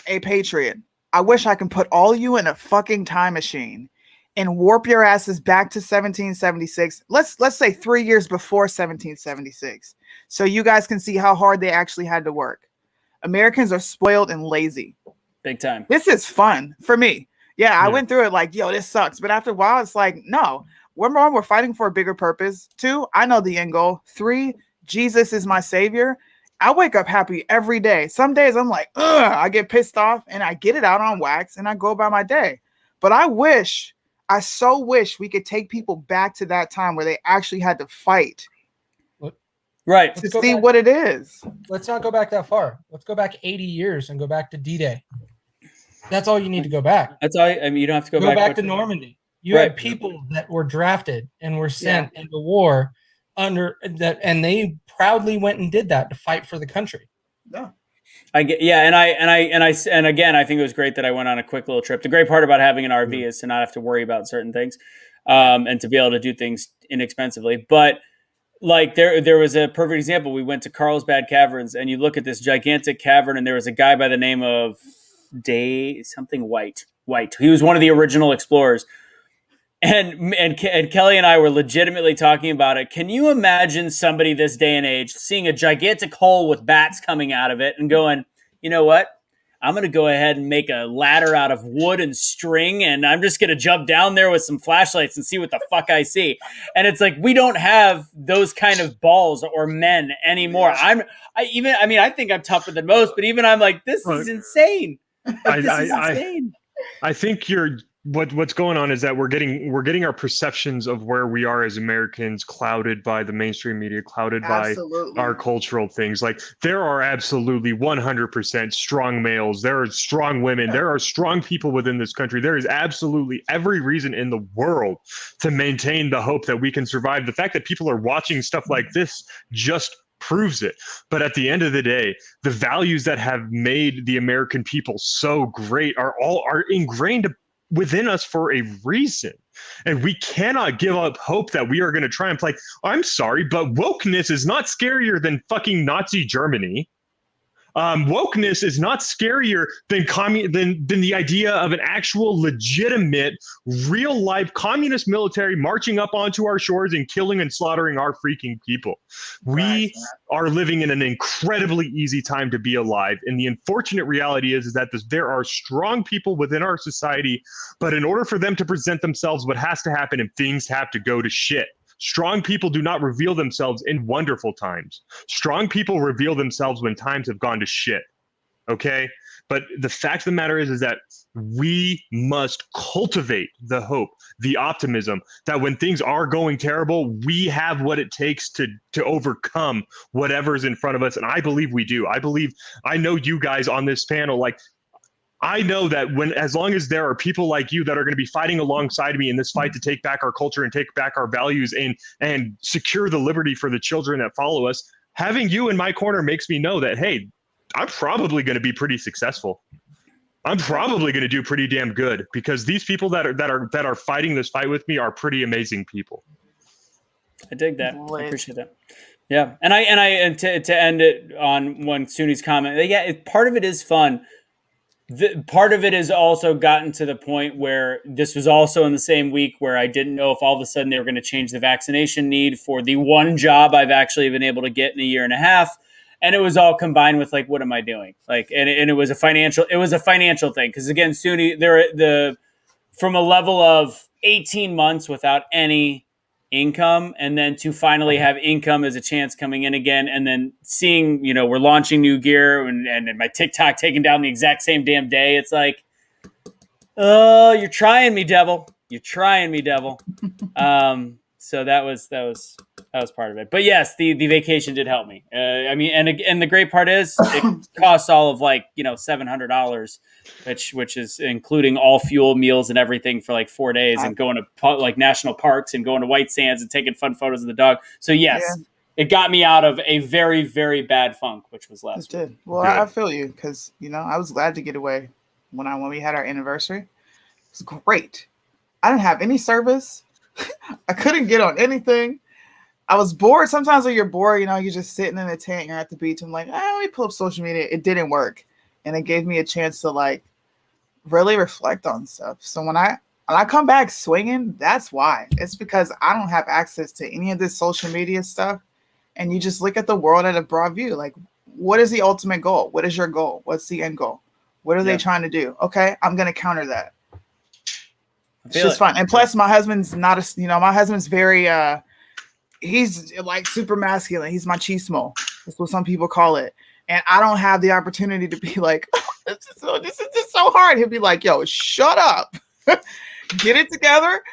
a patriot, I wish I could put all you in a fucking time machine and warp your asses back to 1776. Let's say 3 years before 1776. So you guys can see how hard they actually had to work. Americans are spoiled and lazy. Big time. This is fun for me. Yeah, I went through it like, yo, this sucks. But after a while, it's like, no, we're fighting for a bigger purpose. 2, I know the end goal. 3, Jesus is my savior. I wake up happy every day. Some days I'm like, ugh, I get pissed off and I get it out on wax and I go about my day. But I so wish we could take people back to that time where they actually had to fight. Right. To see what it is. Let's not go back that far. Let's go back 80 years and go back to D-Day. That's all you need to go back. That's all. I mean, you don't have to go back to Normandy. You had people that were drafted and were sent into war under that, and they proudly went and did that to fight for the country. Yeah. And again, I think it was great that I went on a quick little trip. The great part about having an RV is to not have to worry about certain things, and to be able to do things inexpensively. But there was a perfect example. We went to Carlsbad Caverns, and you look at this gigantic cavern, and there was a guy by the name of White. He was one of the original explorers. And Kelly and I were legitimately talking about it. Can you imagine somebody this day and age seeing a gigantic hole with bats coming out of it and going, you know what? I'm going to go ahead and make a ladder out of wood and string, and I'm just going to jump down there with some flashlights and see what the fuck I see. And it's like, we don't have those kind of balls or men anymore. I think I'm tougher than most, but even I'm like, this is insane. I think you're what's going on is that we're getting our perceptions of where we are as Americans clouded by the mainstream media, clouded by our cultural things. Like there are absolutely 100% strong males, there are strong women, there are strong people within this country. There is absolutely every reason in the world to maintain the hope that we can survive. The fact that people are watching stuff like this just proves it. But at the end of the day, the values that have made the American people so great are ingrained within us for a reason. And we cannot give up hope that we are going to triumph. Like, I'm sorry, but wokeness is not scarier than fucking Nazi Germany. Wokeness is not scarier than the idea of an actual legitimate real life communist military marching up onto our shores and killing and slaughtering our freaking people. We are living in an incredibly easy time to be alive. And the unfortunate reality is that there are strong people within our society, but in order for them to present themselves, what has to happen and things have to go to shit. Strong people do not reveal themselves in wonderful times. Strong people reveal themselves when times have gone to shit. Okay? But the fact of the matter is that we must cultivate the hope, the optimism that when things are going terrible, we have what it takes to overcome whatever's in front of us. And I believe we do. I know you guys on this panel, like, I know that as long as there are people like you that are going to be fighting alongside me in this fight to take back our culture and take back our values and secure the liberty for the children that follow us, having you in my corner makes me know that, hey, I'm probably going to be pretty successful. I'm probably going to do pretty damn good because these people that are fighting this fight with me are pretty amazing people. I dig that. I appreciate that. Yeah, and to end it on one Suni's comment, yeah, part of it is fun. Part of it has also gotten to the point where this was also in the same week where I didn't know if all of a sudden they were going to change the vaccination need for the one job I've actually been able to get in a year and a half. And it was all combined with like, what am I doing? Like, and it was a financial thing. Cause again, SUNY, from a level of 18 months without any income, and then to finally have income as a chance coming in again, and then seeing, we're launching new gear and my TikTok taken down the exact same damn day. It's like, oh, you're trying me, devil. You're trying me, devil. So that was part of it. But yes, the vacation did help me. And the great part is it costs all of like, $700, which is including all fuel, meals, and everything for like 4 days, and going to like national parks and going to White Sands and taking fun photos of the dog. So yes, It got me out of a very, very bad funk, which was last week. It did. Well, I feel you because I was glad to get away when we had our anniversary. It was great. I didn't have any service. I couldn't get on anything. I was bored. Sometimes when you're bored, you're just sitting in a tent, you're at the beach. I'm like, let me pull up social media. It didn't work. And it gave me a chance to like really reflect on stuff. So when I come back swinging, that's why. It's because I don't have access to any of this social media stuff. And you just look at the world at a broad view. Like, what is the ultimate goal? What is your goal? What's the end goal? What are they trying to do? Okay, I'm going to counter that. It's just fun. And plus, my husband's my husband's very, he's like super masculine. He's machismo. That's what some people call it. And I don't have the opportunity to be like, this is just so hard. He'll be like, yo, shut up. Get it together.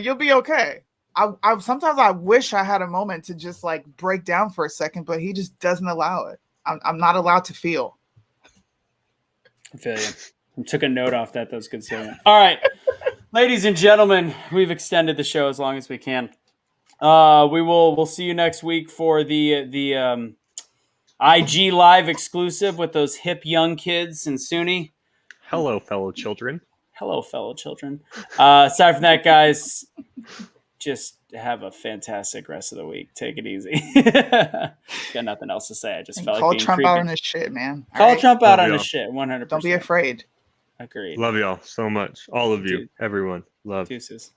You'll be okay. I sometimes I wish I had a moment to just like break down for a second, but he just doesn't allow it. I'm not allowed to feel. I feel you. I took a note off that. That was good saying. All right. Ladies and gentlemen, we've extended the show as long as we can. We'll see you next week for the IG Live exclusive with those hip young kids and SUNY. Hello, fellow children. Hello, fellow children. Aside from that, guys, just have a fantastic rest of the week. Take it easy. Got nothing else to say. I just felt like being Trump creepy. out on his shit, man. Call Trump out on his shit. 100%. Don't be afraid. Agreed. Love y'all so much. All of you. Everyone. Love. Deuces.